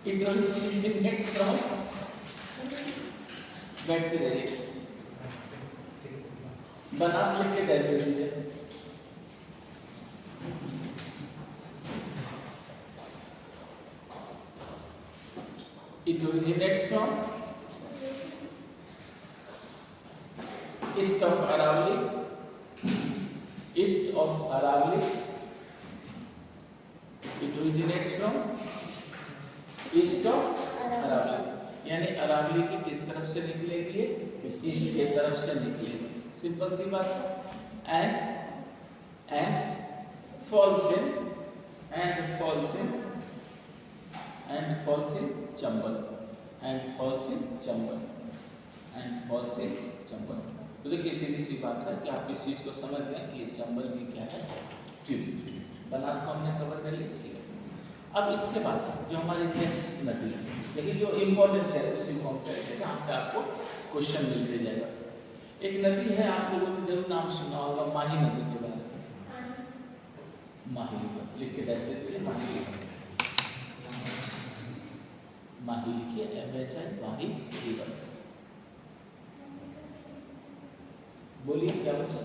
It originates from bacteria. Banas लिख के कैसे दीजिए? It originates from east of Aravalli. East of Aravalli. It originates from east of Aravalli. यानी अरावली की किस तरफ से निकलेगी? ईस्ट की तरफ से निकलेगी। सिंपल सी बात है। and falls in Chambal तो देखिए सीधी सी बात है कि आप इस चीज को समझ गए कि चंबल की क्या है, ट्रिब्यूटरी। बनास को हमने कवर कर लिया, ठीक है। अब इसके बाद जो हमारी नेक्स्ट नदी है, देखिए जो इम्पोर्टेंट है उसी को हम करेंगे, जहाँ से आपको क्वेश्चन मिलते जाएगा। एक नदी है, आप लोगों ने जरूर नाम सुना होगा, माही नदी के बारे में। माही लिख के ऐसे माही लिखिए, MHI माही रिवर। बोलिए क्या बच्चा?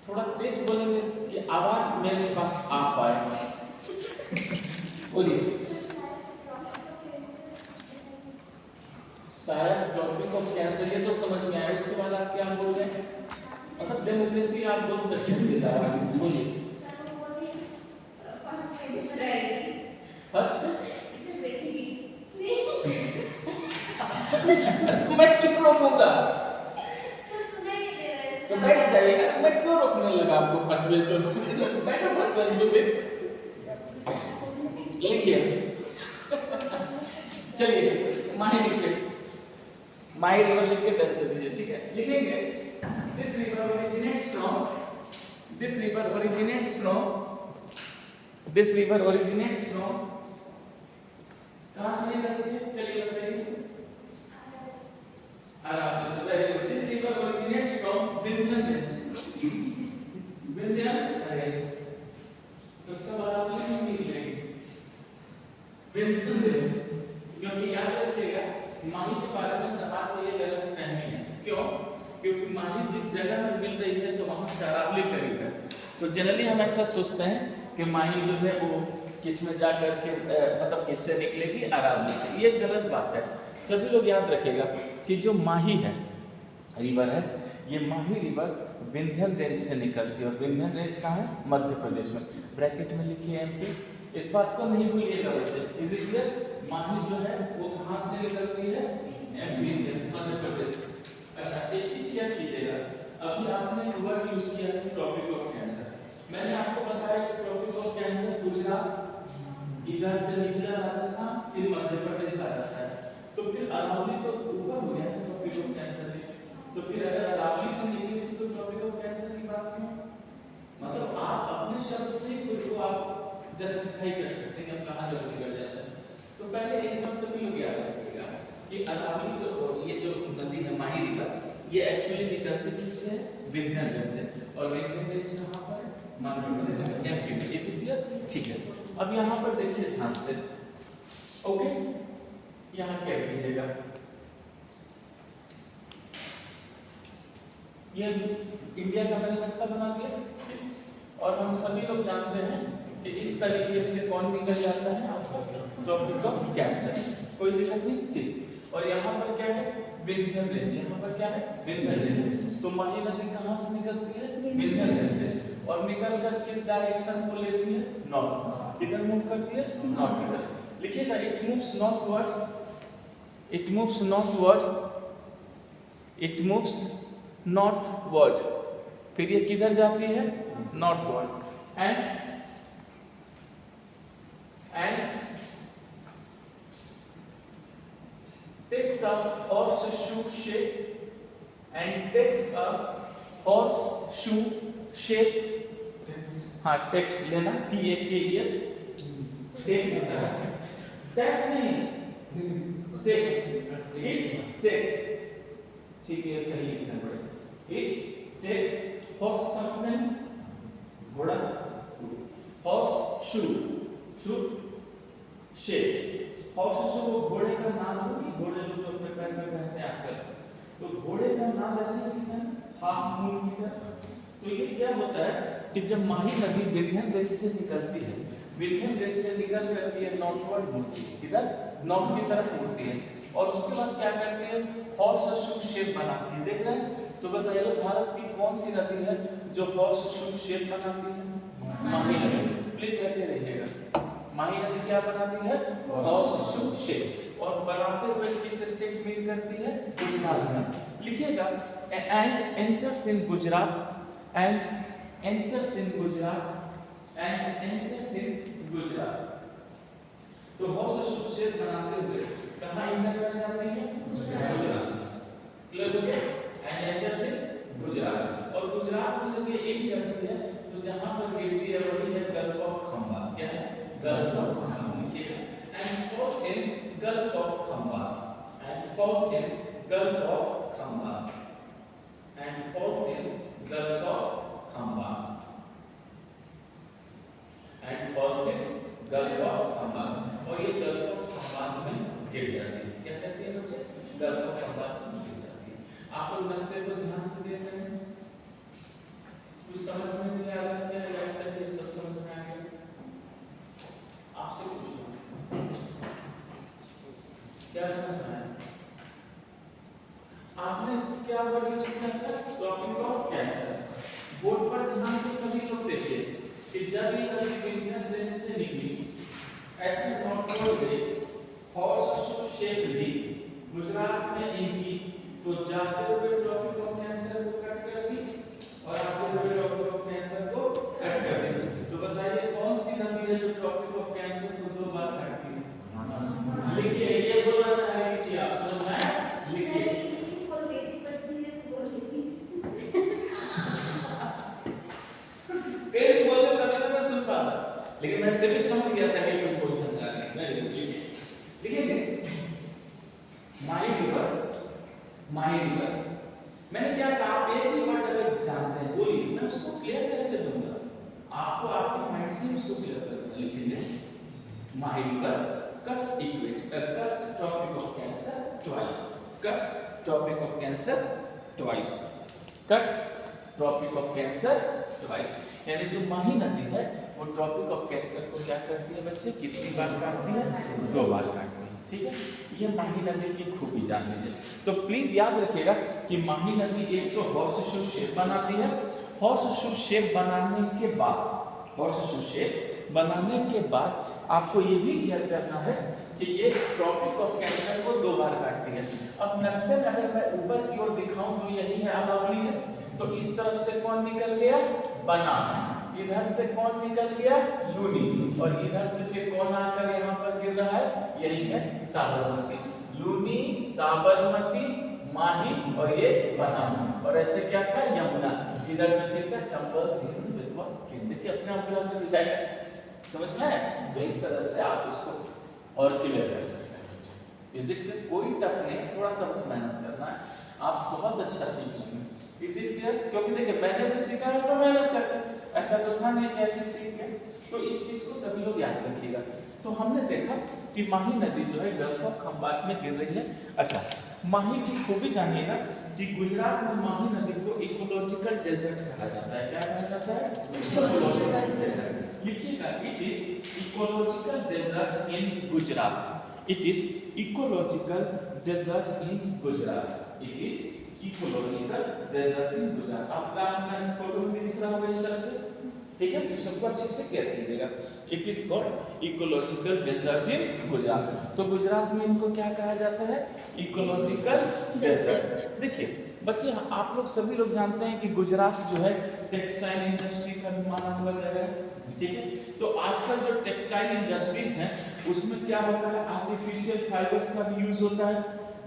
थोड़ा तेज बोलेंगे कि आवाज मेरे पास आ पाए। बोलिए। शायद टॉपिक ऑफ कैंसर, ये तो समझ में आया। उसके बाद आप क्या बोल रहे हैं? मतलब डेमोक्रेसी आप बोल सकते हैं। बोलिए। फर्स्ट तो मैं क्यों रोकूंगा? तो बैठ जाइए। मैं क्यों रोकने लगा आपको? फर्स्ट पेज पे बैठो, फर्स्ट पेज पे लिखिए। चलिए माही लिखिए, माही रिवर लिख के टेस्ट दे दीजिए, ठीक है। लिखेंगे दिस रिवर originates from कहां से निकलती है? चलिए बताइए। अरावली से। Very good. This river originates from Vindhyan range. तो सब अरावली से निकलेगी। विंध्यन रेंज, क्योंकि याद रखिएगा माही के बारे में समाज में ये गलत फहमी है। क्यों? क्योंकि माही जिस जगह में मिल रही है तो वहां से अरावली करीब है। तो जनरली हम ऐसा सोचते हैं कि माही जो है वो किस में जा करके मतलब किससे निकलेगी? अरावली से। ये गलत बात है। सभी लोग याद रखिएगा कि जो माही है रिवर है, ये माही रिवर विंध्यन रेंज से निकलती है। और विंध्यन रेंज कहाँ है? मध्य प्रदेश में। ब्रैकेट में लिखिए MP। इस बात को नहीं भूलिएगा बच्चे। Is it clear? माही जो है वो कहाँ से निकलती है? MP से, मध्य प्रदेश से। अच्छा, एक चीज क्या कीजिएगा, अभी आपने वर्ड यूज किया है ट्रॉपिक ऑफ कैंसर। मैंने आपको बताया कि ट्रॉपिक ऑफ कैंसर गुजरात, इधर से निचला राजस्थान, फिर मध्य प्रदेश आ जाता है। तो फिर अरावली तो ऊपर हो गया ट्रॉपिक ऑफ कैंसर में। तो फिर अगर अरावली से निकली तो ट्रॉपिक ऑफ कैंसर की बात क्यों? मतलब आप अपने शब्द से खुद को आप जस्टिफाई कर सकते हैं कि हम कहाँ गलती कर जाते हैं। तो पहले एक बात सभी लोग याद रखिएगा कि अरावली जो ये जो नदी है माही रिवर, ये एक्चुअली निकलती किससे? विंध्यन रेंज से। और विंध्यन रेंज कहाँ पर? मध्य प्रदेश में, MP में। Is it clear? ठीक है। अब यहाँ पर देखिए ध्यान से, ओके। यहाँ क्या कीजिएगा, ये इंडिया का मैंने नक्शा बना दिया। और हम सभी लोग जानते हैं कि इस तरीके से कौन निकल जाता है आपका? Tropic of cancer. कोई दिक्कत नहीं, ठीक। और यहाँ पर क्या है? विंध्यन रेंज। यहाँ पर क्या है? विंध्यन रेंज। तो माही नदी कहाँ से निकलती है? विंध्यन रेंज से। और निकल कर किस डायरेक्शन को लेती है? नॉर्थ। किधर मूव करती है? नॉर्थ की तरफ। लिखिएगा, it moves northward, it moves northward, it moves northward. फिर ये किधर जाती है? Northward. And takes a horseshoe shape हाँ टेक्स लेना, TAKES, टैक्स नहीं, सेक्स, इट टेक्स, ठीक है, सही लिखना पड़ेगा। इट टेक्स हॉर्स समझते हैं? घोड़ा, हॉर्स शू, शू शेप। हॉर्स शू घोड़े का नाम होगी, घोड़े लोग जो अपने पैर में पहनते हैं आजकल, तो घोड़े का नाम ऐसे लिखना है हाफ मून की तरह। तो ये क्या होता है कि जब माही नदी विंध्यन रेंज से निकलती है, विंध्यन रेंज से निकल करती है नॉर्थवर्ड मुड़ती है, इधर नॉर्थ की तरफ मुड़ती है, और उसके बाद क्या करती है, हॉर्स शू शेप बनाती है। देख रहे हैं? तो बताइए भारत की कौन सी नदी है जो हॉर्स शू शेप बनाती है? माही नदी। प्लीज बैठे रहिएगा। माही नदी क्या बनाती है? Horse shoe shape. और बनाते हुए किस स्टेट में करती है? गुजरात में। लिखिएगा and enters in Gujarat, and enters in Gujarat, and enters in Gujarat. तो हॉर्स शू शेप बनाते हुए कहां एंटर कर जाती है? गुजरात। क्लियर हो गया? And enters in Gujarat. और गुजरात में जब ये एक जाती है तो जहां पर गिरती है वही है गल्फ ऑफ खंबा। क्या है? Gulf of Khambhat. लिखिएगा and falls in gulf of Khambhat, and falls in gulf of Khambhat, and falls in gulf of Khambhat, and falls in gulf of Khambhat. और ये गल्फ ऑफ खंबा में गिर जाती है। क्या कहते हैं बच्चे? गल्फ ऑफ खंबा में गिर जाती है। आप लोग नक्शे को ध्यान से देख रहे हैं, कुछ समझ में नहीं आ रहा क्या? राइट साइड ये सब समझ में आ गया? आपसे पूछूं क्या समझ में आया? आपने क्या वर्ड यूज किया था? Topic of cancer. बोर्ड पर ध्यान से सभी लोग देखिए कि जब ये नदी विंध्यन रेंज से निकली, ऐसे नॉर्थवर्ड गई, हॉर्स शू शेप ली, गुजरात में इनकी, तो जाते हुए टॉपिक ऑफ कैंसर को कट कर दी और आते हुए टॉपिक ऑफ कैंसर को कट कर दी। तो बताइए कौन सी नदी है जो टॉपिक ऑफ कैंसर को दो बार काटती है? लिखिए, ये बोलना चाह रही थी आप, समझ में आया? लिखिए तेज बोलते तभी तो मैं सुन पाता, लेकिन मैं फिर भी समझ गया था कि तुम बोलना चाह रहे हैं। लिखिए माही रिवर, माही रिवर। मैंने क्या कहा? आप एक भी वर्ड अगर जानते हैं बोलिए, मैं उसको क्लियर करके दूंगा आपको, आपके माइंड से उसको क्लियर कर दूंगा। लिखिए माही river cuts topic of cancer twice, cuts topic of cancer twice, cuts topic of cancer twice। यानी जो माही नदी है वो टॉपिक ऑफ कैंसर को क्या करती है बच्चे? कितनी बार काटती है? दो बार काटती है। ठीक है, ये माही नदी की खूबी जान लीजिए। तो प्लीज याद रखिएगा कि माही नदी एक तो हॉर्स शू शेप बनाती है, हॉर्स शू शेप बनाने के बाद, हॉर्स शू शेप बनाने के बाद आपको ये भी क्लियर करना है कि ये टॉपिक ऑफ कैंसर को दो बार काटती है। अब नक्शे में अगर मैं ऊपर की ओर दिखाऊं तो यही है अलावली है, तो इस तरफ से कौन निकल गया? बनास। इधर से कौन निकल गया? लूनी। और इधर से फिर कौन आकर यहाँ पर गिर रहा है? यही है साबरमती। लूनी, साबरमती, माही और ये बनास। और ऐसे क्या था? यमुना। इधर से फिर क्या? चंबल, सिंध, बेतवा, देखिए अपने आप ग्राफ में डिजाइन समझ में आया? तो इस तरह से आप इसको और क्लियर कर सकते हैं। Is it clear? कोई टफ नहीं, थोड़ा सा बस मेहनत करना है, आप बहुत अच्छा सीख लेंगे। Is it clear? क्योंकि देखिए मैंने भी सीखा है तो मेहनत करके, ऐसा तो था नहीं कि ऐसे सीख गए। तो इस चीज को सभी लोग याद रखिएगा। तो हमने देखा कि माही नदी जो है गल्फ ऑफ खंबात में गिर रही है। अच्छा, माही की खूबी जानिएगा कि गुजरात में माही नदी को इकोलॉजिकल डेजर्ट कहा जाता है। क्या कहा जाता है? Ecological desert. लिखिएगा it is ecological desert in Gujarat. It is ecological desert in Gujarat. It is ecological desert in Gujarat. आपका फोटो में दिख रहा होगा इस तरह से, ठीक है? तो सबको अच्छे से क्लियर कीजिएगा। It is called ecological desert in Gujarat. तो गुजरात में इनको क्या कहा जाता है? Ecological desert. देखिए बच्चे, आप लोग सभी लोग जानते हैं कि गुजरात जो है टेक्सटाइल इंडस्ट्री का भी माना हुआ जगह है, ठीक है? तो आजकल जो टेक्सटाइल इंडस्ट्रीज हैं उसमें क्या होता है? आर्टिफिशियल फाइबर्स का भी यूज होता है,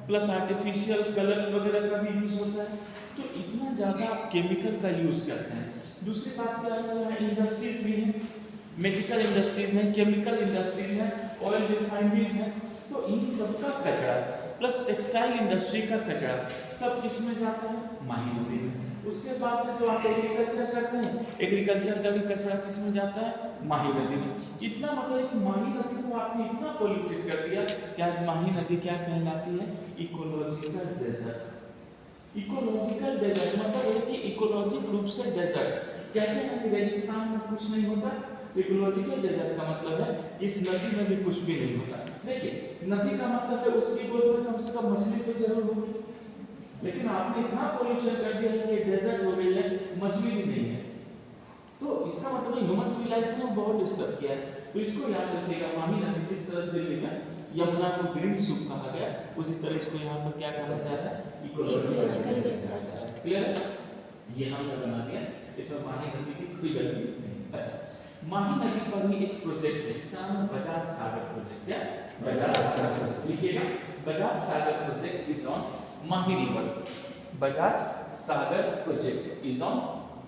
प्लस आर्टिफिशियल कलर्स वगैरह का भी यूज होता है। तो इतना ज़्यादा आप केमिकल का यूज करते हैं। दूसरी बात क्या है? यहाँ इंडस्ट्रीज भी हैं, मेडिकल इंडस्ट्रीज हैं, केमिकल इंडस्ट्रीज हैं, ऑयल रिफाइनरीज हैं। तो इन सब का कचरा प्लस टेक्सटाइल इंडस्ट्री का कचरा सब किस में जाता है? माही नदी में। उसके बाद से जो आप एग्रीकल्चर करते हैं, एग्रीकल्चर का भी कचरा किस में जाता है? माही नदी में। इतना मतलब है कि माही नदी को आपने इतना पोल्यूटेड कर दिया कि आज माही नदी क्या कहलाती है? Ecological desert. इकोलॉजिकल डेजर्ट मतलब है कि इकोलॉजिक रूप से डेजर्ट। कहते हैं कि रेगिस्तान में कुछ नहीं होता, इकोलॉजिकल डेजर्ट का मतलब है कि इस नदी में भी कुछ भी नहीं होता। देखिए नदी का मतलब है उसकी गोद में कम से कम मछली तो जरूर होगी, लेकिन आपने इतना पोल्यूशन कर दिया है कि डेजर्ट हो गई है, मछली भी नहीं है। तो इसका मतलब ह्यूमन सिविलाइजेशन को बहुत डिस्टर्ब किया है। तो इसको याद रखिएगा, माही नदी किस तरह दिल्ली का यमुना को ग्रीन सूप कहा गया, उसी तरह इसको यहाँ पर क्या कहा जा रहा है? Ecological desert. क्लियर है? ये हमने बना दिया, इसमें माही नदी की कोई गलती नहीं। अच्छा, माही नदी पर ही एक प्रोजेक्ट है जिसका नाम बजाज सागर प्रोजेक्ट। क्या? बजाज सागर। लिखिएगा, Bajaj Sagar project is on Mahi river. Bajaj Sagar project is on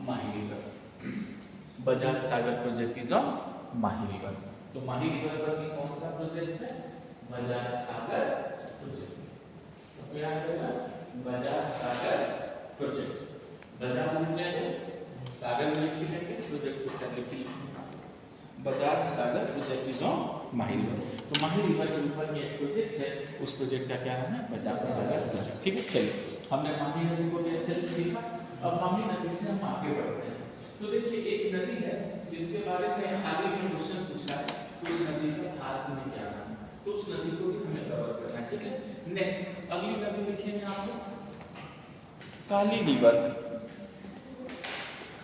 Mahi river. Bajaj Sagar project is on Mahi river. तो माही रिवर पर भी कौन सा प्रोजेक्ट है? बजाज सागर प्रोजेक्ट। सबको याद रहेगा, बजाज सागर प्रोजेक्ट। बजाज लिख लेंगे, सागर में लिख लेंगे, प्रोजेक्ट को क्या लिख लेंगे? Bajaj Sagar project is on Mahi river. तो माही रिवर के ऊपर ये एक प्रोजेक्ट है, उस प्रोजेक्ट का क्या नाम है? बजाज सागर प्रोजेक्ट। ठीक है, चलिए हमने माही नदी को भी अच्छे से सीखा। अब माही नदी से हम आगे बढ़ते हैं। तो देखिए एक नदी है जिसके बारे में आगे में क्वेश्चन पूछा है, तो उस नदी का भारत में क्या नाम है, तो उस नदी को भी हमें कवर करना है। ठीक है, नेक्स्ट अगली नदी लिखिए यहाँ पे, काली रिवर।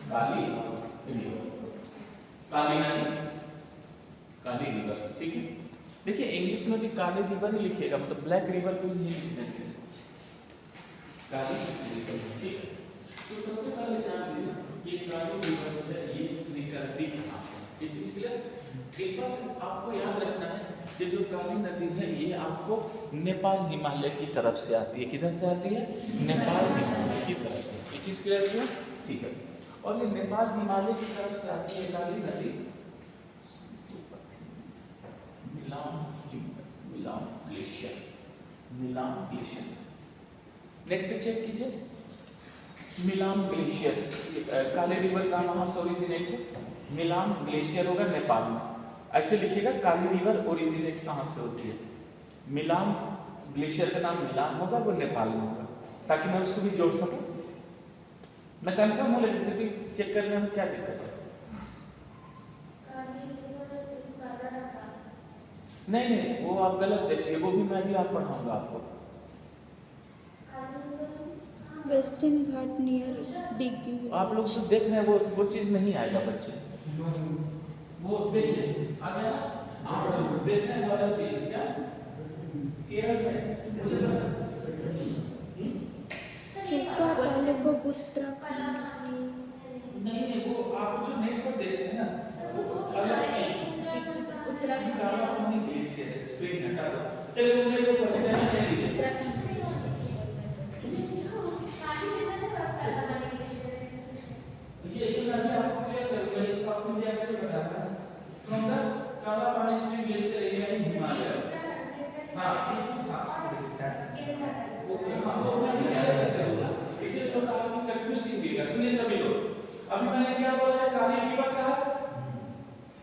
काली रिवर, काली नदी, काली रिवर। ठीक है, देखिए इंग्लिश में भी काली रिवर ही लिखिएगा, मतलब ब्लैक रिवर को नहीं लिखना है, काली रिवर। ठीक है, तो सबसे पहले जान लीजिए ये काली रिवर जो है ये निकलती कहाँ से, ये चीज क्लियर। एक बात आपको याद रखना है कि जो काली नदी है ये आपको नेपाल हिमालय की तरफ से आती है। किधर से आती है? नेपाल हिमालय की तरफ से। ये चीज क्लियर है? ठीक है, और ये नेपाल हिमालय की तरफ से आती है काली नदी मिलान ग्लेशियर। मिलान ग्लेशियर नेट पे चेक कीजिए, मिलान ग्लेशियर काली रिवर का वहां से ओरिजिनेट है। मिलान ग्लेशियर होगा नेपाल में, ऐसे लिखिएगा काली रिवर ओरिजिनेट कहाँ से होती है। मिलान ग्लेशियर का नाम मिलान होगा, वो नेपाल में होगा, ताकि मैं उसको भी जोड़ सकूं। मैं कंफर्म हूं लेकिन फिर भी चेक करने में क्या दिक्कत है? नहीं नहीं, वो आप गलत देखिए, वो भी मैं भी आप पढ़ाऊंगा आपको। वेस्टर्न घाट नियर डिग्गी। आप लोग जो देख रहे हैं वो चीज नहीं आएगा बच्चे, वो देखिए आ गया। आप जो देख रहे हैं वो अलग चीज क्या केरल में मुझे सुपर तालुको उत्तराखंड। नहीं नहीं, वो आप जो नेट पर देख रहे हैं ना वो अलग चीज। उत्तराखंड काला पानी ग्लेशियर है, स्पेन हटा दो। चलिए वो मेरे को पता है ये मैं आपको क्लियर करूंगा, ये साउथ इंडिया में जो बता रहा है फ्रॉम द काला पानी spring glacier area in Himalaya. हां ठीक है, वो मैं क्लियर करूंगा, इसे तो आप कंफ्यूज नहीं होइएगा। सुनिए सभी लोग, अभी मैंने क्या बोला है? काली रिवर कहा,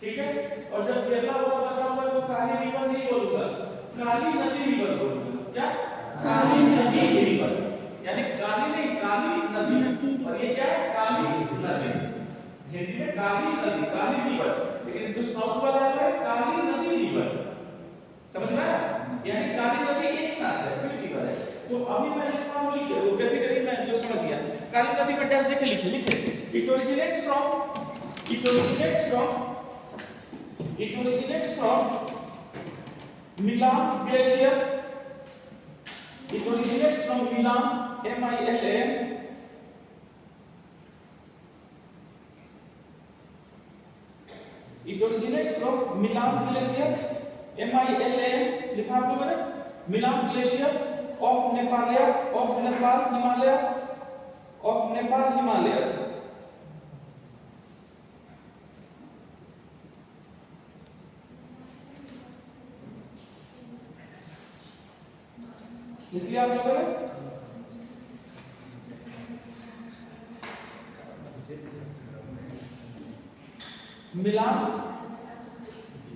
ठीक है, और जब केरला वाला बताऊंगा तो काली रिवर नहीं बोलूंगा, काली नदी रिवर बोलूंगा। क्या? काली नदी रिवर, यानी काली नहीं काली नदी। और ये क्या है? काली नदी। हिंदी में काली नदी, काली रिवर, लेकिन जो साउथ वाला है काली नदी रिवर। समझ में आया? यानी काली नदी एक साथ है, फिर रिवर है। तो अभी मैं लिख रहा हूं, लिखिए वो बेसिकली मैं जो समझ गया। काली नदी का डैश देखे, लिखिए it originates from Milan glacier. It originates from Milan, M-I-L-A-N. It originates from Milan Glacier, M-I-L-A-N. लिखा आप लोगों ने? Milan Glacier of Nepal Himalayas, of Nepal Himalayas. लिख लिया आप लोगों ने? मिलान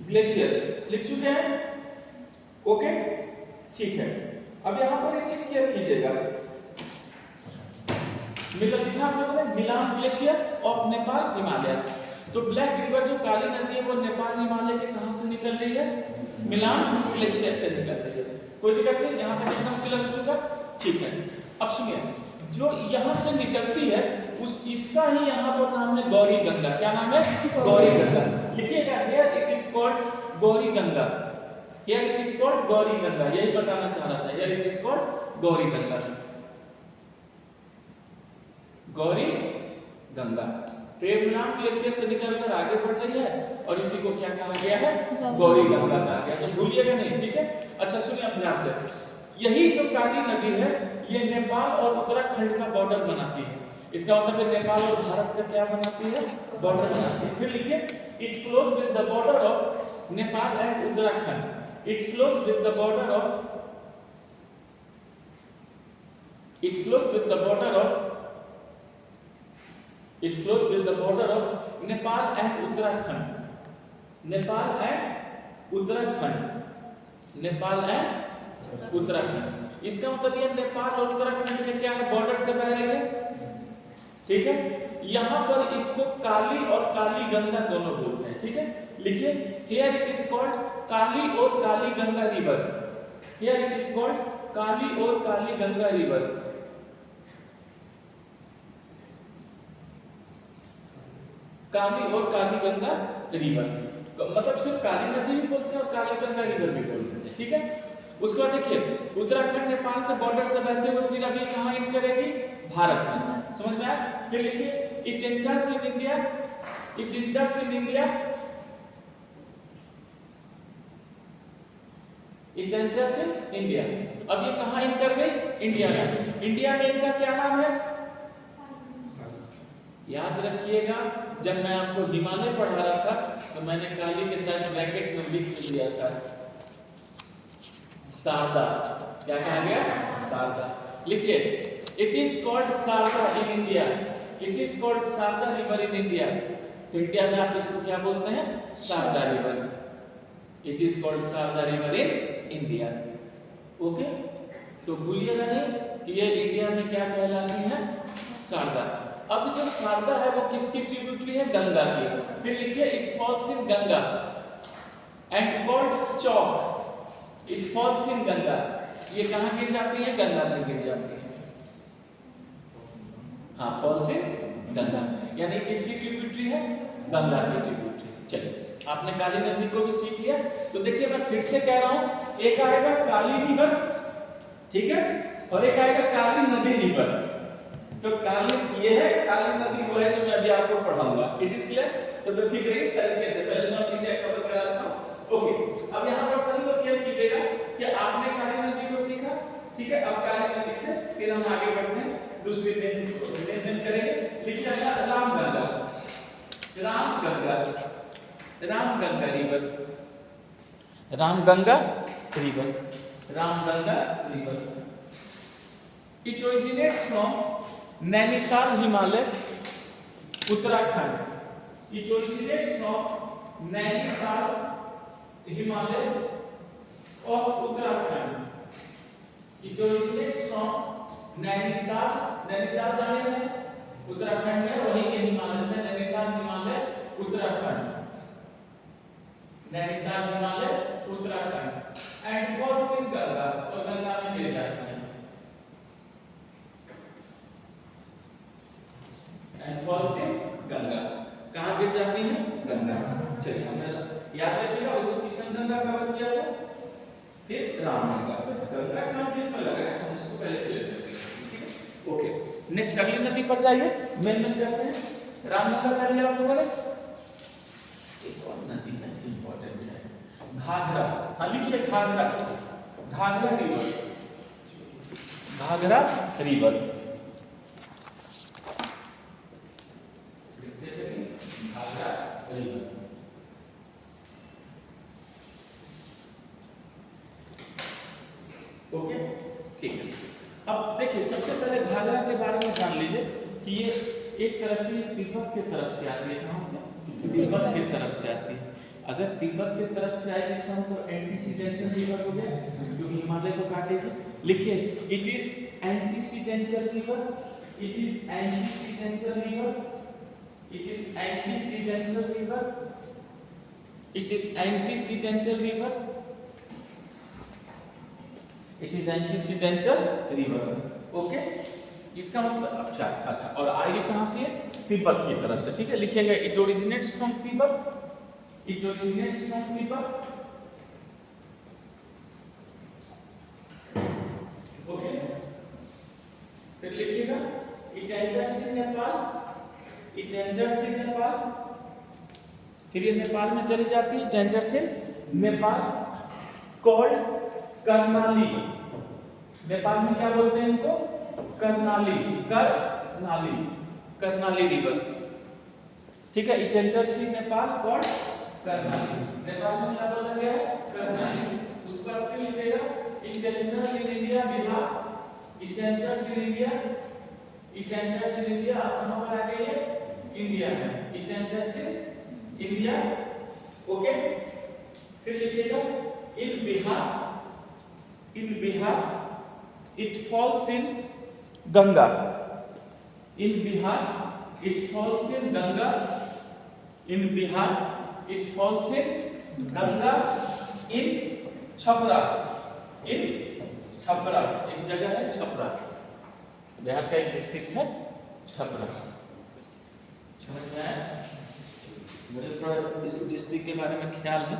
ग्लेशियर लिख चुके हैं। ओके ठीक है। अब यहां पर एक चीज क्लियर कीजिएगा, लिखा आपने मिलान ग्लेशियर ऑफ नेपाल हिमालय। तो ब्लैक रिवर जो काली नदी है वो नेपाल हिमालय के कहां से निकल रही है? मिलान ग्लेशियर से निकल रही है। कोई दिक्कत नहीं, यहां तक एकदम क्लियर हो चुका। ठीक है, अब सुनिए, जो यहां से निकलती है उस इसका ही यहां पर नाम है गौरी गंगा। क्या नाम है? गौरी गंगा। लिखिएगा, here it is called Gauri Ganga. Here it is called Gauri Ganga, यही बताना चाह रहा था। Here it is called Gauri Ganga. Gauri Ganga Milan glacier से निकलकर आगे बढ़ रही है और इसी को क्या कहा गया है? गौरी गंगा कहा गया। तो भूलिएगा नहीं, ठीक है। अच्छा सुनिए अब ध्यान से, यही जो काली नदी है ये नेपाल और उत्तराखंड का बॉर्डर बनाती है। इसका मतलब है नेपाल और भारत का क्या बनाती है? बॉर्डर बनाती है। फिर लिखिए, it flows with the border of Nepal and Uttarakhand. It flows with the border of It flows with the border of Nepal and Uttarakhand. Nepal and Uttarakhand। इसका मतलब ये नेपाल और उत्तराखंड के क्या है? बॉर्डर से बह रही है, ठीक है। यहां पर इसको काली और काली गंगा दोनों बोलते हैं, ठीक है। लिखिए, here it is called Kali or Kali Ganga river. Here it is called Kali or Kali Ganga river. Kali or Kali Ganga river, मतलब सिर्फ काली नदी भी बोलते हैं और काली गंगा रिवर भी बोलते हैं, ठीक है। उसके बाद देखिए, उत्तराखंड नेपाल के बॉर्डर से बहते हुए फिर अभी कहां इन करेगी? भारत में। समझ में आया? फिर लिखिए, it enters in India. It enters in India. It enters in India. अब ये कहां इन कर गई? इंडिया में। इंडिया में इनका क्या नाम है? याद रखिएगा, जब मैं आपको हिमालय पढ़ा रहा था तो मैंने काली के साथ ब्रैकेट में लिख दिया था शारदा। क्या कहा गया? शारदा। लिखिए, it is called Sharda in India. It is called Sharda river in India. तो इंडिया में आप इसको क्या बोलते हैं? Sharda river. It is called Sharda river in India. Okay, तो भूलिएगा नहीं कि ये इंडिया में क्या कहलाती है? शारदा। अब जो शारदा है वो किसकी ट्रिब्यूटरी है? गंगा की। फिर लिखिए, it falls in Ganga and called Chowk. It falls in Ganga. ये कहां गिर जाती है? गंगा में गिर जाती है। हाँ, फॉल्स इन गंगा, यानी किसकी ट्रिब्यूटरी है? गंगा की ट्रिब्यूटरी। चलिए, आपने काली नदी को भी सीख लिया। तो देखिए, मैं फिर से कह रहा हूं, एक आएगा काली रिवर, ठीक है, और एक आएगा काली नदी रिवर। तो काली ये है, काली नदी वो है जो मैं अभी आपको पढ़ाऊंगा। It is clear? तो बेफिक्र तरीके से पहले मैं इंडिया कवर करा रहा हूं। ओके, अब यहां पर सभी लोग क्या कीजिएगा कि आपने काली नदी को सीखा, ठीक है। अब काली नदी से फिर हम आगे बढ़ते हैं, दूसरी मेन करेंगे। लिखिए अपना Ramganga. Ramganga, Ramganga river. Ramganga river, Ramganga river. It originates from Nainital Himalaya, Uttarakhand. It originates from Nainital Himalaya of Uttarakhand. It originates from Nainital, Nainital जाने हैं उत्तराखंड में, वहीं के हिमालय से Nainital Himalaya Uttarakhand. Nainital Himalaya Uttarakhand and falls in Ganga, और गंगा में गिर जाती है। एंड फॉल्स इन गंगा, कहां गिर जाती है? गंगा। चलिए, हमने याद रखिएगा, वो किशन गंगा कवर किया था, फिर रामगंगा। गंगा नाम किस पर लगा है, हम उसको पहले क्लियर करते हैं, ठीक है। ओके, नेक्स्ट अगली नदी पर जाइए, मेन करते हैं। रामगंगा कर लिया आप लोगों ने। एक और नदी है इंपॉर्टेंट है, घाघरा। हाँ लिखिए, Ghaghara. Ghaghara river. Ghaghara river. Okay, ठीक है। अब देखिए, सबसे पहले घाघरा के बारे में जान लीजिए कि ये एक तरह से तिब्बत की तरफ से आती है। कहां से? तिब्बत की तरफ से आती है। अगर तिब्बत की तरफ से आएगी इसका मतलब एंटीसीडेंटल रिवर हो गया, क्योंकि हिमालय को काटेगी। लिखिए, it is antecedental river, it is antecedental river, it is antecedental river, it is antecedental river, it is antecedental river. Okay, इसका मतलब अच्छा, और आएगी कहां से? तिब्बत की तरफ से। ठीक है, लिखिएगा it originates from Tibet, it originates from Tibet. Okay, फिर लिखिएगा it enters in Nepal, it enters इन नेपाल, फिर ये नेपाल में चली जाती है, it enters in Nepal, called Karnali. Nepal में क्या बोलते हैं इनको? कर्णाली, कर्णाली, कर्णाली रिवर। ठीक है, it enters in Nepal called Karnali. Nepal में क्या बोला गया है? कर्णाली। उस पर क्या लिखेगा? It enters in India, Bihar, it enters in India, it enters in India. आप कहां पर आ गए? इंडिया में। It enters in India. Okay, फिर लिखिएगा in Bihar, in Bihar it falls in Ganga, in Bihar it falls in Ganga, in Bihar it falls in Ganga, in Chhapra, in Chhapra, एक जगह है छपरा, बिहार का एक डिस्ट्रिक्ट है छपरा। समझ में आया? मुझे थोड़ा इस डिस्ट्रिक्ट के बारे में ख्याल है,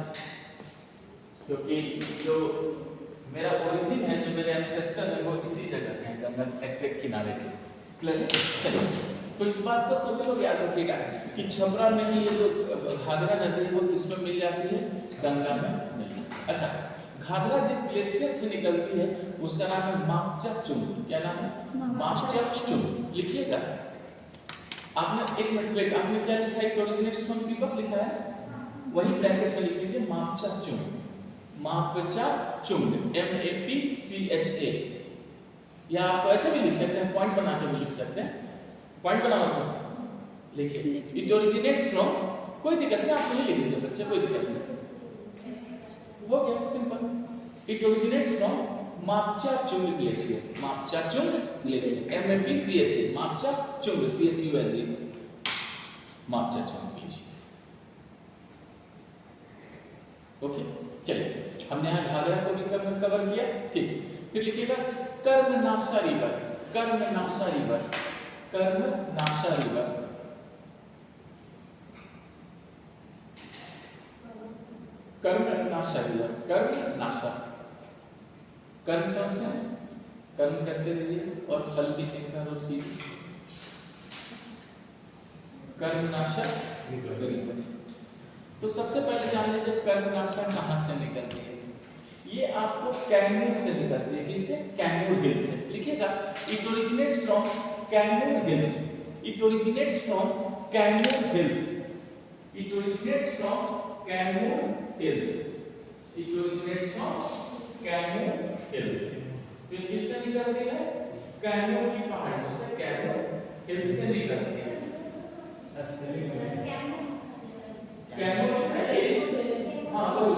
क्योंकि जो मेरा ओरिजिन है, जो मेरे एंसेस्टर है, वो इसी जगह के हैं, गंगा एग्जैक्ट किनारे के। क्लियर? चलिए, तो इस बात को सभी लोग याद रखिएगा कि छपरा में ही ये जो घाघरा नदी है वो किसमें मिल जाती है? गंगा में मिल जाती है। अच्छा, घाघरा जिस ग्लेशियर से निकलती है उसका नाम है मापचाचुंग। क्या नाम है? मापचाचुंग। लिखिएगा, आपने एक मिनट वेट, आपने क्या लिखा है? ओरिजिनेट्स फ्रॉम तिब्बत लिखा है, वही ब्रैकेट में लिख लीजिए मापचाचुंग, मापचाचुंग, MAPCHA। या आप ऐसे भी लिख सकते हैं, पॉइंट बना के भी लिख सकते हैं। पॉइंट बनाओ तो लिखिए इट ओरिजिनेट्स फ्रॉम, कोई दिक्कत नहीं, आप नहीं लिख लीजिए बच्चे, कोई दिक्कत नहीं, हो गया simple. It originates from Mapchachung glacier, Mapchachung glacier, MAPCHA, Mapchachung, CHUNG, Mapchachung glacier. Okay, चलिए, हमने यहाँ घाघरा को भी कवर किया। ठीक, फिर लिखिएगा Karmanasha river, Karmanasha river, Karmanasha river, Karmanasha river, Karmanasha, कर्म समझते हैं? कर्म करते रहिए और फल की चिंता रोज कीजिए। कर्मनाशा रिवर। तो सबसे पहले जान लीजिए कर्मनाशा कहां से निकलती है। ये आपको कैमूर से निकलती है। किससे? कैमूर हिल से। लिखिएगा it originates from Kaimur hills, it originates from Kaimur hills, it originates from Kaimur hills, it originates from Kaimur hills. तो किससे निकलती है? कैमूर की पहाड़ियों से, कैमूर हिल्स से निकलती है। कैमूर है, हाँ वही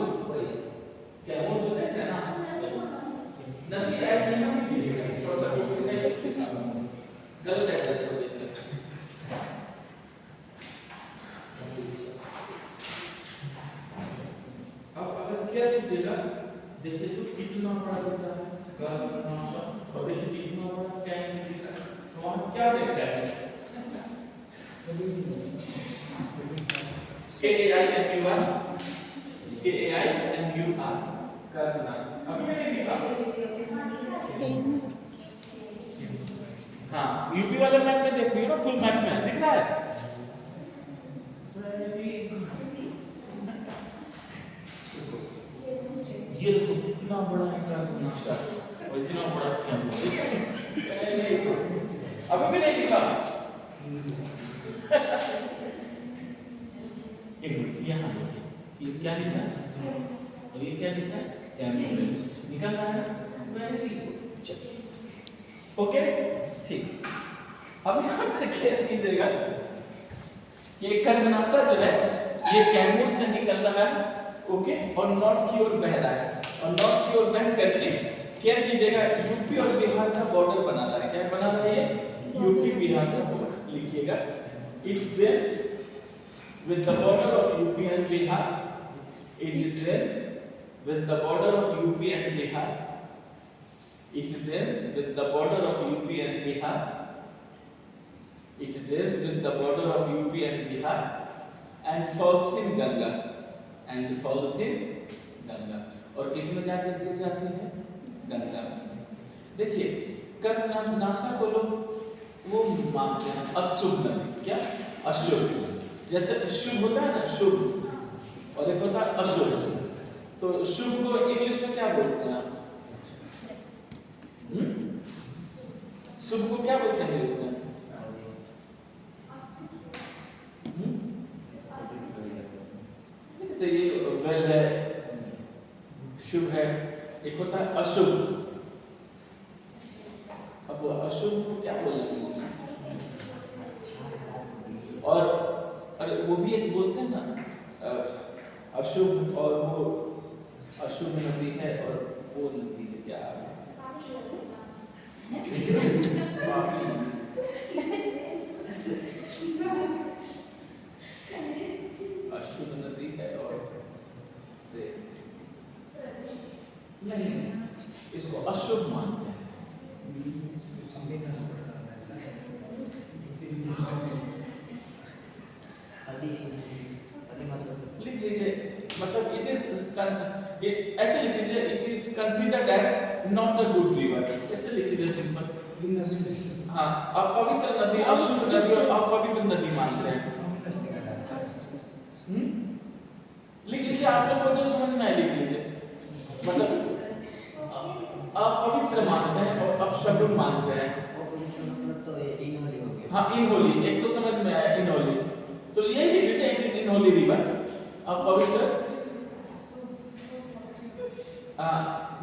कैमूर जो है ना, नदी टाइप नहीं है, थोड़ा सा गलत एड्रेस हो गया। अब अगर क्या लीजिएगा, देखिए तो कितना बड़ा दिखता है कर्मनाशा, और देखिए कितना बड़ा कैमूर दिखता है। तो वहाँ क्या देखता है? KAIMUR, KAIMUR, Karmanasha. अभी मैंने लिखा, हाँ, यूपी वाले मैप में देख रही हो ना, फुल मैप में दिख रहा है। ये देखो कितना बड़ा कर्मनाशा और इतना बड़ा कैमूर। अभी भी नहीं लिखा। यहाँ ये क्या लिखा है और ये क्या लिखा है? कैमूर निकल रहा है। वेरी गुड, चलिए, ओके, ठीक। अब यहाँ पर क्या कीजिएगा, ये कर्मनासा जो है ये कैमूर से निकल रहा है, ओके, और नॉर्थ की ओर बह रहा है, और नॉर्थ की ओर बह करके क्या कीजिएगा यूपी और बिहार का बॉर्डर बना रहा है। क्या बना रहा है ये? यूपी बिहार का बॉर्डर। लिखिएगा, it dress with the border of UP and Bihar, it dress with the border of UP and Bihar, it dress with the border of UP and Bihar, it dress with the border of UP and Bihar and falls in Ganga, and falls in Ganga. और किस में जाकर गिर जाती है? गंगा में। देखिए कर्मनासा को लोग वो मानते हैं अशुभ नदी। क्या? अशुभ। जैसे शुभ होता है ना, शुभ, और एक होता है अशुभ। तो शुभ को इंग्लिश में क्या बोलते हैं आप? शुभ को क्या बोलते हैं इंग्लिश में? तो ये वेल है, शुभ है, एक होता है अशुभ। अब अशुभ को क्या बोलेंगे इसमें? और अरे वो भी एक बोलते हैं ना अशुभ, और वो अशुभ नदी है और वो नदी है क्या? अशुभ नदी है और नहीं, इसको अशुभ मानते हैं। लिख लीजिए, मतलब इट इज ऐसे लिख लीजिए, it is considered as not a good river. ऐसे लिख लीजिए सिंपल। हाँ, आप पवित्र नदी, अशुभ नदी और अपवित्र नदी मानते हैं। लिख लीजिए, आप लोग को जो समझ में आए लिख लीजिए। मतलब अपवित्र मानते हैं और अपशब्द मानते हैं। हाँ, इनहोली, एक तो समझ में आया इनहोली, तो यही लिख लीजिए, इट इज इनहोली रिवर। अपवित्र,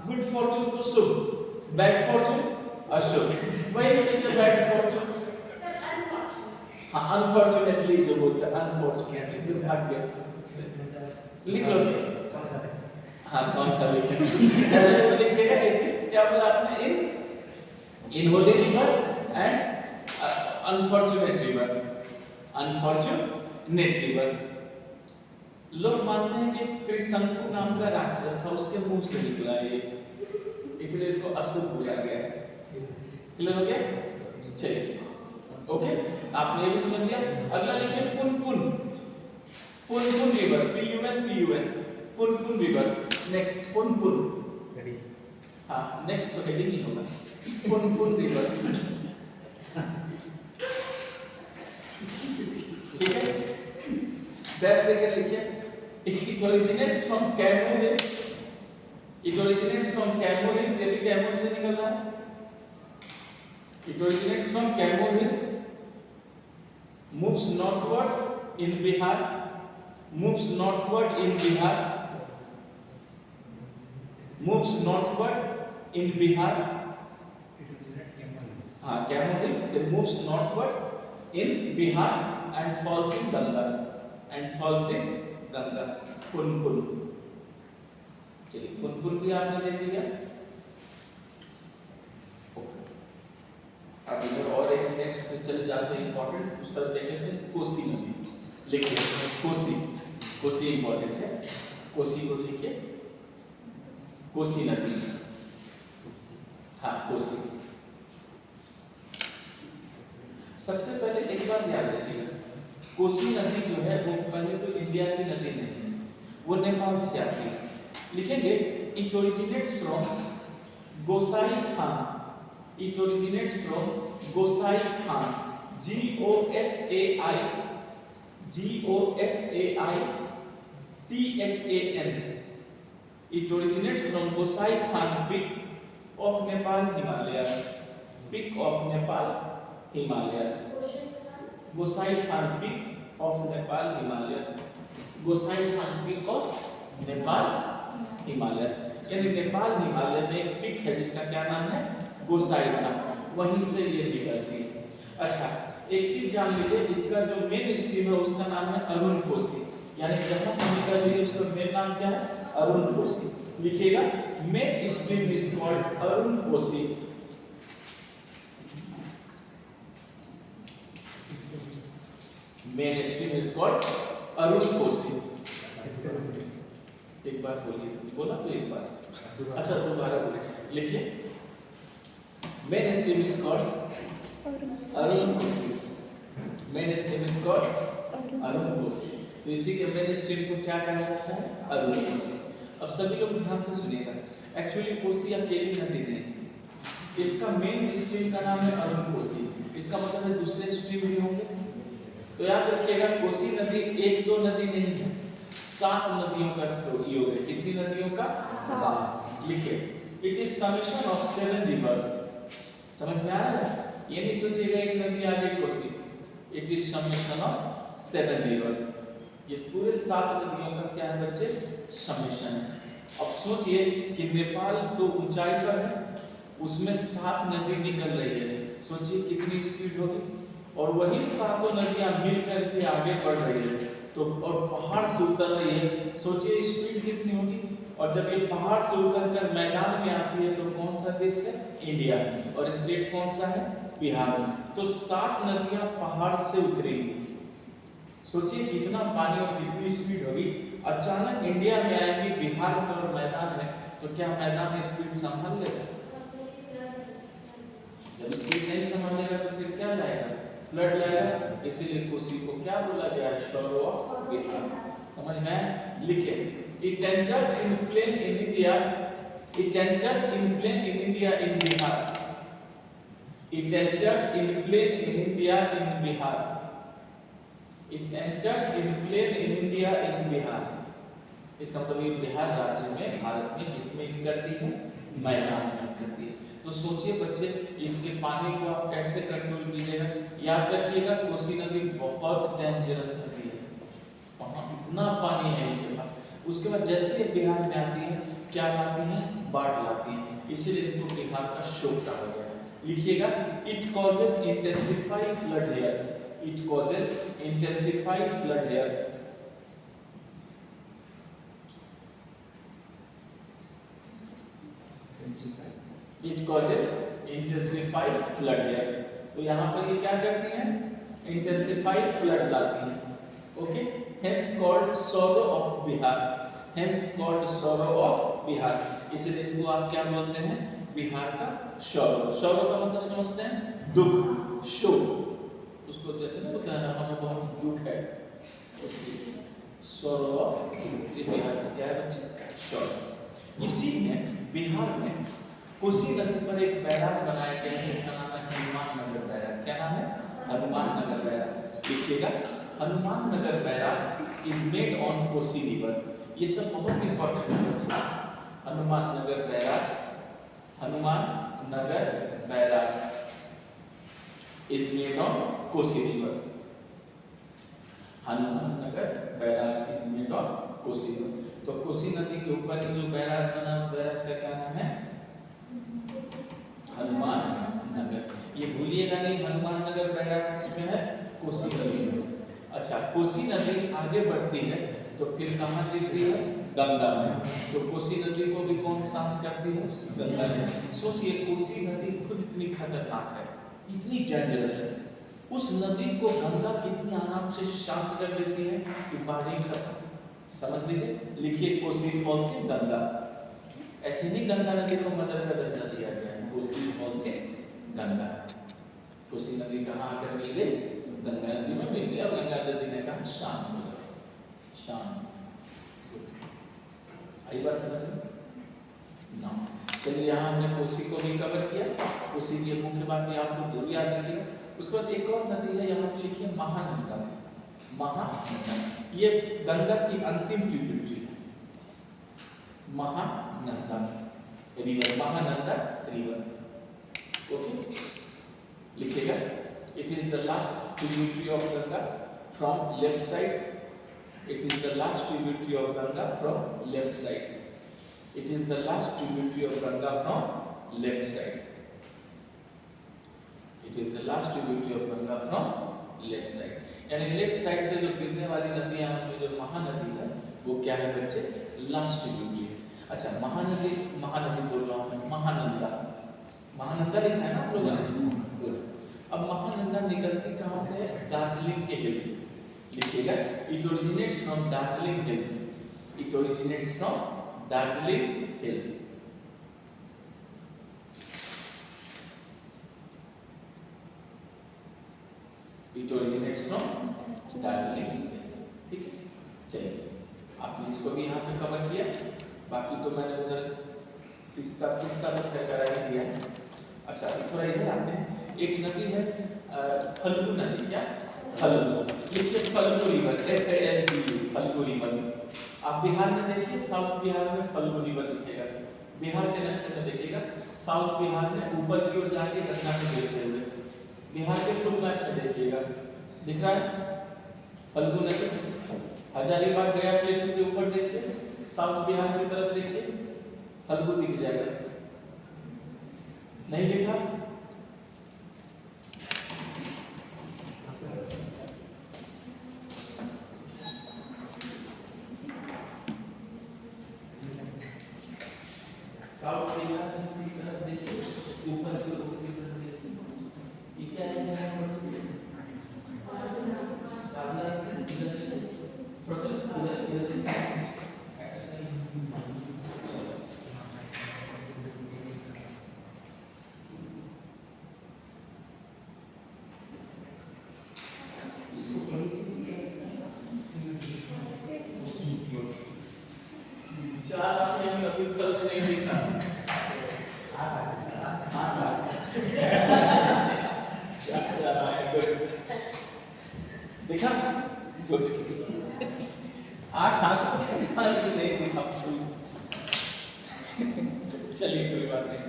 गुड फॉर्चून तो शुभ, बैड फॉर्चून अशुभ। वही लिख लीजिए, बैड फॉर्चून। हाँ, अनफॉर्चुनेटली जो बोलते हैं, अनफॉर्चुनेटली, दुर्भाग्य। लिख लो। हाँ, कौन सा लिखेंगे? तो लिखिएगा इट इज, क्या बोला आपने? Unholy river and unfortunate river, unfortunate river. लोग मानते हैं कि त्रिशंकु नाम का राक्षस था, उसके मुंह से निकला ये, इसलिए इसको अशुभ बोला गया। क्लियर हो गया? चलिए, ओके, आपने ये भी समझ लिया। अगला लिखिए Punpun, Punpun river, PUN, Punpun river. Next Punpun, हाँ नेक्स्ट तो हेडिंग ही होगा, पुनपुन रिवर। ठीक है, डैश देकर लिखिए। It originates from Camel Hills, it originates from Camel Hills, ये भी कैमूर से निकल रहा है। It originates from Camel Hills, moves northward in Bihar, moves northward in Bihar, moves northward in Bihar. हाँ, Camel Hills, it moves northward in Bihar and falls in Ganga, and falls in Ganga. Punpun, चलिए पुनपुन भी आपने देख लिया। अब इधर और एक नेक्स्ट चले जाते हैं, इंपॉर्टेंट उस तरफ देखें थे। कोसी नदी लिखिए, कोसी, कोसी इंपॉर्टेंट है, कोसी को लिखिए, कोसी नदी। हाँ, कोसी। सबसे पहले एक बात याद रखिएगा, कोसी नदी जो है वो पहले तो इंडिया की नदी नहीं है, वो नेपाल से आती है। लिखेंगे it originates from Gosai Than, it originates from Gosai Than, GOSAI THAN। It originates from Gosai Than peak of Nepal Himalayas, peak of Nepal Himalayas, Gosai Than peak of Nepal Himalayas, Gosai Than peak of Nepal Himalayas. यानी नेपाल हिमालय में एक पीक है जिसका क्या नाम है? गोसाई थान, वहीं से ये निकलती है। अच्छा, एक चीज जान लीजिए, इसका जो मेन स्ट्रीम है उसका नाम है अरुण कोसी, यानी जहां से निकल रही है उसका मेन नाम क्या है? अरुण कोसी। लिखिएगा main stream is called Arun Kosi. Main stream is called Arun Kosi. एक बार बोलिए, बोला तो एक बार, अच्छा दोबारा बोलिए। लिखिए main stream is called Arun Kosi. Main stream is called Arun Kosi. तो इसी के मेन स्ट्रीम को क्या कहा जाता है? अरुण कोसी। अब सभी लोग ध्यान से सुनिएगा, एक्चुअली कोसी अकेली नदी नहीं है, इसका मेन स्ट्रीम का नाम है अरुण कोसी। इसका मतलब है दूसरे स्ट्रीम भी होंगे। तो याद रखिएगा कोसी नदी एक दो नदी नहीं है, 7 नदियों का योग है। कितनी नदियों का? 7। लिखिए it is summation of 7 reverse. समझ में आ रहा है? ये नहीं सोचिएगा एक नदी आ गई Kosi, it is summation of 7 reverse. ये पूरे 7 नदियों का क्या है बच्चे? समेशन है। अब सोचिए कि नेपाल तो ऊंचाई पर है, उसमें 7 नदी निकल रही है, सोचिए कितनी स्पीड होगी। और वही सातों नदियां मिलकर के आगे बढ़ रही है, तो और पहाड़ से उतर रही है, सोचिए स्पीड कितनी होगी। और जब ये पहाड़ से उतरकर मैदान में आती है तो कौन सा देश है? इंडिया। और स्टेट कौन सा है? बिहार। तो 7 नदियां पहाड़ से उतरेंगी, सोचिए कितना पानी और कितनी स्पीड होगी। अचानक इंडिया में आएंगी, बिहार में और मैदान में, तो क्या मैदान में स्पीड संभाल लेगा? जब स्पीड नहीं संभालेगा तो फिर क्या लाएगा? फ्लड लाएगा। इसीलिए कोसी को क्या बोला गया है? शोर ऑफ बिहार। समझ में? लिखिए it enters in plain in India, it enters in plain in India in Bihar, it enters in plain in India in Bihar, it enters in plain in India in Bihar. इसका मतलब ये बिहार राज्य में, भारत में किसमें इन करती है? मैदान में करती है। तो सोचिए बच्चे इसके पानी को आप कैसे कंट्रोल कीजिएगा? याद रखिएगा कोसी नदी बहुत डेंजरस नदी है, वहाँ इतना पानी है इनके पास। उसके बाद जैसे ये बिहार में आती है, क्या लाती है? बाढ़ लाती है, इसीलिए इनको बिहार का शोक कहा गया है। लिखिएगा it causes intensify flood here, it causes intensify flood here. It causes intensified flood here। तो यहाँ पर ये क्या करती हैं? Intensified flood लाती हैं। Okay, hence called sorrow of Bihar, hence called sorrow of Bihar। इसीलिए इनको आप क्या बोलते हैं? बिहार का sorrow। sorrow का मतलब समझते हैं? दुख, शोक। उसको जैसे ना बोलते हैं हमें बहुत दुख है, sorrow of, ये बिहार का क्या है बच्चे? sorrow। इसी में बिहार में कोसी नदी पर एक बैराज बनाया गया है जिसका नाम है हनुमान नगर बैराज। क्या नाम है? हनुमान नगर बैराज। लिखिएगा Hanuman Nagar barrage is made on Kosi river. ये सब बहुत इंपॉर्टेंट है बच्चे। Hanuman Nagar barrage, Hanuman Nagar barrage is made on Kosi river, Hanuman Nagar barrage is made on Kosi river. तो कोसी नदी के ऊपर जो बैराज बना उस बैराज का क्या नाम है? हनुमान नगर। ये भूलिएगा नहीं, हनुमान नगर बैराज किसमें है? कोसी नदी में। अच्छा, कोसी नदी आगे बढ़ती है तो फिर कहाँ गिरती है? गंगा में। तो कोसी नदी को भी कौन शांत करती है? गंगा में। सोचिए कोसी नदी खुद इतनी खतरनाक है, इतनी डेंजरस है, उस नदी को गंगा कितनी आराम से शांत कर देती है कि बाढ़ ही खत्म। समझ लीजिए, लिखिए कोसी फॉल से गंगा। ऐसे नहीं गंगा नदी को मदर का दर्जा दिया गया है, कोसी फॉल से गंगा। कोसी नदी कहाँ आकर मिल गई? गंगा नदी में मिल गई और गंगा नदी ने कहा शांत हो जाओ, शांत। आई बात समझ में ना? चलिए यहाँ हमने कोसी को भी कवर किया, कोसी की मुख्य बातें आपको जरूर याद रखिएगा। उसके बाद एक और नदी है, यहाँ पे लिखिए महानंदा। महानंदा ये गंगा की अंतिम ट्रिब्यूटरी है, Mahananda river, Mahananda river. Okay, लिखिएगा it is the last tributary of Ganga from left side, it is the last tributary of Ganga from left side, it is the last tributary of Ganga from left side, it it is the last tributary of Ganga from left side, यानी left side से जो गिरने वाली नदियां में जो महानदी है वो क्या है बच्चे, लास्ट ट्रिब्यूटरी है। अच्छा, महानदी बोल रहा हूँ मैं, महानंदा लिखा है ना आप लोगों ने, गुड। अब महानंदा निकलती कहाँ से है, दार्जिलिंग के हिल्स, लिखिएगा it originates from Darjeeling hills, it originates from Darjeeling hills. It originates from Darjeeling hills, ठीक है। चलिए, आपने इसको भी यहाँ पे कवर किया, बाकी तो मैंने उधर पिस्ता तो करा ही दिया। अच्छा, थोड़ा इधर आते हैं, एक नदी है फल्गु नदी, क्या फल्गु, लिखिए Falgu river, FALGU, Falgu river. आप बिहार में देखिए, साउथ बिहार में फल्गु रिवर दिखेगा, बिहार के नक्शे में देखिएगा, साउथ बिहार में ऊपर की ओर जाके गंगा में गिरते हुए, बिहार के फुल मैप में देखिएगा, दिख रहा है फल्गु नदी। हजारीबाग गया प्लेटू के ऊपर देखिए, साउथ बिहार की तरफ देखिए, फल्गु दिख जाएगा, नहीं दिखा? साउथ बिहार की तरफ देखिए, ऊपर की तरफ देखिए, ये क्या है, देखा, गुड, 8 हाथ नहीं दिखा। चलिए, कोई बात नहीं,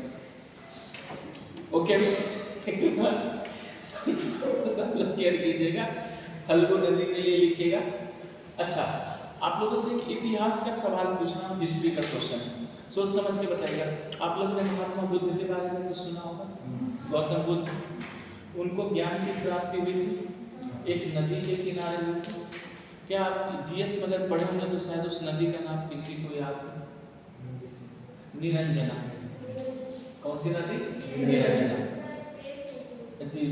ओके। सब लोग केयर कीजिएगा, फल्गु नदी के लिए लिखिएगा। अच्छा, आप लोगों से एक इतिहास का सवाल पूछना, हिस्ट्री का क्वेश्चन, सोच समझ के बताइएगा। आप लोगों ने महात्मा बुद्ध के बारे में तो सुना होगा, गौतम बुद्ध, उनको ज्ञान की प्राप्ति हुई थी एक नदी के किनारे हुई थी। क्या आप जीएस में अगर पढ़े होंगे तो शायद उस नदी का नाम किसी को याद हो, निरंजना। कौन सी नदी, निरंजना जी,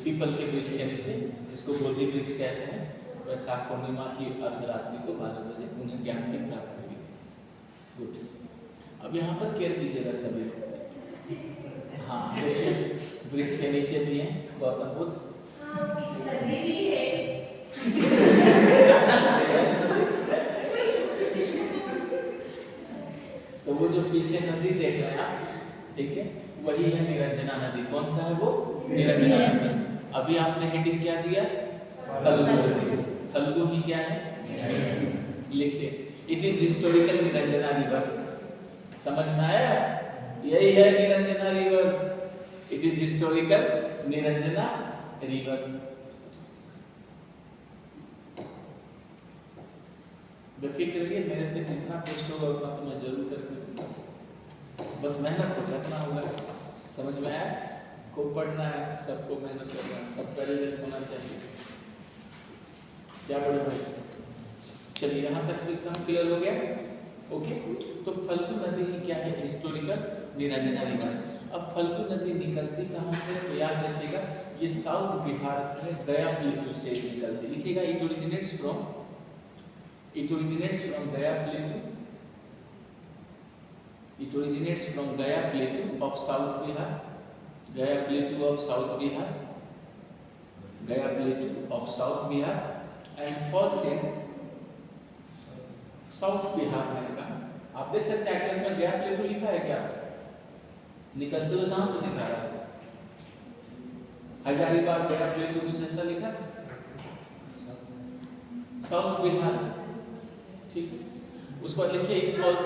पीपल के वृक्ष के नीचे, जिसको बोधि वृक्ष कहते हैं, वैशाख पूर्णिमा की अर्धरात्रि को 12 बजे उन्हें ज्ञान की प्राप्ति हुई थी। गुड, अब यहाँ पर केयर कीजिएगा सभी। हाँ, देखिए वृक्ष के नीचे भी हैं गौतम बुद्ध, तो वो जो पीछे नदी देख रहे हैं आप, ठीक है, वही है निरंजना नदी। कौन सा है वो, निरंजना नदी। अभी आपने हेडिंग क्या दिया, फल्गु नदी। फल्गु ही क्या है, लिखिए it is historical Niranjana river. समझ में आया, यही है Niranjana river, it is historical Niranjana river. बेफिक्र रहिए, मेरे से जितना टेस्ट होगा उतना तो मैं जरूर करके दूंगा, बस मेहनत तो करना होगा। समझ में आया, खूब पढ़ना है, सबको मेहनत करना है, सबका रिजल्ट होना चाहिए, क्या बड़े भाई। चलिए, यहाँ तक एकदम क्लियर हो गया, ओके। तो फल्गु नदी ही क्या है, हिस्टोरिकल निरंजना रिवर। अब फल्गु नदी निकलती कहाँ से, तो याद रखिएगा, ये साउथ बिहार में गया प्लेटू से निकलती, लिखिएगा इट ओरिजिनेट्स फ्रॉम गया प्लेटू, इट ओरिजिनेट्स फ्रॉम गया प्लेटू ऑफ साउथ बिहार, गया प्लेटू ऑफ साउथ बिहार, गया प्लेटू of south Bihar and falls in south Bihar में का। आप देख सकते हैं एटलस में गया प्लेटू लिखा है क्या, निकलते हुए कहां से दिखा रहा है, हजारीबाग गया प्लेटू कुछ ऐसा लिखा, साउथ बिहार, ठीक है। उसको लिखिए इट फॉल्स,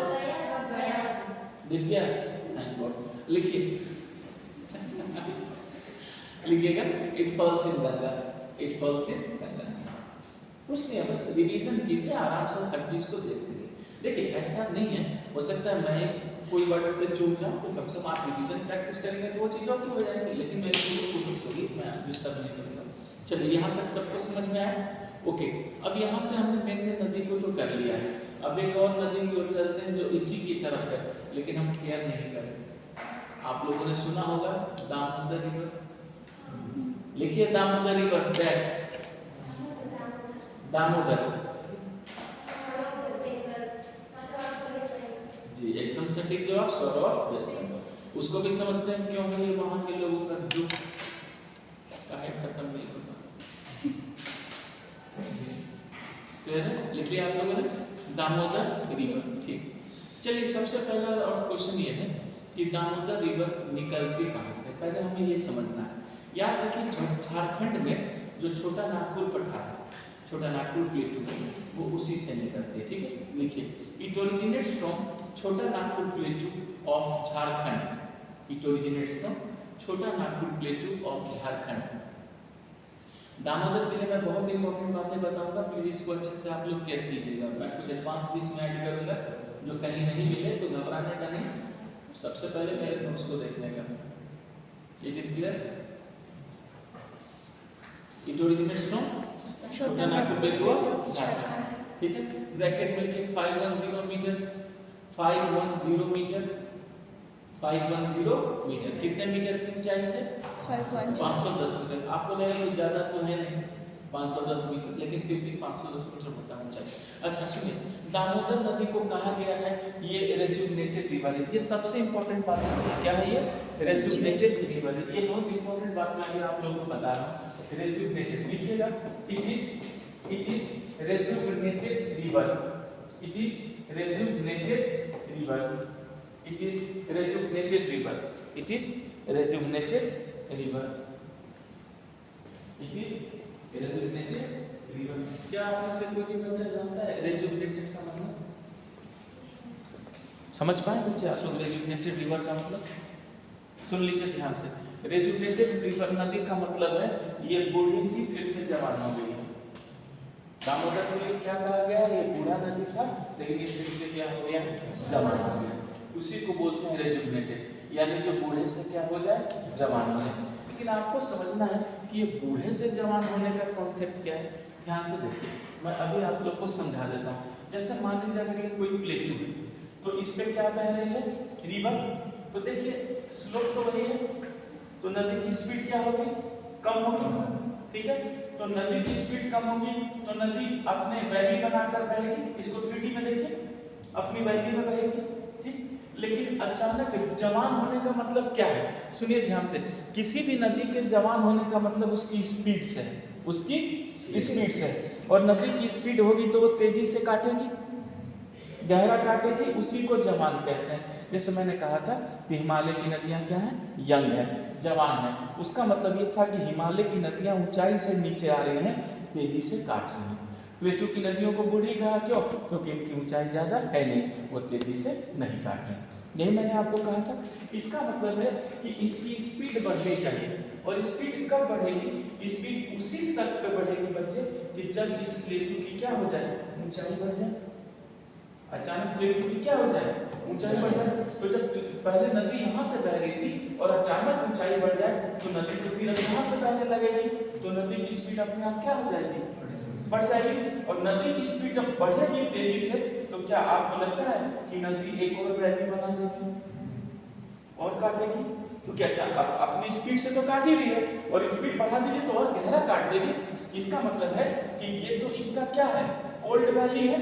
दिख गया, थैंक गॉड, लिखिए लिखिएगा it falls in Ganga, it falls in Ganga. कुछ नहीं है, बस रिवीजन कीजिए, आराम से हर चीज को देखते रहिए। देखिए, ऐसा नहीं है, हो सकता है मैं कोई वर्ड से चूक जाऊँ तो कम से कम आप रिवीजन प्रैक्टिस करेंगे तो वो चीज़ और हो जाएगी, लेकिन मेरी पूरी कोशिश होगी मैं डिस्टर्ब नहीं करूँगा। चलिए यहाँ तक सबको समझ में आया? ओके, अब यहाँ से हमने मेन नदी को तो कर लिया है, अब एक और नदी की ओर चलते हैं जो इसी की तरफ है, लेकिन हम केयर नहीं करेंगे। आप लोगों ने सुना होगा दामोदर रिवर, लिखिए दामोदर रिवर, डैश दामोदर जी, एकदम सटीक जवाब, सौरव ऑफ वेस्ट बंगाल। उसको भी समझते हैं क्यों है वहां के लोगों का दुख काहे खत्म नहीं होता। क्लियर है? लिख लिया आप लोगों ने दामोदर रिवर, ठीक। चलिए सबसे पहला और क्वेश्चन ये है कि दामोदर रिवर निकलती कहाँ से, पहले हमें ये समझना है। याद रखिए झारखंड में जो छोटा नागपुर पठार है, छोटा नागपुर प्लेटू है, वो उसी से निकलती है, ठीक है। लिखिए इट ओरिजिनेट्स फ्रॉम छोटा Nagpur प्लेटू of Jharkhand, it originates from छोटा नागपुर प्लेटू ऑफ झारखंड। दामोदर के लिए मैं बहुत इंपॉर्टेंट बातें बताऊंगा, प्लीज इसको अच्छे से आप लोग केयर कीजिएगा। मैं कुछ एडवांस भी इसमें ऐड करूंगा, जो कहीं नहीं मिले तो घबराने का नहीं, सबसे पहले मेरे नोट्स को देखने का। It is clear? It originates from छोटा नागपुर प्लेटू ऑफ झारखंड, ठीक है। ब्रैकेट में लिखिए 510 मीटर, 510 मीटर, 510 मीटर, कितने मीटर की ऊंचाई से? 510 मीटर। आपको लगेगा कि ज्यादा तो है नहीं 510 मीटर, लेकिन फिर भी 510 मीटर होता है ऊंचाई। अच्छा सुनिए, दामोदर नदी को कहा गया है ये रेजुवनेटेड रिवर है। ये सबसे इंपॉर्टेंट बात सुनिए, क्या है ये? रेजुवनेटेड रिवर है। ये बहुत इंपॉर्टेंट बात मैं आप लोगों को बता रहा हूँ। रेजुवनेटेड लिखिएगा, it is rejuvenated river, it is rejuvenated river, it is rejuvenated river, it is rejuvenated river, it is rejuvenated river. क्या आप में से कोई बच्चा जानता है रेजुवनेटेड का मतलब? समझ पाए बच्चे आप लोग रेजुवनेटेड रिवर का मतलब? सुन लीजिए ध्यान से। रेजुवनेटेड रिवर नदी का मतलब है ये बूढ़ी थी फिर से जवान हो गई है। दामोदर के लिए क्या कहा गया? ये बूढ़ा नदी था लेकिन ये फिर से क्या हो गया? जवान हो गया। उसी को बोलते हैं रेजुवनेटेड, यानी जो बूढ़े से क्या हो जाए? जवान हो जाए। लेकिन आपको समझना है कि ये बूढ़े से जवान होने का कॉन्सेप्ट क्या है। ध्यान से देखिए, मैं अभी आप लोग को समझा देता हूँ। जैसे मान लीजिए अगर ये कोई प्लेटू है तो इस पे क्या बह रही है? रिवर। तो देखिए स्लोप तो वही है, तो नदी की स्पीड क्या होगी? कम होगी, ठीक है। तो नदी की स्पीड कम होगी तो नदी अपने वैली बनाकर बहेगी। इसको 3D में देखिए, अपनी वैली में बहेगी, ठीक। लेकिन अचानक जवान होने का मतलब क्या है? सुनिए ध्यान से, किसी भी नदी के जवान होने का मतलब उसकी स्पीड से है, उसकी स्पीड से। और नदी की स्पीड होगी तो वो तेजी से काटेगी, गहरा काटेगी, उसी को जवान कहते हैं। जैसे मैंने कहा था कि हिमालय की नदियां क्या हैं? यंग है, जवान है। उसका मतलब ये था कि हिमालय की नदियां ऊंचाई से नीचे आ रही हैं, तेजी से काट रही हैं। प्लेटू की नदियों को बूढ़ी कहा, क्यों? क्योंकि इनकी ऊंचाई ज्यादा है नहीं, वो तेजी से नहीं काट रही। यही मैंने आपको कहा था। इसका मतलब है कि इसकी स्पीड बढ़नी चाहिए, और स्पीड कब बढ़ेगी? स्पीड उसी शर्त पे बढ़ेगी बच्चे कि जब इस प्लेटू की क्या हो जाए? ऊंचाई बढ़ जाए। अचानक प्लेटू की क्या हो जाए? ऊंचाई बढ़ जाए। तो जब पहले नदी यहाँ से बह रही थी और अचानक ऊंचाई बढ़ जाए तो नदी तो फिर यहाँ से बहने लगेगी, तो नदी की स्पीड अपने आप क्या हो जाएगी? बढ़ जाएगी। और नदी की स्पीड जब बढ़ेगी तेजी से तो क्या आपको लगता है कि नदी एक और वैली बना देगी और काटेगी? तो क्या अपनी स्पीड से तो काट ही रही है, और स्पीड बढ़ा दीजिए तो और गहरा काट देगी। इसका मतलब है कि ये तो इसका क्या है? ओल्ड वैली है,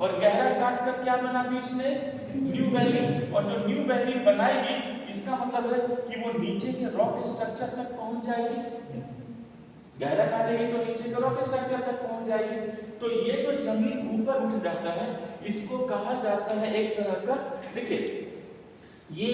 और गहरा काट कर क्या बना दी उसने? New valley. और जो न्यू वैली बनाएगी इसका मतलब है कि वो नीचे के रॉक स्ट्रक्चर तक पहुंच जाएगी। गहरा काटेगी तो नीचे के रॉक स्ट्रक्चर तक पहुंच जाएगी। तो ये जो जमीन ऊपर उठ जाता है इसको कहा जाता है एक तरह का, देखिए ये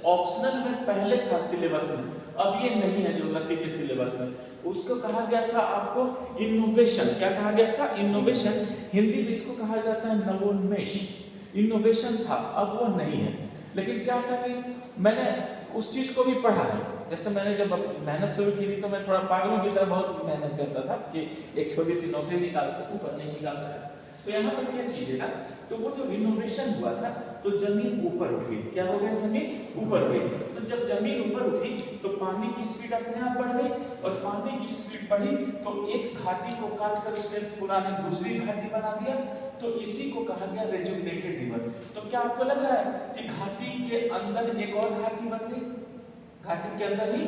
ऑप्शनल में पहले था सिलेबस में, अब ये नहीं है ज्योग्राफी के सिलेबस में। उसको कहा गया था आपको इनोवेशन। क्या कहा गया था? इनोवेशन। हिंदी में इसको कहा जाता है नवोन्मेष। इनोवेशन था, अब वो नहीं है। लेकिन क्या था कि मैंने उस चीज को भी पढ़ा है। जैसे मैंने जब मेहनत शुरू की थी तो मैं थोड़ा पागलों की तरह बहुत मेहनत करता था कि एक छोटी सी नौकरी निकाल सकूं, पर नहीं निकाल सका। तो यहाँ पर क्या कीजिएगा तो वो जो रिनोवेशन हुआ था तो जमीन ऊपर उठ गई। क्या हो गया? जमीन ऊपर उठ गई। तो जब जमीन ऊपर उठी तो पानी की स्पीड अपने आप बढ़ गई, और पानी की स्पीड बढ़ी तो एक घाटी को काट कर उसने पुरानी दूसरी घाटी बना दिया। तो इसी को कहा गया रेजुवनेटेड रिवर। तो क्या आपको लग रहा है कि घाटी के अंदर एक और घाटी बन गई? घाटी के अंदर ही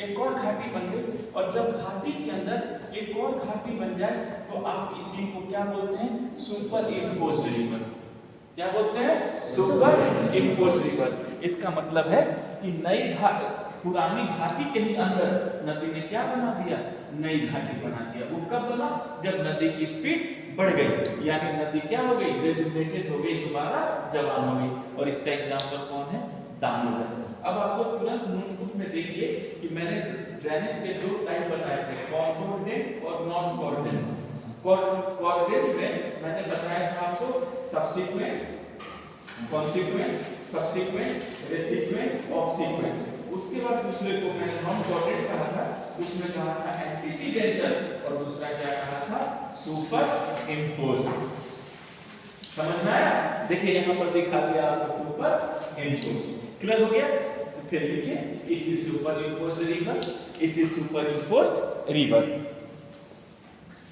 एक और घाटी बन गई, और जब घाटी के अंदर एक और घाटी बन जाए तो आप इसी को क्या बोलते हैं? Super imposed river. क्या बोलते हैं? Super imposed river. इसका मतलब है कि पुरानी घाटी के ही अंदर नदी ने क्या बना दिया? नई घाटी बना दिया। वो कब बना? जब नदी की स्पीड बढ़ गई, यानी नदी क्या हो गई? रेजुवनेटेड हो गई, दोबारा जवान हो गई। और इसका एग्जांपल कौन है? दामोदर। अब आपको तुरंत नोटबुक में देखिए कि मैंने ड्रेनेज के दो टाइप बताए थे, कॉर्डिनेट और नॉन कॉर्डिनेट। कॉर्डिनेट में मैंने बताया था आपको सबसीक्वेंट, कॉन्सिक्वेंट, सबसीक्वेंट, रेसिक्वेंट, ऑब्सीक्वेंट। उसके बाद दूसरे को मैंने नॉन कॉर्डिनेट कहा था, उसमें कहा था एंटीसीडेंटल, और दूसरा क्या कहा था? Super imposed. समझ में आया? देखिए यहाँ पर दिखा दिया आपको सुपर इम्पोज्ड। क्लियर हो गया? तो फिर लिखिए it is super imposed river, it is super imposed river,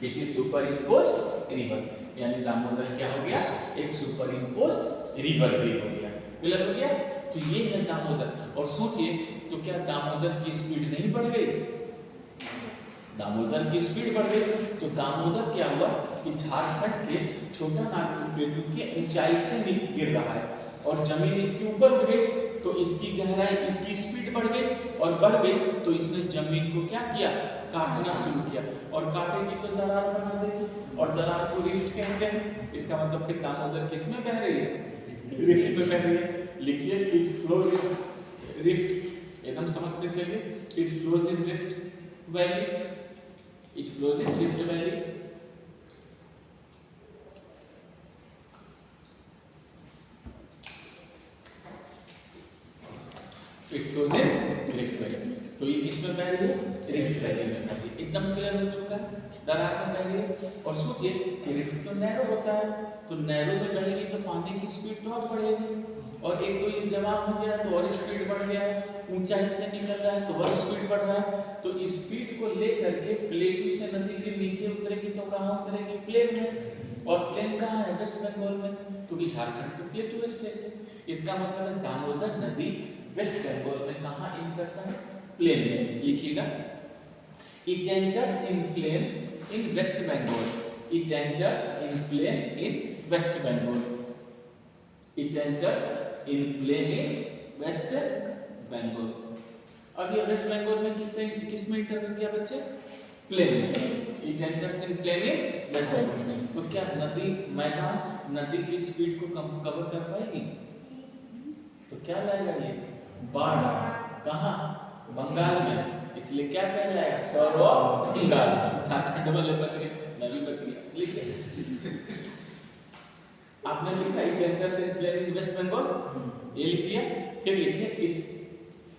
it is super imposed river. यानी दामोदर क्या हो गया? एक सुपर इम्पोज्ड रिवर भी हो गया। क्लियर हो गया? तो ये है दामोदर। और सोचिए तो क्या दामोदर की स्पीड नहीं बढ़ गई? दामोदर की स्पीड बढ़ गई। तो दामोदर क्या हुआ कि झारखंड के छोटा नागपुर प्लेटू के ऊंचाई से गिर रहा है, और जमीन इसके ऊपर उठ गई, तो इसकी गहराई, इसकी स्पीड बढ़ गई, और बढ़ गई तो इसने जमीन को क्या किया? काटना शुरू किया, और काटेगी तो दरार बना देगी, और दरार को रिफ्ट कहते हैं। इसका मतलब फिर दामोदर किसमें बह रही है? रिफ्ट में बह रही है। लिखिए इट फ्लोज इन रिफ्ट, एकदम समझते चलिए। It flows in rift valley, it flows in rift valley. It flows in rift valley. तो ये किसमें बह रही है? रिफ्ट वैली में बह रही है। एकदम क्लियर हो चुका है, दरार में बह रही है। और सोचिए कि रिफ्ट तो नैरो होता है, तो नैरो में बहेगी तो पानी की स्पीड तो और बढ़ेगी, और एक तो ये जवाब हो गया तो और स्पीड बढ़ गया है, ऊंचाई से निकल रहा है तो और स्पीड बढ़ रहा है। तो स्पीड को लेकर के प्लेटू से नदी फिर नीचे उतरेगी तो कहाँ उतरेगी? प्लेन में। और प्लेन कहाँ है? वेस्ट बंगाल में, क्योंकि झारखंड तो प्लेटू स्टेट है। इसका मतलब है दामोदर नदी वेस्ट बंगाल में कहाँ इन करता है? प्लेन में। लिखिएगा it enters in plain in West Bengal, it enters in plain in West Bengal, it enters in plain in West Bengal. अब ये वेस्ट बंगाल में किस में इंटर कर गया बच्चे? प्लेन में। It enters in plain in West Bengal. तो क्या नदी मैदान नदी की स्पीड को कवर कर पाएगी? तो क्या लाएगा ये? बाढ़। कहाँ? बंगाल में। इसलिए क्या कहा जाएगा? सौर ऑफ बंगाल। झारखंड वाले बच गए, मैं भी बच गया। लिखिए आपने लिखा it enters in plain in West Bengal, ये लिख लिया। फिर लिखिए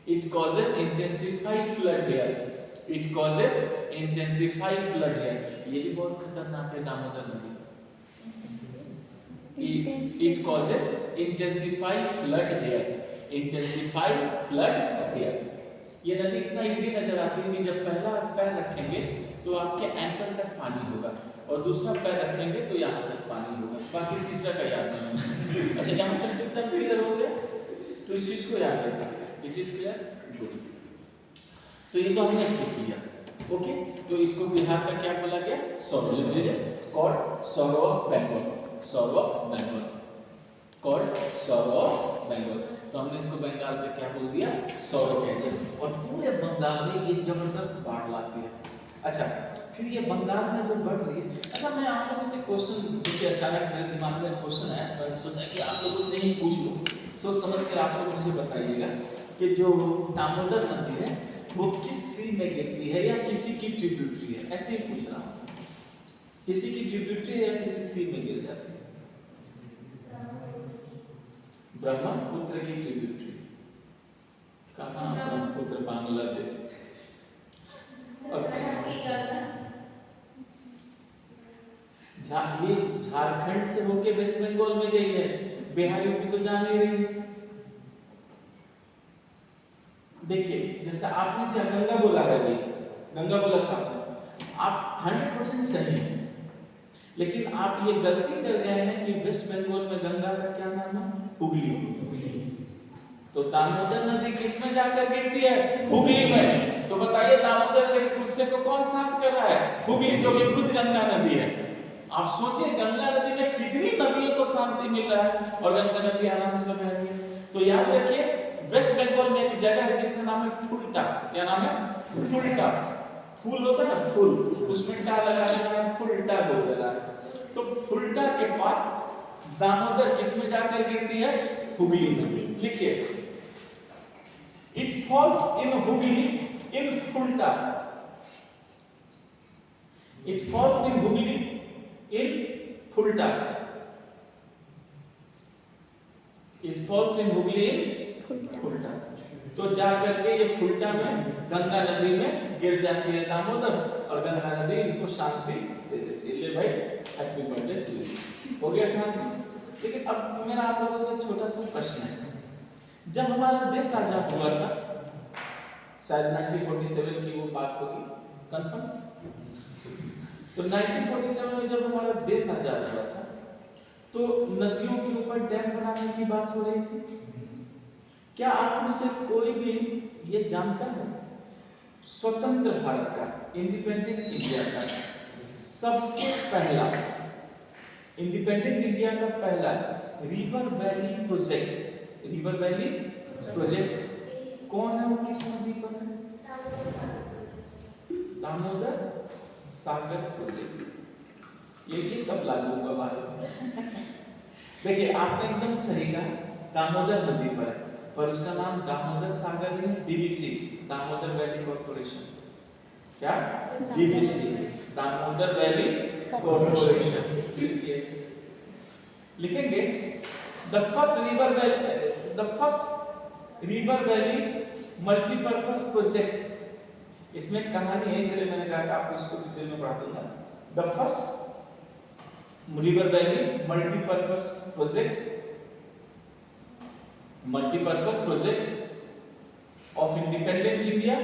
it causes intensified flood here, it causes intensified flood here. ये भी बहुत खतरनाक है दामोदर नदी। It causes intensified flood here, intensified flood here. ये नदी इतना इजी नजर आती है कि जब पहला पैर रखेंगे तो आपके एंकल तक पानी होगा, और दूसरा पैर रखेंगे तो यहाँ तक पानी होगा, बाकी तीसरा का याद नहीं। अच्छा, यहाँ तक एकदम क्लियर हो गया? तो इस चीज को याद रखना। It is clear? गुड। तो ये तो हमने सीख लिया। ओके, तो इसको बिहार का क्या बोला गया? सौर। कॉल्ड सौर ऑफ बंगाल, सौर ऑफ बंगाल, कॉल्ड सौर ऑफ बंगाल। तो हमने इसको बंगाल का क्या बोल दिया? सौर कह दिया। और पूरे बंगाल में ये जबरदस्त बाढ़ लाती है। अच्छा, फिर ये बंगाल में जब बढ़ रही है, अच्छा मैं आप लोगों से क्वेश्चन, क्योंकि अचानक मेरे दिमाग में क्वेश्चन आया, तो मैंने सोचा कि आप लोगों से ही पूछ लूँ। सोच समझ कर आप लोग मुझे बताइएगा कि जो दामोदर नदी है वो किस सी में गिरती है या किसी की ट्रिब्यूटरी है? ऐसे ही पूछ रहा हूँ, किसी की ट्रिब्यूटरी है या किसी सी में गिर जाती है? ब्रह्मपुत्र की ट्रिब्यूटरी। कहाँ? ब्रह्मपुत्र बांग्लादेश। ये झारखंड से होके वेस्ट बंगाल में गई है, बिहार यूपी तो जा नहीं रही है। देखिए जैसे आपने क्या गंगा बोला है, भाई गंगा बोला था आपने, आप 100% सही है, लेकिन आप ये गलती कर गए हैं कि वेस्ट बंगाल में गंगा का क्या नाम है, हुगली। तो दामोदर नदी किसमें जाकर गिरती है, हुगली में। तो बताइए दामोदर के गुस्से को कौन साफ कर रहा है, हुगली, जो कि खुद गंगा नदी है। आप सोचिए गंगा नदी में कितनी नदियों को शांति मिल रहा है और गंगा नदी आराम से बह रही है। तो याद रखिए वेस्ट बंगाल में एक जगह है जिसका नाम है फुलटा। क्या नाम है, फुलटा। फूल होता है ना फूल, उसमें टा लगा देना है, फुलटा बोल देना है। तो फुलटा के पास दामोदर किसमें जाकर गिरती है, हुगली में। लिखिए It falls in Hooghly in Fulta. It falls in Hooghly in Fulta. It falls in Hooghly in Fulta. तो जा करके ये फुलटा में गंगा नदी में गिर जाती है दामोदर, और गंगा नदी इनको शांति दे देती है। ले भाई हैप्पी बर्थडे टू यू, हो गया शांति। लेकिन अब मेरा आप लोगों से छोटा सा प्रश्न है, जब हमारा देश आजाद हुआ था, शायद 1947 की वो बात होगी, कंफर्म। तो 1947 में जब हमारा देश आजाद हुआ था, तो नदियों के ऊपर डैम बनाने की बात हो रही थी। क्या आप में से कोई भी ये जानता है स्वतंत्र भारत का, इंडिपेंडेंट इंडिया का सबसे पहला, इंडिपेंडेंट इंडिया का पहला river valley project, river valley project कौन है, वो किस नदी पर है, दामोदर सागर प्रोजेक्ट। ये कब लागू हुआ भारत में देखिए आपने एकदम सही कहा, दामोदर नदी पर है, पर उसका नाम दामोदर सागर नहीं है, डीवीसी, दामोदर वैली कॉर्पोरेशन। क्या, डीवीसी, दामोदर वैली कॉर्पोरेशन। लिखेंगे the first river valley multipurpose project. इसमें कहानी है, इसलिए मैंने कहा कि आपको इसको डिटेल में पढ़ा दूंगा। The first river valley multipurpose project of independent India,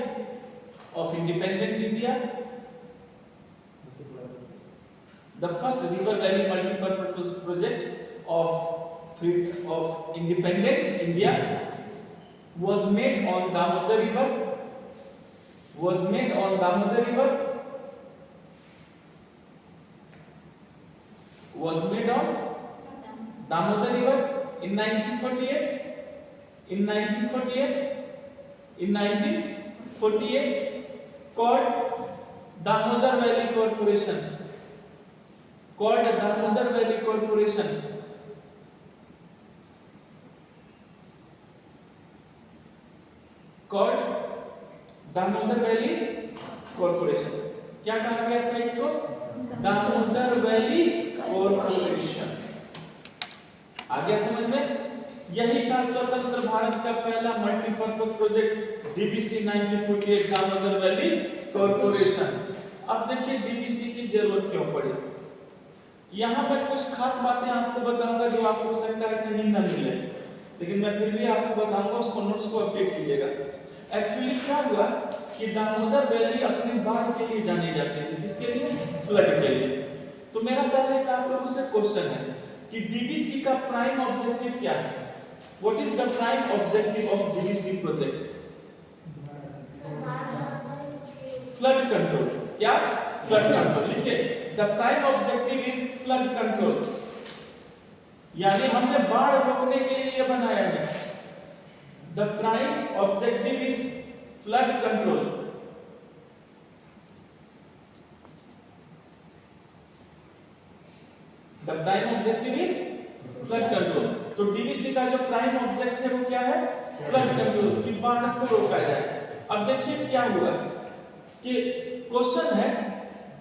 the first river valley multi-purpose project of independent India was made on Damodar river, was made on Damodar river in 1948 called Damodar Valley Corporation, क्या कहा गया था इसको, Damodar valley corporation. आ गया समझ में? यही था स्वतंत्र भारत का पहला multipurpose project, DBC 1948, Damodar valley corporation. अब देखिए डीबीसी की जरूरत क्यों पड़ी। यहाँ मैं कुछ खास बातें आपको बताऊंगा जो आपको हो सकता है कहीं न मिले, लेकिन मैं फिर भी आपको बताऊंगा, उसको नोट्स को अपडेट कीजिएगा। एक्चुअली क्या हुआ कि दामोदर वैली अपनी बाढ़ के लिए जानी जाती थी, किसके लिए, फ्लड के लिए। तो मेरा पहले एक आप लोगों से क्वेश्चन है कि डीबीसी का प्राइम ऑब्जेक्टिव क्या है? What is the prime objective of DBC project? Flood control. क्या, फ्लड कंट्रोल। लिखिए the prime objective is flood control, यानी हमने बाढ़ रोकने के लिए बनाया है। The prime objective is flood control. The prime objective is flood control. तो डीबीसी का जो प्राइम ऑब्जेक्ट है वो क्या है, फ्लड कंट्रोल, कि बाढ़ को रोका जाए। अब देखिए क्या हुआ कि क्वेश्चन है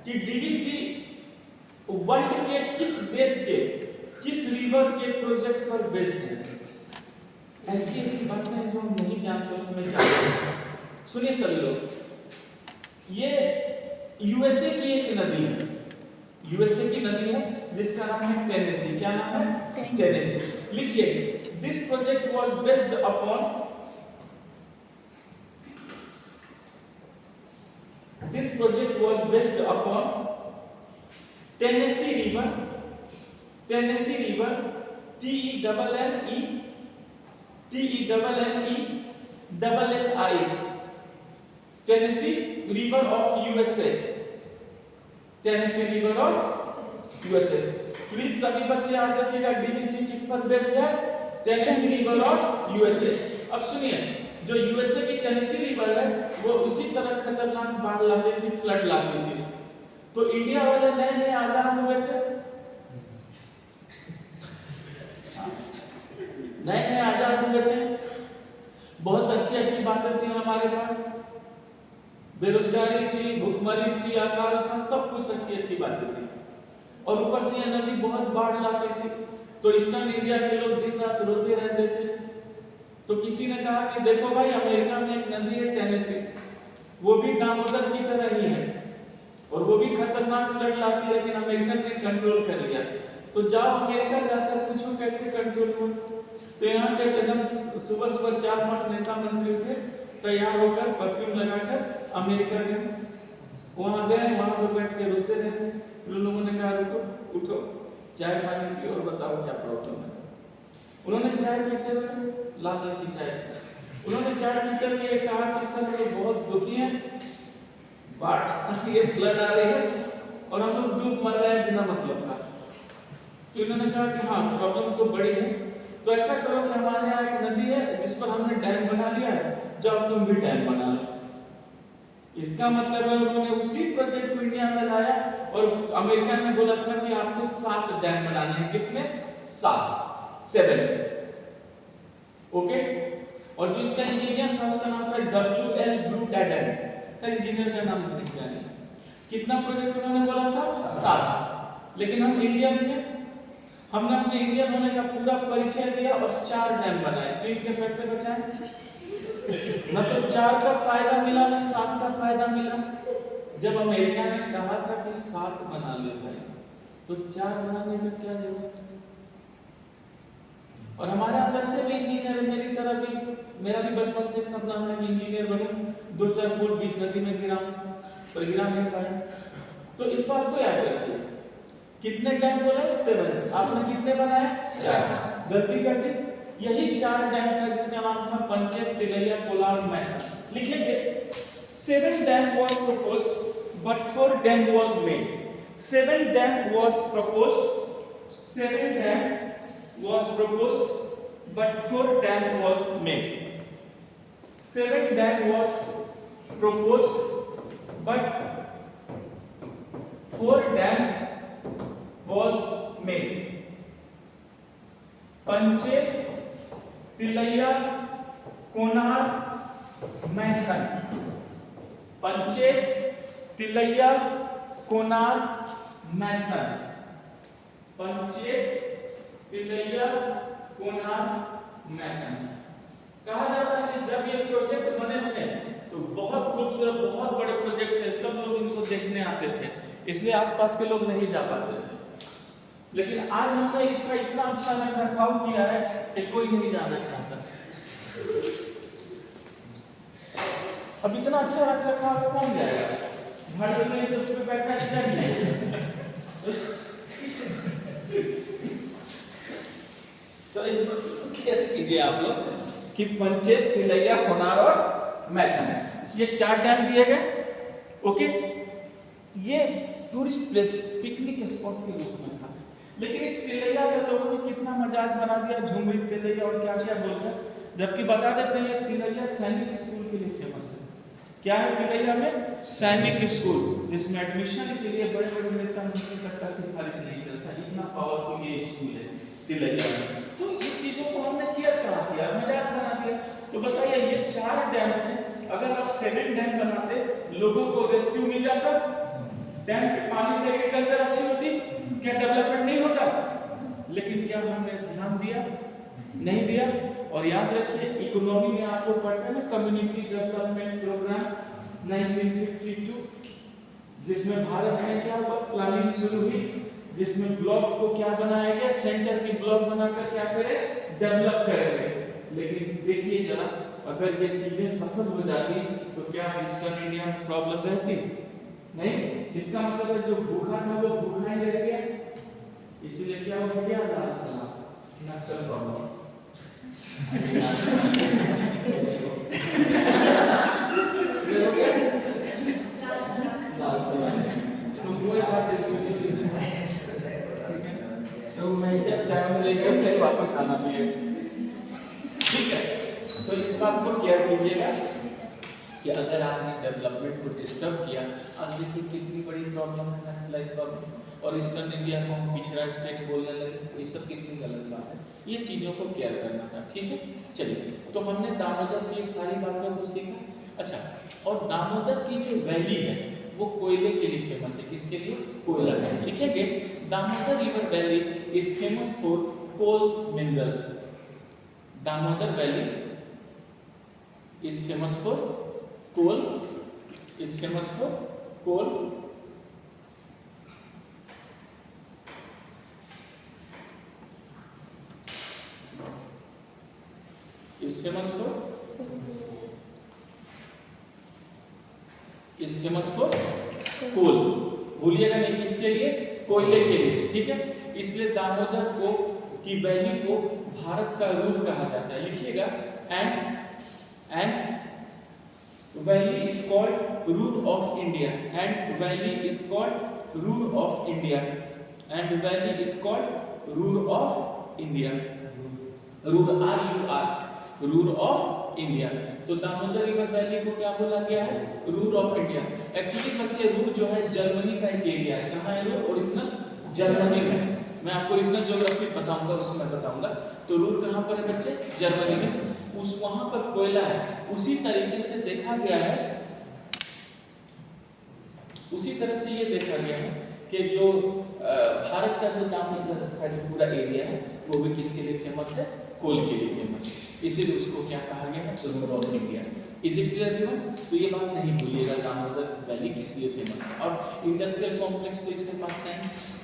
कि डीबीसी वर्ल्ड के किस देश के, किस रिवर के प्रोजेक्ट पर बेस्ड है। ऐसी बातें हैं जो हम नहीं जानते, मैं जानता हूं। सुनिए सभी लोग, ये यूएसए की एक नदी है, यूएसए की नदी है जिसका नाम है टेनेसी। क्या नाम है? टेनेसी। लिखिए, this project was based upon Tennessee River, TENNESSI, Tennessee River of USA, Tennessee River of USA। Please सभी बच्चे याद रखिएगा डीबीसी किस पर बेस्ड है? Tennessee river of USA. अब सुनिए, जो यूएसए की टेनेसी रिवर है वो उसी तरह खतरनाक बाढ़ लाती थी, फ्लड लाती थी। तो इंडिया वाले नए नए आजाद हुए थे, नए नए आजाद हुए थे, बहुत अच्छी अच्छी बातें थी हमारे पास, बेरोजगारी थी, भूखमरी थी, अकाल था, सब कुछ अच्छी अच्छी बातें थी। और ऊपर से यह नदी बहुत बाढ़ लाती थी, तो ईस्टर्न इंडिया के लोग दिन रात रोते रहते थे। तो किसी ने कहा कि देखो भाई, अमेरिका में एक नदी है टेनेसी, वो भी दामोदर की तरह ही है और वो भी खतरनाक फ्लड लाती है, लेकिन अमेरिकन ने कंट्रोल कर लिया। तो जाओ अमेरिका जाकर पूछो कैसे कंट्रोल हुआ। तो यहाँ के एकदम सुबह सुबह 4-5 नेता मंत्री थे, तैयार होकर परफ्यूम लगाकर अमेरिका गए। वहां गए, वहां पर बैठ के रोते रहे। फिर उन लोगों ने कहा रुको, उठो, चाय पानी पियो और बताओ क्या प्रॉब्लम है। उन्होंने चाय पीते हुए, लाल रंग की चाय, उन्होंने चाय पीते हुए ये कहा कि सब लोग बहुत दुखी हैं, बाढ़ ये फ्लड आ रही है और हम लोग डूब मर रहे हैं बिना मतलब का। तो उन्होंने कहा कि हाँ प्रॉब्लम तो बड़ी है, तो ऐसा करो कि हमारे यहाँ एक नदी है जिस पर हमने डैम बना लिया है, जाओ तुम भी डैम बना लो। इसका मतलब है उन्होंने उसी प्रोजेक्ट को इंडिया में लाया और अमेरिका ने बोला था कि आपको 7 डैम बनाने हैं। कितने? 7 ओके। और जो इसका इंजीनियर था उसका नाम था W.L. Brudaden। खैर इंजीनियर का नाम नहीं जाने। कितना प्रोजेक्ट उन्होंने बोला था? 7। लेकिन हम इंडियन थे, हमने अपने इंडियन होने का पूरा परिचय दिया और 4 डैम बनाए। 3 के पैसे बचाए, मतलब 4 का फायदा मिला ना 7 का फायदा मिला। जब अमेरिका ने कहा था कि 7 बना लो भाई, तो 4 बनाने का क्या जरूरत है? और हमारे यहाँ ऐसे भी इंजीनियर है, मेरी तरह भी, मेरा भी बचपन से एक सपना है कि इंजीनियर बनूं, 2-4 फुट बीच नदी में गिराऊं, पर गिरा नहीं पाया। तो इस बात को याद रखिए, कितने डैम बोले? 7। आपने कितने बनाए? 4। गलती कर दी। यही 4 डैम था जिसका नाम था पंचेत तिलैया पोलार्ड मेथड। लिखेंगे 7 dam was proposed but 4 dam was made। 7 dam was proposed, 7 dam was proposed but 4 dam was made। 7 dam was proposed but 4 dam was made। Panchet Tilaiya Konar Maithon, Panchet Tilaiya Konar Maithon, Panchet Tilaiya Konar Maithon. कहा जाता है कि जब ये प्रोजेक्ट बने थे तो बहुत खूबसूरत, बहुत बड़े प्रोजेक्ट थे, सब लोग इनको देखने आते थे, इसलिए आसपास के लोग नहीं जा पाते थे। लेकिन आज हमने इसका इतना अच्छा रखरखाव किया है कि कोई नहीं जाना चाहता। अब इतना अच्छा रखरखाव कौन जाएगा? भाड़ी में तो उसमें बैठना चाहिए। तो इस पर केयर कीजिए आप लोग कि पंचेत तिलैया कोनार और मैथन, ये 4 डैम दिए गए। ओके, ये टूरिस्ट प्लेस, पिकनिक स्पॉट के रूप में था। लेकिन इस तिलैया के लोगों ने कितना मजाक बना दिया, झुमरी तिलैया और क्या क्या बोलते हैं, जबकि बता देते हैं ये तिलैया सैनिक स्कूल के लिए फेमस है। क्या है तिलैया में? सैनिक स्कूल, जिसमें एडमिशन के लिए बड़े बड़े नेता मंत्री तक का सिफारिश नहीं चलता, इतना पावरफुल ये स्कूल है तिलैया में। तो इस चीजों को हमने केयर कहाँ किया, मजाक बना दिया। तो बताइए ये 4 डैम थे, अगर आप 7 डैम बनाते लोगों को रेस्क्यू मिल जाता, डैम के पानी से एग्रीकल्चर अच्छी होती, क्या डेवलपमेंट नहीं होता? लेकिन क्या हमने ध्यान दिया? नहीं दिया। और याद रखिए इकोनॉमी में आपको पढ़ते हैं ना, कम्युनिटी डेवलपमेंट प्रोग्राम 1952, जिसमें भारत में क्या हुआ, प्लानिंग शुरू हुई, जिसमें ब्लॉक को क्या बनाया गया, सेंटर की ब्लॉक बनाकर क्या करे, डेवलप करेंगे। लेकिन देखिए जरा, अगर ये चीजें सफल हो जाती तो क्या ईस्टर्न इंडिया में प्रॉब्लम रहती? नहीं। इसका मतलब है जो भूखा था वो भूखा ही रह गया, इसलिए क्या हो गया, लाल सलाम, नक्सल प्रॉब्लम। तो मैं जब से वापस आना भी है, ठीक है। तो इस बात को क्या कीजिएगा कि अगर आपने डेवलपमेंट को डिस्टर्ब किया, आज देखिए कितनी बड़ी प्रॉब्लम है नक्सलाइट प्रॉब्लम, और ईस्टर्न इंडिया को हम पिछड़ा स्टेट बोलने लगे, ये सब कितनी गलत बात है। ये चीज़ों को केयर करना था, ठीक है। चलिए, तो हमने दामोदर की सारी बातों को सीखा। अच्छा, और दामोदर की जो वैली है वो कोयले के लिए फेमस है। किसके लिए? कोयला के। लिखेंगे Damodar river valley is famous for coal mineral. Damodar valley is famous for coal, is famous for coal is famous for coal. भूलिएगा नहीं, किसके लिए? कोयले के लिए, ठीक है। इसलिए दामोदर को की वैली को भारत का रूर कहा जाता है। लिखिएगा and valley is called Ruhr of India, and valley is called Ruhr of India, and valley is called Ruhr of India. Ruhr Ruhr of India. तो दामोदर रिवर वैली को क्या बोला गया है? Ruhr of India. एक्चुअली बच्चे Ruhr जो है Germany का एक एरिया है। कहाँ है रूर? ओरिजिनल जर्मनी में है। मैं आपको रीजनल ज्योग्राफी बताऊंगा, उसमें बताऊंगा। तो रूर कहाँ पर है बच्चे? जर्मनी में। उस वहां पर कोयला है। उसी तरीके से देखा गया है, उसी तरह से ये देखा गया है कि जो भारत का जो दामोदर का जो पूरा एरिया है वो भी किसके लिए फेमस है? कोल के लिए फेमस है। इसीलिए उसको क्या कहा गया है? Ruhr of India. Is it clear everyone? तो ये बात नहीं भूलिएगा दामोदर वैली किस लिए फेमस है। और इंडस्ट्रियल कॉम्प्लेक्स तो इसके पास है।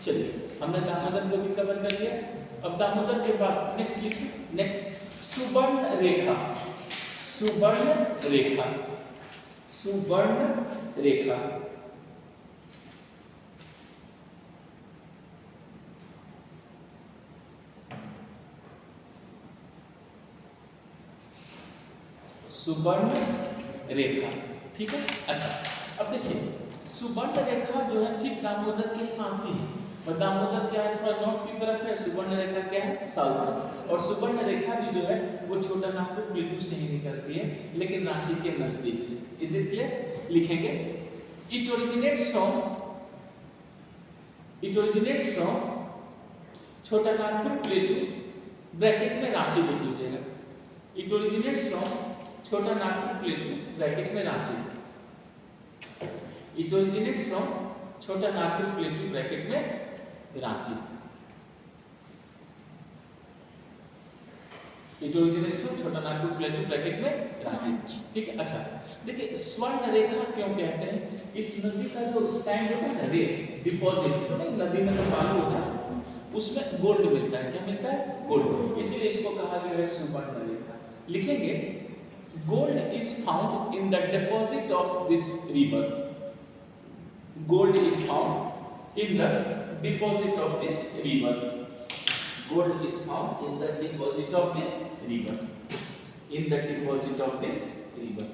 चलिए, हमने दामोदर को भी कवर कर लिया। अब दामोदर के पास नेक्स्ट लिखिए, नेक्स्ट सुवर्ण रेखा। सुवर्ण रेखा, सुवर्ण रेखा। सुवर्ण रेखा, ठीक है। अच्छा, अब देखिए सुवर्ण रेखा जो है ठीक दामोदर के साथ ही है, और दामोदर क्या है? थोड़ा नॉर्थ की तरफ है। सुवर्ण रेखा क्या है? साउथ में। और सुवर्ण रेखा भी जो है वो छोटा नागपुर प्लेटू से ही निकलती है, लेकिन रांची के नजदीक से। Is it clear? लिखेंगे इट ओरिजिनेट्स फ्रॉम छोटा नागपुर प्लेटू, ब्रैकेट में रांची लिख लीजिएगा। इट ओरिजिनेट्स फ्रॉम छोटा नागपुर प्लेटू, ब्रैकेट में रांची। इट ओरिजिनेट्स फ्रॉम छोटा नागपुर प्लेटू, ब्रैकेट में रांची। इट ओरिजिनेट्स फ्रॉम छोटा नागपुर प्लेटू, ब्रैकेट में रांची, ठीक है। अच्छा, देखिए स्वर्ण रेखा क्यों कहते हैं? इस नदी का जो सैंड होता है ना, रेत डिपॉजिट, तो नहीं नदी में तो बालू होता है, उसमें गोल्ड मिलता है। क्या मिलता है? गोल्ड। इसीलिए इसको कहा गया है सुवर्ण रेखा। लिखेंगे gold is found in the deposit of this river. Gold is found in the deposit of this river. Gold is found in the deposit of this river. In the deposit of this river.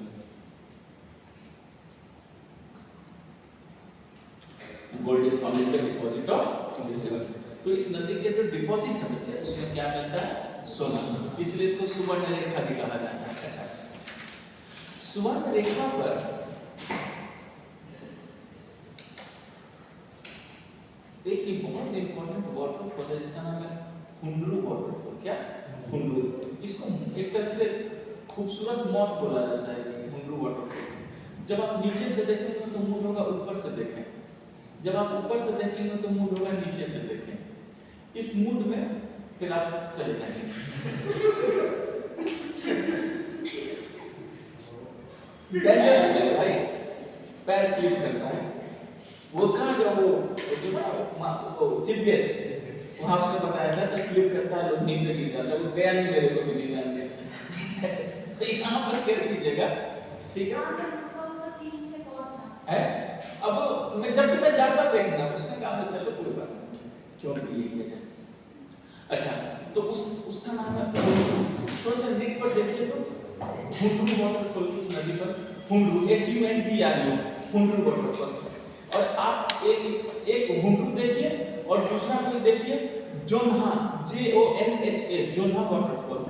Gold is found in the deposit of this river. तो इस नदी के जो deposit है बच्चे, उसमें क्या मिलता है? सोना। इसलिए इसको सुवर्ण रेखा भी कहा जाता है। अच्छा, सुवर्ण रेखा पर एक ही बहुत इंपॉर्टेंट वाटरफॉल है, इसका नाम है हुंडरू वाटरफॉल। क्या? हुंडरू। इसको एक तरह से खूबसूरत मौत बोला जाता है इस हुंडरू वाटरफॉल। जब आप नीचे से देखेंगे तो मूड होगा ऊपर से देखें, जब आप ऊपर से देखेंगे तो मूड होगा नीचे से देखें। इस मूड में फिर आप चले जाएंगे। भाई पैर स्लिप करता है, वो कहाँ गया वो जीपीएस वहाँ उसने बताया था सर स्लिप करता है लोग नीचे गिर जाता है, वो गया नहीं, मेरे को भी नहीं जानते। तो यहाँ पर केयर कीजिएगा, ठीक है? है अब मैं जब मैं जाकर देखना उसने कहा तो चलो कोई बात नहीं, क्यों नहीं ये किया जाए। अच्छा तो उसका नाम है थोड़ा सा लिख पर देखिए तो हुंड्रू वाटरफॉल किस नदी पर, हुंड्रू HUNDRU हुंड्रू वाटरफॉल। और आप एक हुंड्रू देखिए और दूसरा कोई देखिए जोन्हा JONHA जोन्हा वाटरफॉल।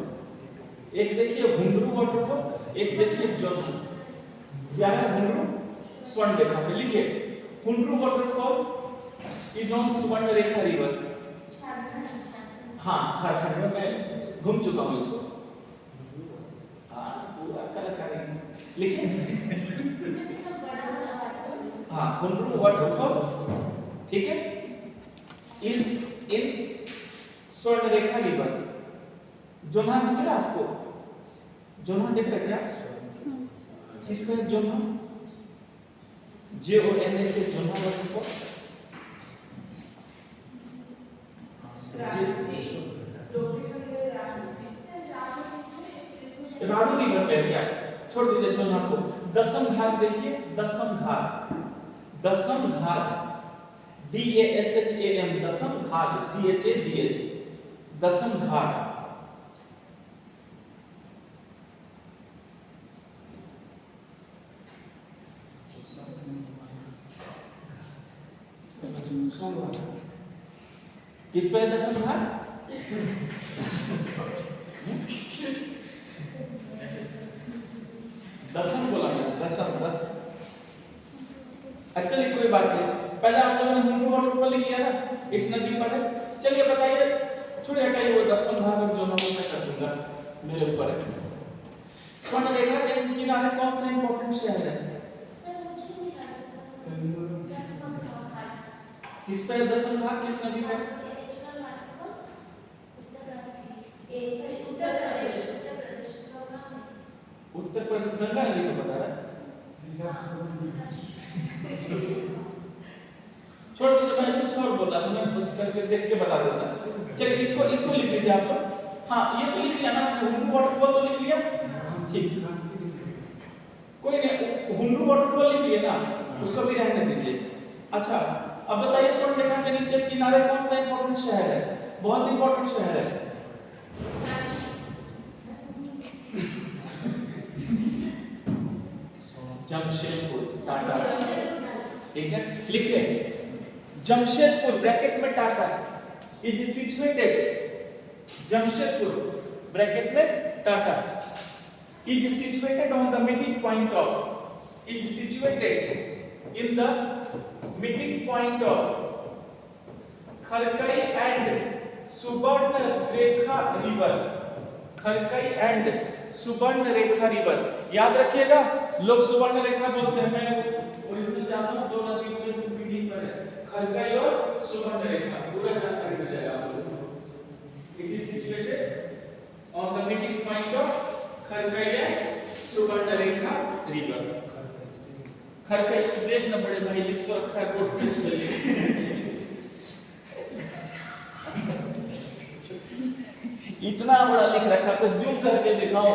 एक देखिए हुंड्रू वाटरफॉल, एक देखिए जोन्हा। क्या है हुंड्रू? स्वर्ण रेखा पे लिखिए हुंड्रू वाटरफॉल इज ऑन स्वर्ण रेखा रिवर। हाँ झारखंड में मैं घूम चुका हूँ इसको। हाँ पूरा कलाकारी लिखिए। हाँ हुंड्रू वाटरफॉल, ठीक है, इज इन स्वर्ण रेखा रिवर। जोन्हा मिला आपको? जोन्हा देख रहे थे आप? किस पे Jonha? JONHA Jonha waterfall. Radu river पे है क्या? छोड़ दीजिए जोन्हा को। दसम घाट देखिए, दसम घाट, दसम घाट DASHAM दसम घाट GHAGH दसम घाट। किस पे दसम घाट? दसम बोला है, दसम। अच्छा कोई बात नहीं, पहले आप लोगों ने हुंड्रू वाटरफॉल लिख लिया ना, इस नदी पर है। चलिए बताइए, छोड़िए हटाइए वो दसम घाट और जो मैं कर दूंगा, मेरे ऊपर है। स्वर्ण रेखा के किनारे कौन सा इंपॉर्टेंट शहर है? किस पे दसम घाट, किस नदी पर? उत्तर प्रदेश गंगा नदी को बता रहा है। छोड़ दीजिए, मैं कुछ और बोल रहा था, मैं करके देख के बता देता। चलिए इसको लिख लीजिए आप लोग। हाँ ये तो लिख लिया ना, हुंड्रू वाटरफॉल तो लिख लिया, ठीक। कोई नहीं, हुंड्रू वाटरफॉल लिख लिया ना, उसको भी रहने दीजिए। अच्छा अब बताइए स्वर्ण रेखा के नीचे किनारे कौन सा इंपॉर्टेंट शहर है? बहुत इंपॉर्टेंट शहर है। जमशेदपुर, टाटा, ठीक है, लिखिए जमशेदपुर ब्रैकेट में Tata is situated, Jamshedpur bracket में Tata is situated on the meeting point of, is situated in the meeting point of Kharkai and Subarnarekha river, Kharkai and Subarnarekha river. याद रखिएगा, लोग सुवर्ण रेखा बोलते हैं, ओरिजिनल जानना, दो नदियों के मीटिंग पर है, खरकई और सुवर्ण रेखा, पूरा जानकारी मिल जाएगा आपको। It is situated on the meeting point of Kharkai and Subarnarekha river. Kharkai देखना बड़े भाई लिख तो रखा है बोर्ड पे इसमें। इतना बड़ा लिख रखा है, तो जूम करके दिखाओ।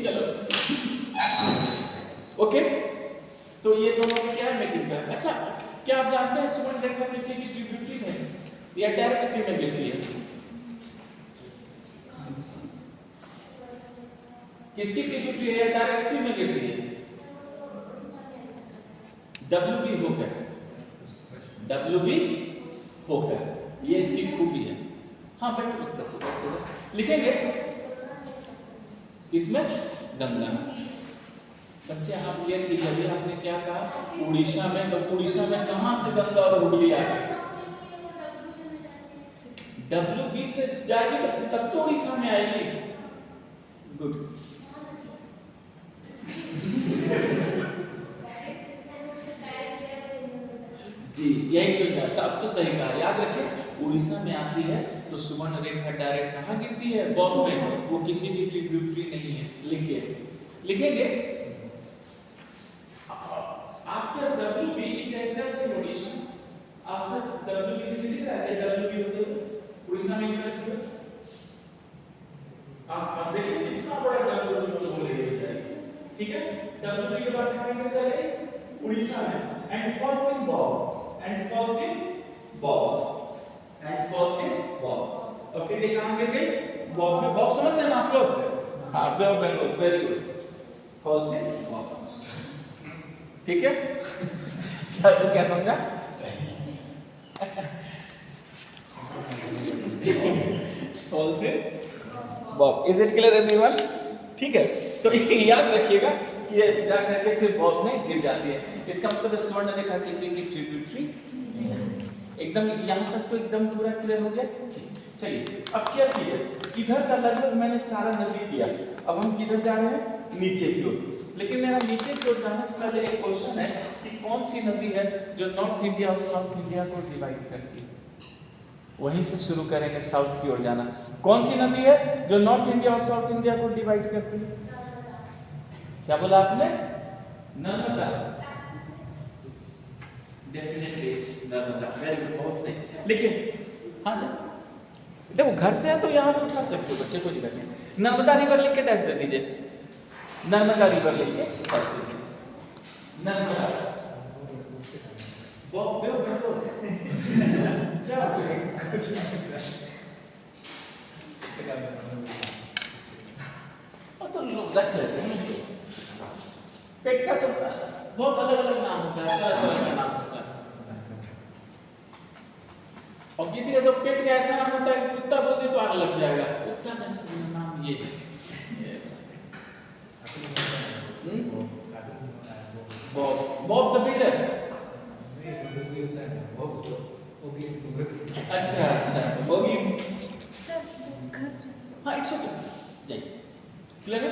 चलो ओके, तो ये दोनों में क्या है मीटिंग का। अच्छा क्या आप जानते हैं सुवर्ण रेखा किसी की ट्रिब्यूटरी है या डायरेक्ट सी में गिरती है? किसकी ट्रिब्यूटरी है या डायरेक्ट सी में गिरती है? WB होकर, WB होकर, ये इसकी खूबी है। हाँ बैठो लिखेंगे किसमें? गंगा। बच्चे आप क्लियर कीजिए, अभी आपने क्या कहा उड़ीसा में, तो उड़ीसा में कहां से गंगा और हुगली आ गई? WB से जाएगी तो तब तो उड़ीसा में आएगी। गुड। जी यही तो सब तो सही कहा, याद रखिए उड़ीसा में आती है तो सुवर्ण रेखा डायरेक्ट कहाँ गिरती है? बॉब में, वो किसी की ट्रिब्यूटरी नहीं है। लिखिए, लिखेंगे इधर से ओडिशा आफ्टर डब्ल्यू बी दिख रहा है क्या, डब्ल्यू बी होते हुए उड़ीसा में इंटर किया। आप देखिए कितना बड़ा डब्ल्यू बी बोल रही है, ठीक है। डब्ल्यू बी के बाद कहां इंटर करेंगे, उड़ीसा में, and falls in Bob, and falls in Bob, and falls in Bob. और फिर ये कहां गिर गई, बॉब में। बॉब समझ रहे हैं आप लोग, हां Bangalore, very good, falls in Bob, ठीक है। क्या समझा, falls in Bob, is it clear everyone, ठीक है। तो याद रखिएगा ये जा करके फिर बॉब में गिर जाती है, इसका मतलब है स्वर्ण रेखा किसी की ट्रिब्यूटरी एकदम। यहाँ तक तो एकदम पूरा क्लियर हो गया, ठीक। चलिए अब क्या कीजिए, इधर का लगभग मैंने सारा नदी किया, अब हम किधर जा रहे हैं, नीचे की ओर। लेकिन मेरा नीचे की ओर जाने से पहले एक क्वेश्चन है कि कौन सी नदी है जो नॉर्थ इंडिया और साउथ इंडिया को डिवाइड करती है। वहीं से शुरू करेंगे साउथ की ओर जाना। कौन सी नदी है जो नॉर्थ इंडिया और साउथ इंडिया को डिवाइड करती है, क्या बोला आपने, Narmada. Definitely it's Narmada, very good, बहुत सही। लिखिए, हाँ देखो घर से है तो यहाँ पे उठा सकते हो बच्चे, कोई दिक्कत नहीं। नर्मदा रिवर लिख के डैश दे दीजिए, नर्मदा रिवर लिख के डैश दे दीजिए, नर्मदा। बहुत बैठो क्या तो लोग रख लेते हैं, पेट का तो बहुत अलग अलग नाम होता है, अलग अलग नाम होता है। और किसी का तो पेट का ऐसा नाम होता है कि कुत्ता बोल दे तो आग लग जाएगा, कुत्ता कैसा नाम ये बॉब द बिल्डर। अच्छा अच्छा, बोगी, हाँ इट्स ओके, जाइए, क्लियर है।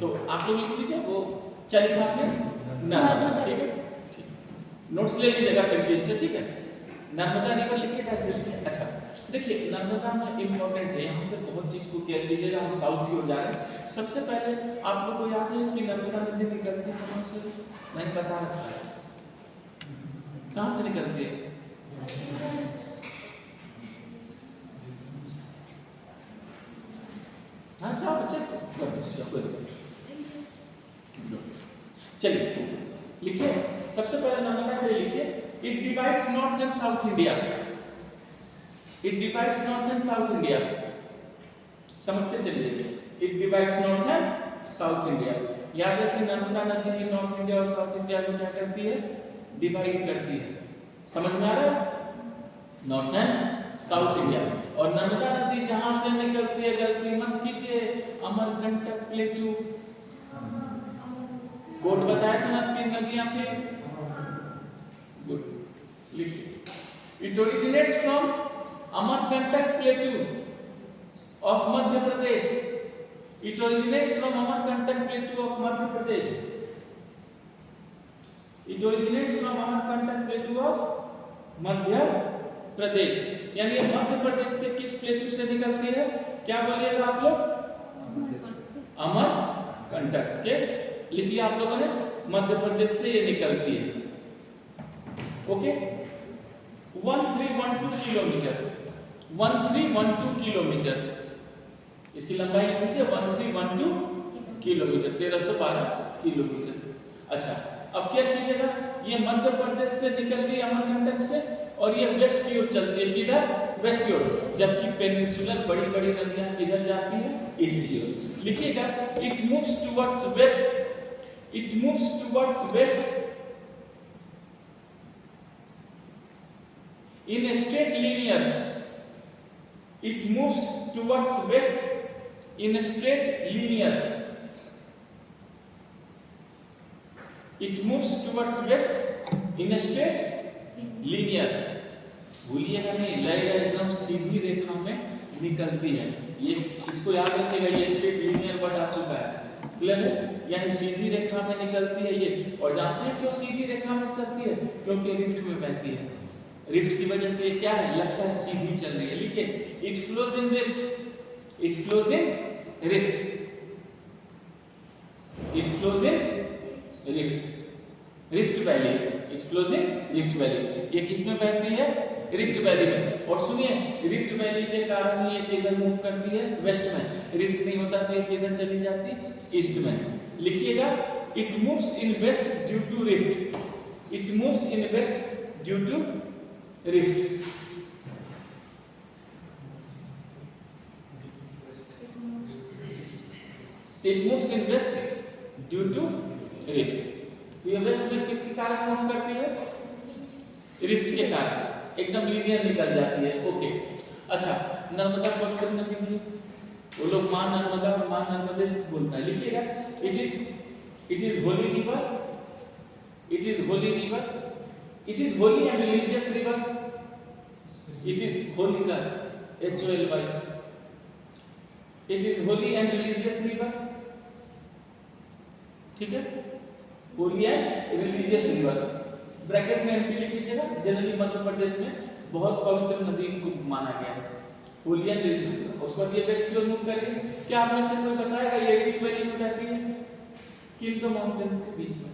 तो आप लोग लिख लीजिए वो क्या लिखा आपने, नर्मदा, ठीक है। नोट्स ले लीजिएगा तरीके से, ठीक है। नर्मदा रिवर लिख के कैसे लिखते हैं। अच्छा देखिए, नर्मदा में इंपॉर्टेंट है, यहाँ से बहुत चीज को केयर लीजिएगा, हम साउथ की ओर जा रहे हैं। सबसे पहले आप लोग को याद है कि नर्मदा नदी निकलती है कहाँ से, मैंने बता रखा है, कहाँ से निकलती है, हाँ क्या बच्चे, चलिए लिखिए, सबसे पहले नर्मदा के लिए लिखिए, it divides north and south India, it divides north and south India, समझते चलिए, it divides north and south India. याद रखिए नर्मदा नदी भी नॉर्थ इंडिया और साउथ इंडिया को क्या करती है, डिवाइड करती है, समझ में आ रहा है, नॉर्थ एंड साउथ इंडिया। और नर्मदा नदी जहां से निकलती है, गलती मत कीजिए, अमरकंटक प्लेटू, कोट बताया था ना, 3 नदियां थी, गुड, लिखिए, it originates from Amarkantak plateau of Madhya Pradesh, it originates from Amarkantak plateau of Madhya Pradesh, it originates from Amarkantak plateau of Madhya Pradesh, यानी मध्य प्रदेश के किस प्लेटू से निकलती है, क्या बोलिएगा आप लोग, अमरकंटक के, लिखिए आप लोगों ने, मध्य प्रदेश से ये निकलती है, ओके। 1312 किलोमीटर, 1312 किलोमीटर, इसकी लंबाई लिख लीजिए, 1312 किलोमीटर, 1312 किलोमीटर। अच्छा अब क्या कीजिएगा, ये मध्य प्रदेश से निकल गई अमरकंटक से, और ये वेस्ट की ओर चलती है, किधर, वेस्ट की ओर, जबकि पेनिनसुलर बड़ी बड़ी नदियां किधर जाती है, ईस्ट की ओर। लिखिएगा, it moves towards waste, it moves towards waste in a straight linear, it moves towards west in a straight linear, it moves towards west in a straight linear, भूलिएगा नहीं, लगेगा एकदम सीधी रेखा में निकलती है, ये इसको याद रखिएगा, ये स्ट्रेट लिनियर वर्ड आ चुका है, क्लियर है, यानी सीधी रेखा में निकलती है ये। और जानते हैं क्यों सीधी रेखा में चलती है, क्योंकि रिफ्ट में बहती है, रिफ्ट की वजह से क्या है, लगता है सीधी चल रही है। लिखिए, it flows in rift, it flows in rift, it flows in rift, rift valley, it flows in rift valley. ये किस में बहती है? रिफ्ट वैली में। और सुनिए, रिफ्ट वैली के कारण ये किधर मूव करती है? वेस्ट में। रिफ्ट नहीं होता तो ये किधर चली जाती? ईस्ट में। लिखिएगा, it moves in west due to rift. It moves in west due to rift. It moves in west due to rift. ये वेस्ट में किसके कारण मूव करती है? रिफ्ट के कारण। एकदम लीनियर निकल जाती है। ओके, अच्छा, नर्मदा पवित्र नदी में वो लोग मां नर्मदा और मां नर्मदे से बोलता है। लिखिएगा, it is Holi river, it is Holi river, it is Holi and religious river, it is Holi का HOLY, it is Holi and religious river. ठीक है, Holi and religious river. Bracket में MP लिख लीजिएगा। जनरली मध्य प्रदेश में बहुत पवित्र नदी को माना गया है, होली एंड रिलीजियस। उसके बाद ये वेस्ट की ओर मूव करेगी। क्या आप में से कोई बताएगा ये रिफ्ट वैली में बहती है किन दो माउंटेन्स के बीच में?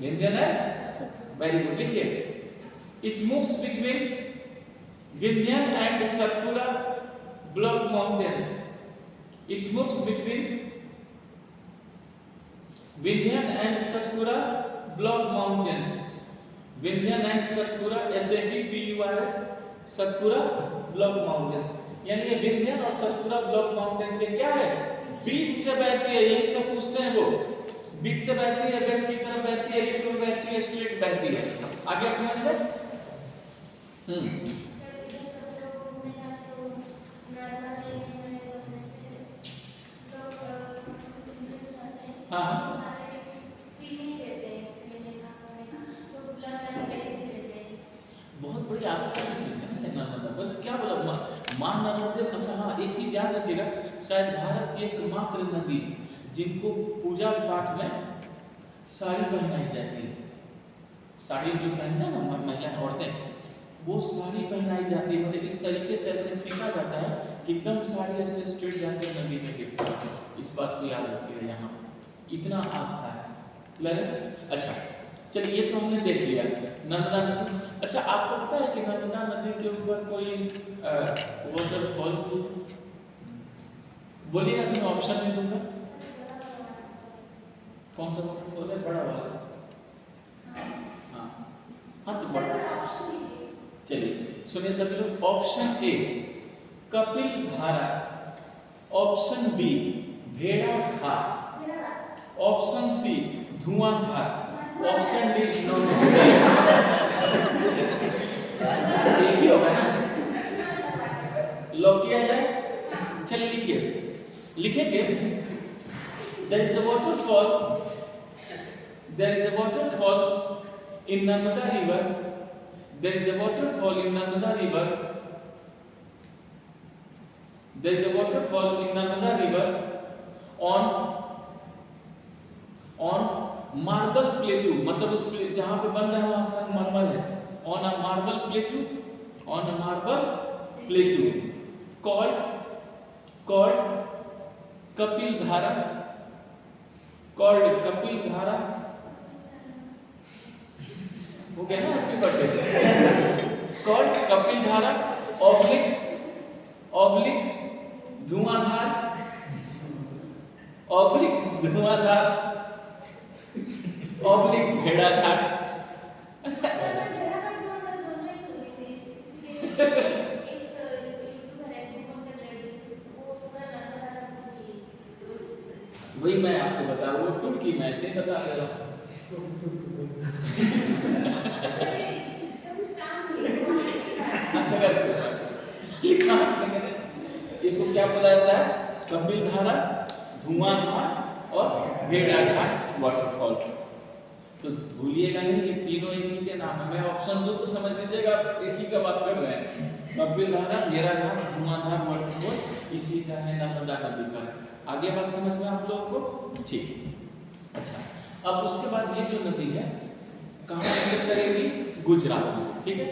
विंध्य है। Very good. लिखिए, it moves between Vindhyan and Satpura block mountains. It moves between Vindhyan and Satpura block mountains. Vindhyan and Satpura SATPURA Satpura block mountains. यानी ये विंध्यन और सतपुरा ब्लॉक माउंटेन्स के क्या है? बीच से बहती है। यही सब पूछते हैं वो। बीच से बहती है, वेस्ट की तरफ बहती है, रिफ्ट में बहती है, स्ट्रेट बहती है। आगे समझ में? हाँ, बहुत बड़ी आस्था की चीज है नर्मदा। बस क्या बोला, मां नर्मदे। अच्छा हाँ, एक चीज याद रखिएगा, शायद भारत की एकमात्र नदी जिनको पूजा पाठ में साड़ी पहनाई जाती है। साड़ी जो पहनते हैं ना महिला औरतें, वो साड़ी पहनाई जाती है। मतलब इस तरीके से ऐसे फेंका जाता है कि एकदम साड़ी ऐसे स्ट्रेट जाकर नदी में गिरती है। इस बात को याद रखिएगा, यहाँ इतना आस्था है। क्लियर है? अच्छा, चलिए ये तो हमने देख लिया नर्मदा नदी। अच्छा, आपको पता है कि नर्मदा नदी के ऊपर कोई वाटरफॉल भी? बोलिएगा तो मैं ऑप्शन नहीं दूंगा। कौन सा वाटरफॉल है? बड़ा वाला? हाँ तो बड़ा। चलिए सुनिए सभी लोग, ऑप्शन ए कपिल धारा, ऑप्शन बी भेड़ा घाट, ऑप्शन सी धुआंधार, ऑप्शन डी एक ही होगा ना? लॉक किया जाए। चलिए लिखिए, लिखेंगे, there is a waterfall in Narmada river, there is a waterfall in Narmada river, there is a waterfall in Narmada river on marble प्लेटू। मतलब उस जहां पे बन रहा है वहां संगमरमर है। On a marble प्लेटू, on a marble प्लेटू called Kapil धारा, कॉल्ड कपिल धारा। हो गया ना? Happy birthday. कॉल्ड कपिल धारा ऑब्लिक धुआंधार, ऑब्लिक भेड़ा घाट। वही मैं आपको बता रहा हूँ, टुर्की में ऐसे बता दे रहा हूँ। इसको क्या बोला जाता है? कपिल धारा, धुआंधार और भेड़ा घाट वाटरफॉल। तो भूलिएगा नहीं, ये तीनों एक ही के नाम है। मैं ऑप्शन दो तो समझ लीजिएगा एक ही का बात कर रहे हैं। कपिल धारा, भेड़ा घाट, धुआंधार वाटरफॉल इसी का है, नर्मदा नदी का। आगे बात समझ में आप लोगों को? ठीक। अच्छा, अब उसके बाद ये जो नदी है कहाँ एंटर करेगी? गुजरात। ठीक है।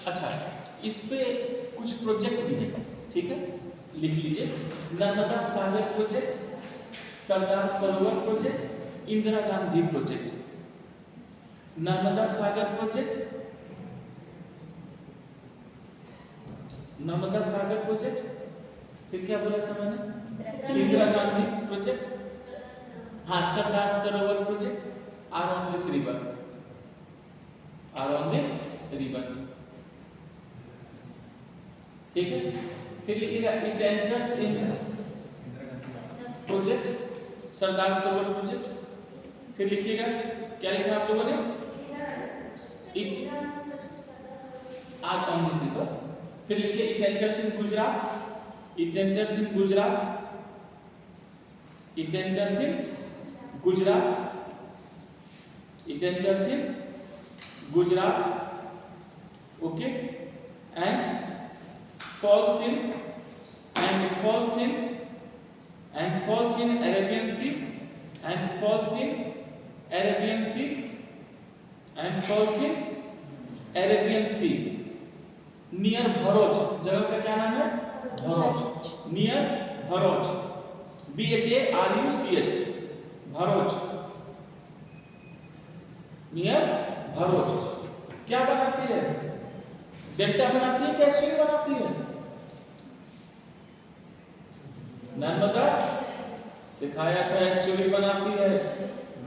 अच्छा, इस पे कुछ प्रोजेक्ट भी है। ठीक है, लिख लीजिए, नर्मदा सागर project, Sardar Sarovar project, Indira Gandhi project. Narmada सागर प्रोजेक्ट, नर्मदा सागर प्रोजेक्ट, फिर क्या बोला था मैंने, इंदिरा गांधी प्रोजेक्ट, हाँ Sardar Sarovar project are on this river, are on this river, ठीक है। फिर लिखिएगा it enters in project Sardar Sarovar project, फिर लिखिएगा क्या लिखा आप लोगों ने, it are on this river, फिर लिखिए it enters in Gujarat, it enters in Gujarat, it enters in Gujarat, it enters in Gujarat, okay, and falls in and falls in and falls in Arabian Sea and falls in Arabian Sea and falls in Arabian Sea near Bharuch, जगह का क्या नाम है, Bharuch, near Bharuch, BHARUCH, Bharuch, near Bharuch, क्या बनाती है, delta बनाती है, क्या स्ट्रीम बनाती है, नर्मदा सिखाया था एस्चुअरी बनाती है,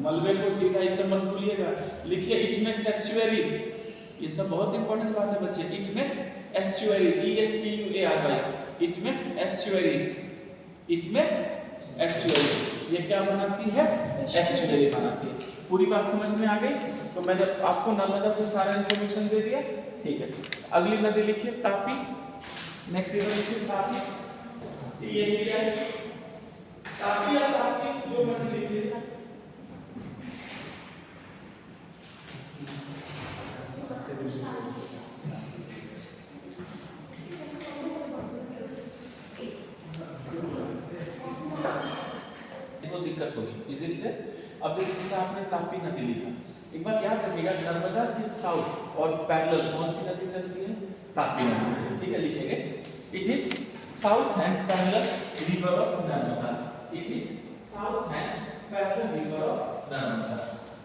मलबे को सीधा इसे मत भूलिएगा, लिखिए इट मेक्स एस्चुअरी, ये सब बहुत इंपॉर्टेंट बात है बच्चे, it makes estuary, ESTUARY, it makes estuary, it makes estuary, ये क्या बनाती है, एस्चुअरी बनाती है। पूरी बात समझ में आ गई? तो मैंने आपको नर्मदा से सारा इंफॉर्मेशन दे दिया, ठीक है। अगली नदी लिखिए तापी, नेक्स्ट रिवर लिखिए तापी, ये क्या है, तापी या तापी जो मर्जी लिखिए, देखो दिक्कत होगी, इज इट क्लियर? अब देखिए जैसे आपने तापी नदी लिखा, एक बार याद रखिएगा नर्मदा के साउथ और पैरेलल कौन सी नदी चलती है, तापी नदी चलती है, ठीक है। लिखेंगे it is south and parallel river of Narmada, it is south and parallel river of Narmada,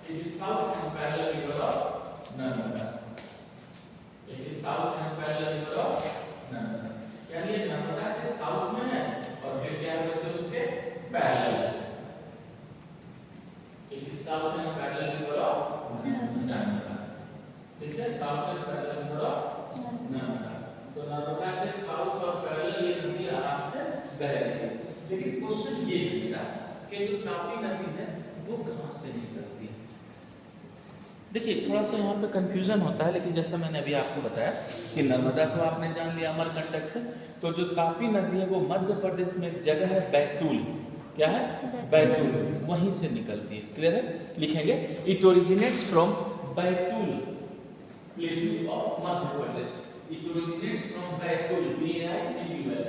it is south and parallel river of Narmada, it is south and parallel river of Narmada, यानी ये नर्मदा के साउथ में है और फिर क्या है बच्चे उसके पैरेलल है, it is south and parallel river of Narmada, ठीक है, south and parallel river of Narmada. तो नर्मदा के साउथ और पैरेलल ये नदी आराम से बह रही है, लेकिन क्वेश्चन ये है मेरा कि जो तापी नदी है वो कहां से निकलती है। देखिए थोड़ा सा यहाँ पे कंफ्यूजन होता है, लेकिन जैसा मैंने अभी आपको बताया कि नर्मदा तो आपने जान लिया अमरकंटक से, तो जो तापी नदी है वो मध्य प्रदेश में एक जगह है बैतूल, क्या है, बैतूल, वहीं से निकलती है, क्लियर है। लिखेंगे it originates from Betul plateau of Madhya Pradesh, it originates from Betul, BAITUL,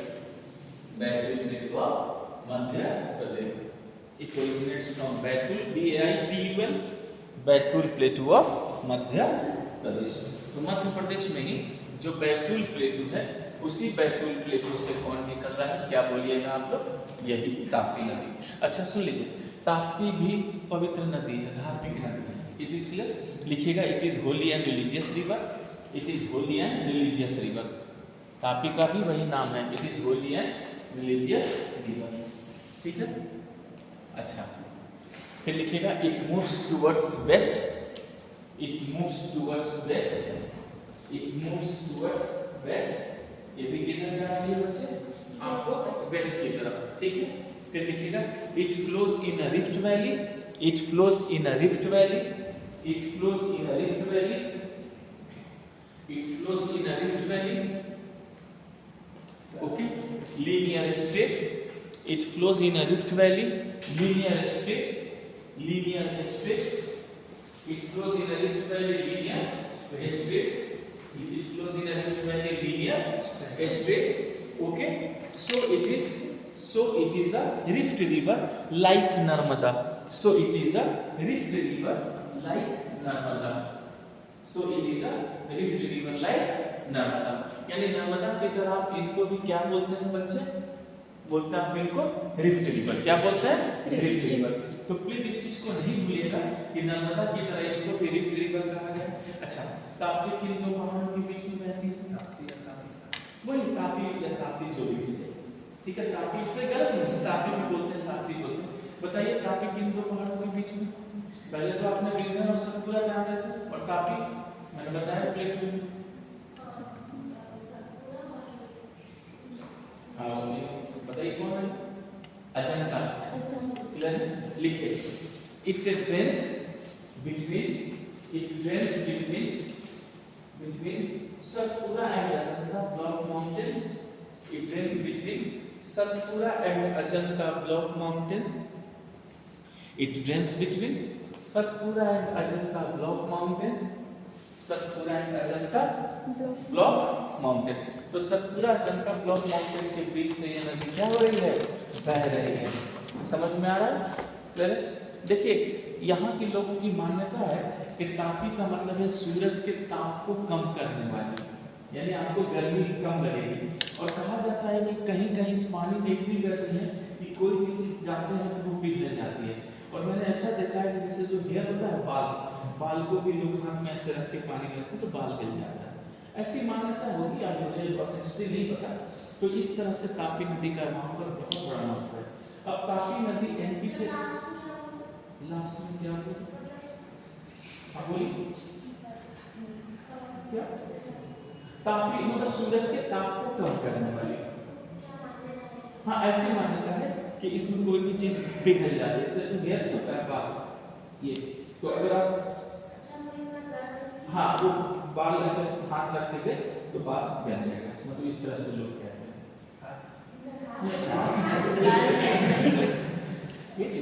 Betul plateau of Madhya Pradesh, it originates from Betul BAITUL, Betul plateau of Madhya Pradesh. तो मध्य प्रदेश में ही जो बैतूल प्लेटू है उसी बैतूल प्लेटू से कौन निकल रहा है, क्या बोलिएगा आप लोग, यही ताप्ती नदी। अच्छा सुन लीजिए, ताप्ती भी पवित्र नदी है, धार्मिक नदी है, इट इज क्लियर। लिखिएगा it is Holi and religious river, it is Holi and religious river, Tapi का भी वही नाम है, it is Holi and religious river, ठीक है। अच्छा फिर लिखिएगा it moves towards waste, it moves towards waste, it moves towards waste, ये भी किधर जा रही है बच्चे, आपको वेस्ट की तरफ, ठीक है। फिर लिखिएगा it flows in a rift valley, it flows in a rift valley, it flows in a rift valley, it flows in a rift valley, okay, linear straight, it flows in a rift valley, linear straight, linear straight, it flows in a rift valley, linear straight, it flows in a rift valley linear straight, okay, so it is a rift river like Narmada, so it is a rift river like Narmada, so it is a rift river like Narmada, यानी नर्मदा की तरह आप इनको भी क्या बोलते हैं बच्चे, बोलते हैं आप इनको रिफ्ट रिवर। क्या बोलते हैं? Rift rift river. तो प्लीज इस चीज को नहीं भूलिएगा कि नर्मदा की तरह इनको भी रिफ्ट रिवर कहा गया। अच्छा, ताप्ती किन दो पहाड़ों के बीच में बहती है? ताप्ती या तापी, वही तापी या ताप्ती जो भी है, ठीक है। तापी उससे गलत नहीं, तापी भी बोलते हैं, ताप्ती बोलते हैं। बताइए तापी किन दो पहाड़ों के बीच में? पहले तो आपने विंध्य और सतपुड़ा ध्यान देते, और तापी मैंने बताया प्लेट में। हाँ, उसमें बताइए कौन है? अजंता। क्लियर? लिखिए, it drains between Satpura and Ajanta Block Mountains. It drains between Satpura and Ajanta Block Mountains. It drains between Satpura and Ajanta Block Mountains. Satpura and Ajanta Block Mountain. तो Satpura Ajanta block mountain के बीच से ये नदी क्या हो रही है? बह रही है। समझ में आ रहा है? क्लियर? देखिए, यहाँ के लोगों की मान्यता है कि तापी का मतलब है सूरज के ताप को कम करने वाली, यानी आपको गर्मी कम लगेगी। और कहा जाता है कि कहीं कहीं इस पानी में इतनी गर्मी है कि कोई भी चीज जाते हैं तो वो पिघल जाती है। और मैंने ऐसा देखा है कि जैसे जो हेयर होता है, बाल को भी लोग हाथ में ऐसे रख के पानी में रखते हैं तो बाल गिर जाता है। ऐसी मान्यता होगी, आप मुझे ऑनेस्टली नहीं पता। तो इस तरह से तापी नदी का वहाँ पर बहुत बड़ा महत्व है। अब तापी नदी एमपी से लास्ट में क्या बोली? क्या? तापी मतलब सूरज के ताप को कम करने वाली। हाँ, ऐसी मान्यता है कि इसमें कोई भी चीज पिघल जाती है, जैसे हेयर होता है बाल, ये तो अगर आप हाँ वो बाल ऐसे हाथ रख के तो बाल बह जाएगा, मतलब इस तरह से लोग कहते हैं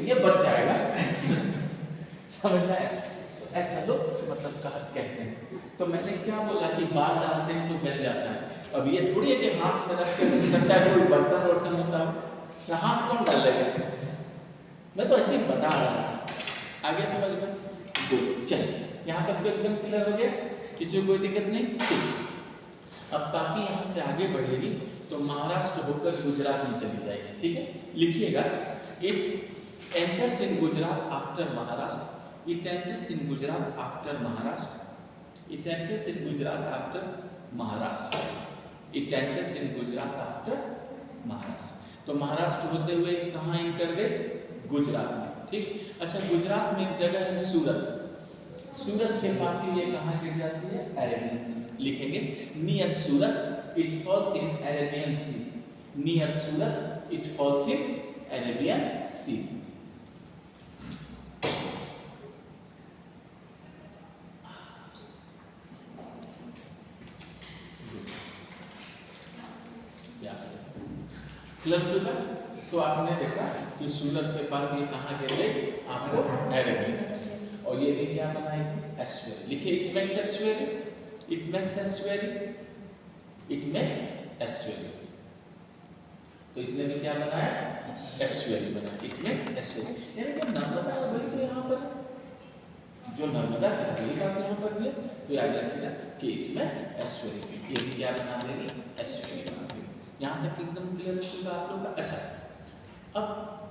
ये बच जाएगा। समझ में आया? ऐसा लोग मतलब कहते हैं। तो मैंने क्या बोला कि बाल डालते हैं तो बह जाता है। अब ये थोड़ी है कि हाथ में रख के हो सकता है कोई बर्तन वर्तन होता है, हाथ कौन डाल लेगा? मैं तो ऐसे ही बता रहा था। आगे समझ में? गुड, चलिए यहाँ तक तो एकदम क्लियर हो गया, किसी को कोई दिक्कत नहीं? ठीक। अब ताकि यहाँ से आगे बढ़ेगी तो महाराष्ट्र होकर गुजरात में चली जाएगी, ठीक है। लिखिएगा, it enters in Gujarat after Maharashtra, it enters in Gujarat after Maharashtra, it enters in Gujarat after Maharashtra, it enters in Gujarat after Maharashtra. तो महाराष्ट्र होते हुए कहाँ एंटर गए? गुजरात में, ठीक। अच्छा, गुजरात में एक जगह है सूरत, सूरत के पास ही ये कहाँ गिर जाती है? Arabian sea. लिखेंगे, near Surat it falls in Arabian sea, near Surat it falls in Arabian sea. Clear? तो आपने देखा कि सूरत के पास ये कहाँ गिर गए? आपको अरेबियन सी। और ये भी क्या बनाएगी? एस्चुअरी। लिखिए, it makes estuary, it makes estuary, it makes estuary. तो इसने भी क्या बनाया? एस्चुअरी बनाया, इट मेक्स एस्चुअरी। यानी कि नर्मदा नदी तो यहाँ पर, जो नर्मदा नदी का यहाँ पर भी, तो याद रखिएगा कि इट मेक्स एस्चुअरी, ये भी क्या बना देगी? एस्चुअरी बना देगी। यहाँ तक एकदम क्लियर होगा आप लोग का? अच्छा, अब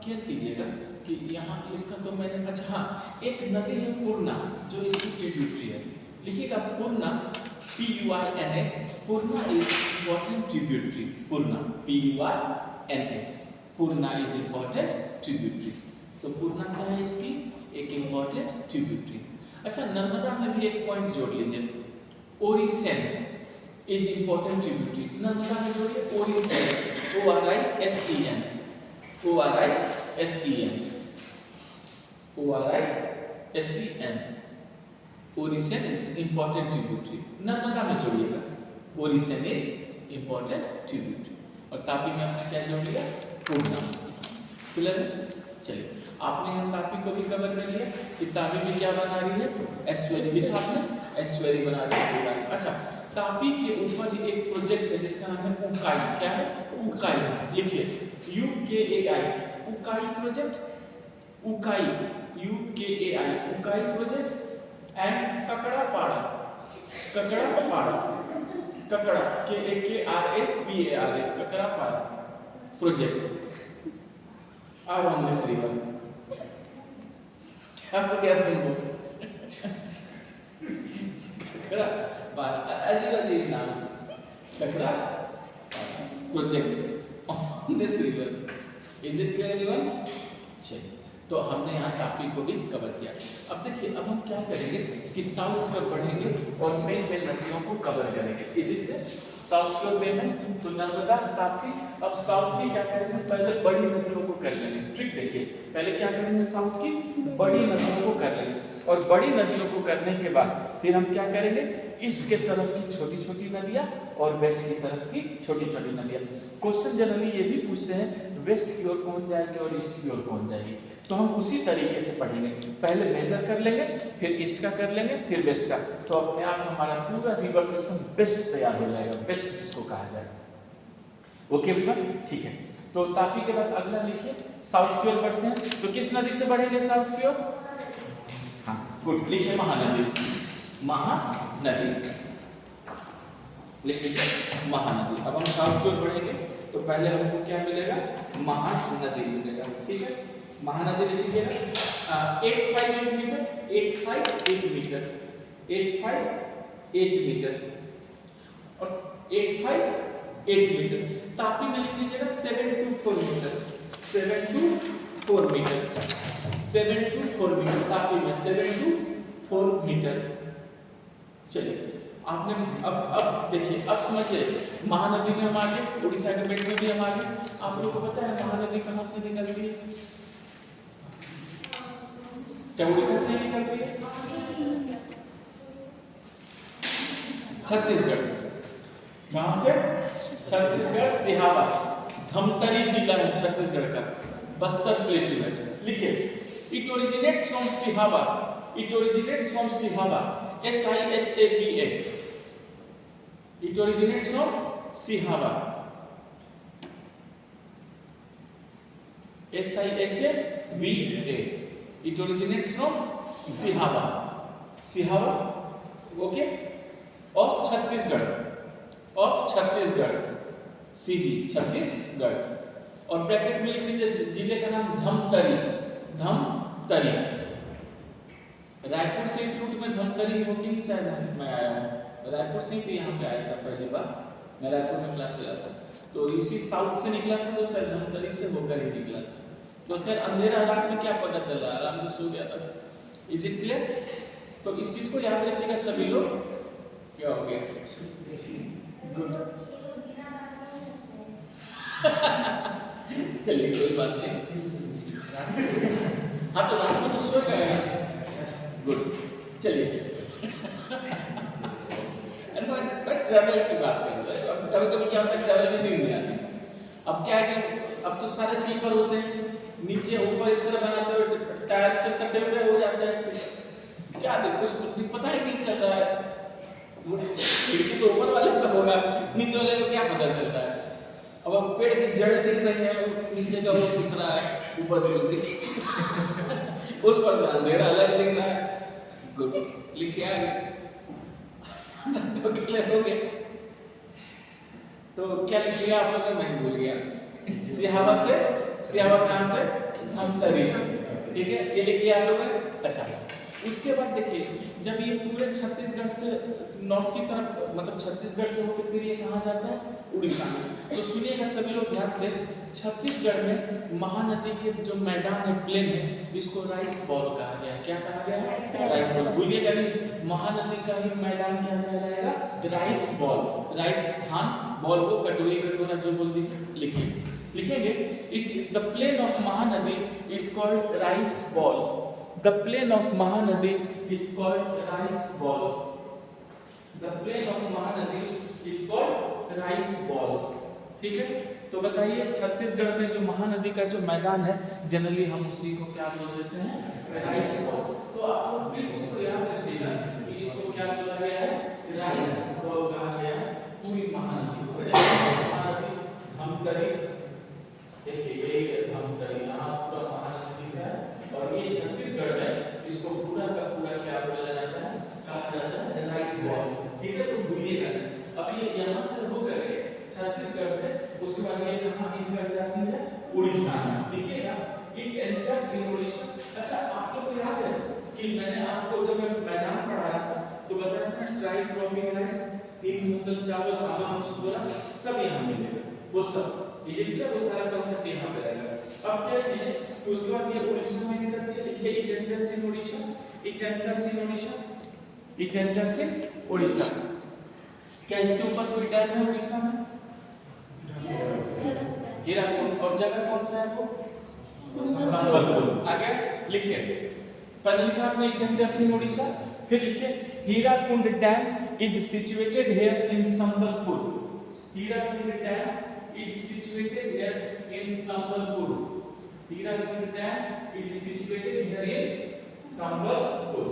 क्या कीजिएगा कि यहाँ इसका तो मैंने, अच्छा हाँ, एक नदी है पूर्णा जो इसकी ट्रिब्यूटरी है। लिखिएगा पूर्णा, PURNA, Purna is important tributary, Purna PURNA, Purna is important tributary. तो पूर्णा क्या है इसकी? एक इम्पोर्टेंट ट्रिब्यूटरी। अच्छा, नर्मदा में भी एक पॉइंट जोड़ लीजिए, Orisen is important tributary. Narmada में जोड़िए Orisen, ORISEN, ORISEN, ORISEN, Orisen is important tributary. Narmada में जोड़िएगा, ओरिसेन इज इम्पोर्टेंट ट्रिब्यूटरी। और तापी में आपने क्या जोड़ लिया? पूर्णा। क्लियर? चलिए, आपने यहाँ तापी को भी कवर कर लिया कि तापी भी क्या बना रही है? एस्चुअरी। लिखा आपने, एस्चुअरी बना रही है। अच्छा, तापी के ऊपर एक प्रोजेक्ट है जिसका नाम है उकाई। क्या है? उकाई। लिखिए, UKAI, Ukai project, Ukai, UKAI, Ukai project and Kakrapar, Kakrapar, ककड़ा KAKRAPARA, Kakrapar, project are on this river. क्या हो गया तुमको? खकरा बात अजीब अजीब नाम, Khakra project on this river. Is it clear everyone? चलिए, तो हमने यहाँ तापी को भी कवर किया। अब देखिए, अब हम क्या करेंगे कि साउथ की ओर बढ़ेंगे और मेन मेन नदियों को कवर करेंगे। इज इट साउथ की ओर मेन तो नर्मदा, तापी। अब साउथ की क्या करेंगे, पहले बड़ी नदियों को कर लेंगे। ट्रिक देखिए, पहले क्या करेंगे, साउथ की बड़ी नदियों को कर लेंगे और बड़ी नदियों को करने के बाद फिर हम क्या करेंगे, ईस्ट के तरफ की छोटी छोटी नदियाँ और वेस्ट की तरफ की छोटी छोटी नदियाँ। क्वेश्चन जनरली ये भी पूछते हैं वेस्ट की ओर कौन जाएगी और ईस्ट की ओर कौन जाएगी, तो हम उसी तरीके से पढ़ेंगे। पहले मेजर कर लेंगे, फिर ईस्ट का कर लेंगे, फिर वेस्ट का, तो अपने आप हमारा पूरा रिवर सिस्टम बेस्ट तैयार हो जाएगा, बेस्ट जिसको कहा जाएगा। ओके एवरीवन, ठीक है। तो तापी के बाद अगला लिखिए, साउथ की ओर बढ़ते हैं। तो किस नदी से बढ़ेंगे साउथ की ओर? हाँ गुड, लिखिए महानदी। महानदी लिख लीजिए, महानदी। अब हम साउथ की ओर बढ़ेंगे तो पहले हमको क्या मिलेगा, महानदी मिलेगा। ठीक है, महानदी लिख लीजिएगा 858 मीटर, 858 मीटर, 858 मीटर और 858 मीटर। तापी में लिख लीजिएगा 724 मीटर, 724 मीटर, 724 मीटर। तापी में 724 मीटर। चलिए, आपने अब देखिए, अब समझिए, महानदी में हम आगे, उड़ीसा के बेल्ट में भी हम आगे। आप लोगों को पता है महानदी कहाँ से निकलती है? क्या उड़ीसा से निकलती है? छत्तीसगढ़। कहाँ से? छत्तीसगढ़, सिहावा, धमतरी जिला है छत्तीसगढ़ का, बस्तर प्लेटू है। लिखिए, it originates from Sihawa, it originates from Sihawa, SIHAVA, it originates from Sihava, SIHAVA, it originates from Sihava, Sihava, okay, of Chhattisgarh, CG, Chhattisgarh. और ब्रैकेट में लिख लीजिए जिले का नाम धमतरी, धमतरी। रायपुर से इस रूट में धमतरी होके ही शायद मैं आया हूँ, रायपुर से भी यहाँ पे आया था पहली बार, मैं रायपुर में क्लास ले रहा था, तो इसी साउथ से निकला था, तो शायद धमतरी से होकर ही निकला था। तो खैर अंधेरा रात में क्या पता चल रहा है, आराम से सो गया था। Is it clear? तो इस चीज को याद रखिएगा सभी लोग। क्या हो गया? गुड। चलिए कोई बात नहीं। हाँ तो रात में तो सो गए। गुड, चलिए। ट्रैवल की बात करें तो कभी कभी क्या होता है, ट्रैवल में नींद नहीं आती। अब क्या है कि अब तो सारे स्लीपर होते हैं, नीचे ऊपर इस तरह बनाते हुए टायर से सटे हुए हो जाता है, इसलिए क्या कुछ पता ही नहीं चल रहा है। खिड़की तो ऊपर वाले का होगा, नीचे वाले को क्या पता चलता है। अब पेड़ की जड़ दिख रही है, नीचे का वो दिख रहा है, ऊपर उस पर से अंधेरा अलग दिख रहा है। गुड, लिख के आ गए तो क्लियर हो गया। तो क्या लिख लिया आप लोगों ने? मैं भूल गया। सिहावा से, सिहावा कहाँ से? धमतरी, ठीक है, ये लिख लिया आप लोगों ने। अच्छा, उसके बाद देखिए, जब ये पूरे छत्तीसगढ़ से नॉर्थ की तरफ, मतलब छत्तीसगढ़ से होकर फिर ये कहाँ जाता है? उड़ीसा में। तो सुनिएगा सभी लोग ध्यान से, छत्तीसगढ़ में महानदी के जो मैदान है, प्लेन है, इसको राइस बॉल कहा गया है। क्या कहा गया है? Rice bowl. भूलिएगा नहीं, महानदी का ही मैदान क्या कहलाएगा? राइस बॉल, राइस धान, बॉल को कटोरी कटोरा जो बोल दीजिए, लिखिए, लिखेंगे। It the plain of Mahanadi is called rice bowl, the plain of Mahanadi is called rice bowl, the plain of Mahanadi is called rice bowl. ठीक है, तो बताइए छत्तीसगढ़ में जो महानदी का जो मैदान है, जनरली हम उसी को क्या बोल देते हैं? Rice ball. तो आप लोग भी इसको याद रखिएगा कि इसको क्या बोला गया है? राइस बॉल कहा गया है पूरी महानदी को। महानदी धमतरी, देखिए ये धमतरी यहाँ पर महानदी है, और ये छत्तीसगढ़ में इसको पूरा का पूरा क्या बोला जाता है? कहा जाता है राइस बॉल। ठीक है, तो भूलिएगा। अब ये यहाँ से होकर छत्तीसगढ़ से, उसके बाद ये कहाँ इन कर जाता उड़ीसा में। देखिएगा इट एंटर्स इन उड़ीसा। अच्छा आपको तो याद है कि मैंने आपको जब मैं मैदान पढ़ा रहा था तो बताया था ना ट्राई क्रॉपिंग राइस, 3 फसल चावल आलू मसूरा सब यहाँ मिलेगा, वो सब ये जो वो सारा कांसेप्ट यहाँ पे रहेगा। अब क्या है कि उसके बाद ये उड़ीसा में निकल के लिखे it enters in Orissa, it enters in Orissa, it enters इन उड़ीसा। क्या इसके ऊपर कोई डैम है उड़ीसा में? हीराकुंड। और जगह कौन सा है वो? संबलपुर। आगे लिखिए, पहले लिखा आपने इट एंटर्स इन उड़ीसा, फिर लिखिए Hirakud dam is situated here in Sambalpur. Hirakud dam is situated here in Sambalpur. Hirakud dam is situated here in Sambalpur.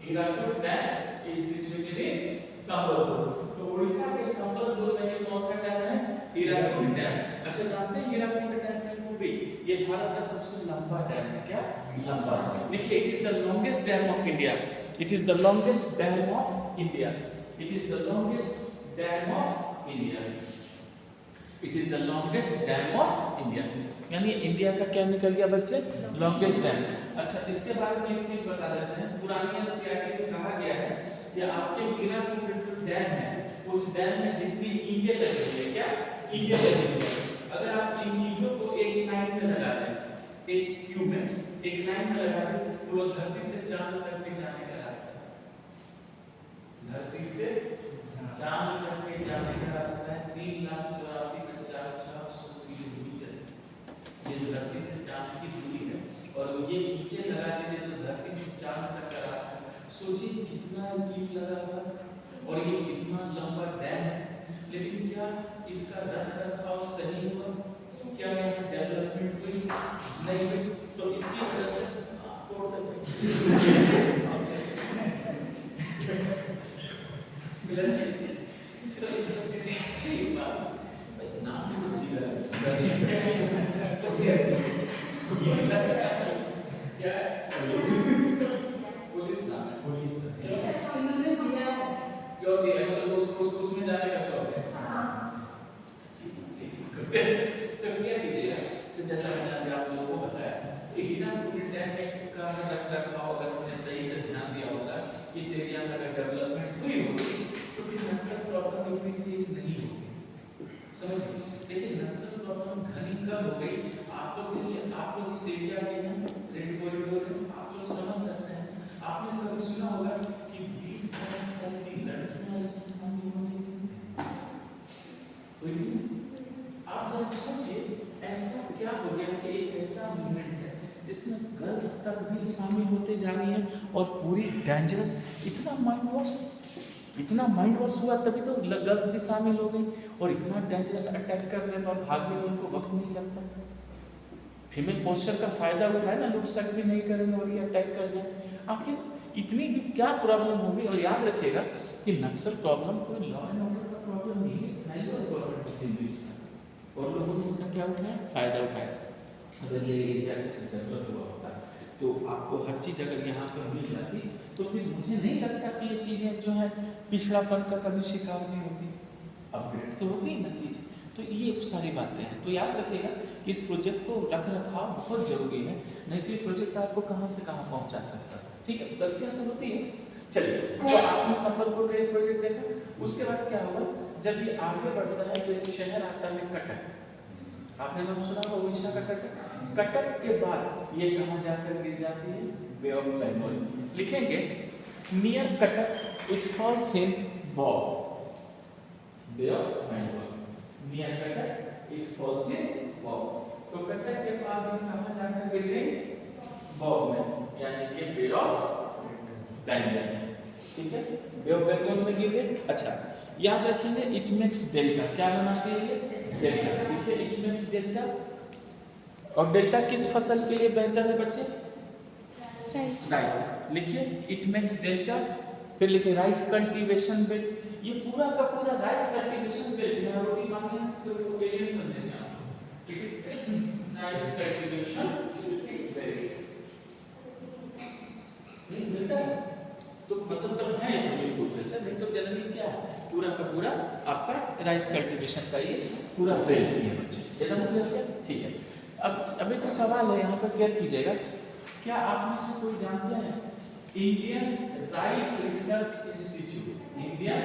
Hirakud dam is situated इन संबलपुर। तो उड़ीसा के संबलपुर में कौन सा डैम है? हीराकुंड डैम। अच्छा जानते हैं हीराकुंड डैम की खूबी? ये भारत का सबसे लंबा डैम है। क्या लंबा? देखिए it is the longest dam of India. It is the longest dam of India. It is the longest dam of India. It is the longest dam of India. यानी इंडिया का क्या निकल गया बच्चे? Longest dam. अच्छा इसके बारे में एक चीज बता देते हैं। पुरानी एनसीईआरटी में कहा गया है कि आपके हीराकुंड डैम है उस डैम में जितनी ईंटें लगी हुई है, क्या ईंटें लगी हुई है, अगर आप इन ईंटों को एक लाइन में लगा दें, एक क्यूब में एक लाइन में लगा दें तो वो धरती से चांद तक के जाने का रास्ता है। धरती से चांद तक के जाने का रास्ता है 3,84,400 किलोमीटर। ये धरती से चांद की दूरी है और ये ईंटें लगा दीजिए तो धरती से चांद तक का रास्ता है। सोचिए कितना ईंट लगा हुआ और ये कितना लंबा डैम है, लेकिन क्या इसका रखरखाव सही हुआ? क्या यहाँ डेवलपमेंट हुई? नहीं हुई। तो इसकी वजह से तोड़ तो इसमें सीधी बात नाम तो जीरा क्या पुलिस नाम है, पुलिस इन्होंने दिया क्यों दिया? मतलब उसमें जाने का शौक है। तो क्या कीजिएगा? तो जैसा मैंने आप लोगों को बताया कि हीराकुंड डैम का रखरखाव अगर हमने सही से ध्यान दिया होता, इस एरिया में अगर डेवलपमेंट हुई होती तो फिर नक्सल प्रॉब्लम इतनी तेज नहीं होगी। समझिए, लेकिन नक्सल प्रॉब्लम घनी कब हो गई? आप लोग इस एरिया के हैं, रेड कॉरिडोर में, आप लोग समझ सकते हैं। आपने कभी सुना होगा कि 20-22 साल की लड़कियां इसमें शामिल हो गई? आप जरा सोचिए ऐसा क्या हो गया कि एक ऐसा मूवमेंट है जिसमें गर्ल्स तक भी शामिल होते जा रही हैं और पूरी डेंजरस, इतना माइंड वॉश हुआ तभी तो गर्ल्स भी शामिल हो गई और इतना डेंजरस अटैक करने पर भागने में उनको वक्त नहीं लगता। फीमेल पोस्चर का फायदा उठाए ना, लोग शक भी नहीं करेंगे और ये अटैक कर जाए। आखिर इतनी भी क्या प्रॉब्लम होगी? और याद रखिएगा कि नक्सल प्रॉब्लम कोई लॉ एंड ऑर्डर का प्रॉब्लम नहीं है, फैलियर गवर्नमेंट फैसिलिटीज का, और लोगों ने इसका क्या उठाया? फायदा उठाया। अगर ये एरिया अच्छे से डेवलप हुआ होता तो आपको हर चीज़ अगर यहाँ पर मिल जाती तो फिर मुझे नहीं लगता कि ये चीज़ें जो है पिछड़ापन का कभी शिकार नहीं होती। अपग्रेड तो होती है ना चीज़। तो ये सारी बातें हैं। तो याद रखिएगा कि इस प्रोजेक्ट को रख रखाव बहुत जरूरी है, नहीं तो ये प्रोजेक्ट आपको कहाँ से कहाँ पहुँचा सकता है। ठीक है, गलतियाँ तो होती है। चलिए, तो आपने संबलपुर का एक प्रोजेक्ट देखा, उसके बाद क्या हुआ? जब ये आगे बढ़ता है तो एक शहर आता है कटक। आपने नाम सुना होगा उड़ीसा का कटक। कटक के बाद ये कहाँ जाकर गिर जाती है? Bay of Bengal. लिखेंगे near Cuttack it falls in BOB. Bay of Bengal near Cuttack it falls in BOB. तो कटक के बाद ये कहाँ जाकर गिर गई? बॉग में, यानी कि बे ऑफ बंगाल। ठीक है, बे ऑफ बंगाल में गिर गई। अच्छा याद रखेंगे इट मेक्स डेल्टा। क्या बनाती है ये? डेल्टा। देखिए इट मेक्स डेल्टा। और डेल्टा किस फसल के लिए बेहतर है बच्चे? राइस। लिखिए इट मेक्स डेल्टा, फिर लिखिए राइस कल्टीवेशन बेल्ट। ये पूरा का पूरा राइस कल्टीवेशन बेल्ट है। रोटी मांगे तो एलियन समझेंगे आप। It is rice cultivation belt. मिलता है तो मतलब है बिल्कुल अच्छा, नहीं तो जनरली क्या है पूरा का पूरा आपका राइस कल्टीवेशन का ये पूरा बेल्ट है बच्चे। मतलब क्या? ठीक है। अब एक सवाल है यहाँ पर, केयर कीजिएगा। क्या आप में से कोई जानते हैं Indian rice research institute? Indian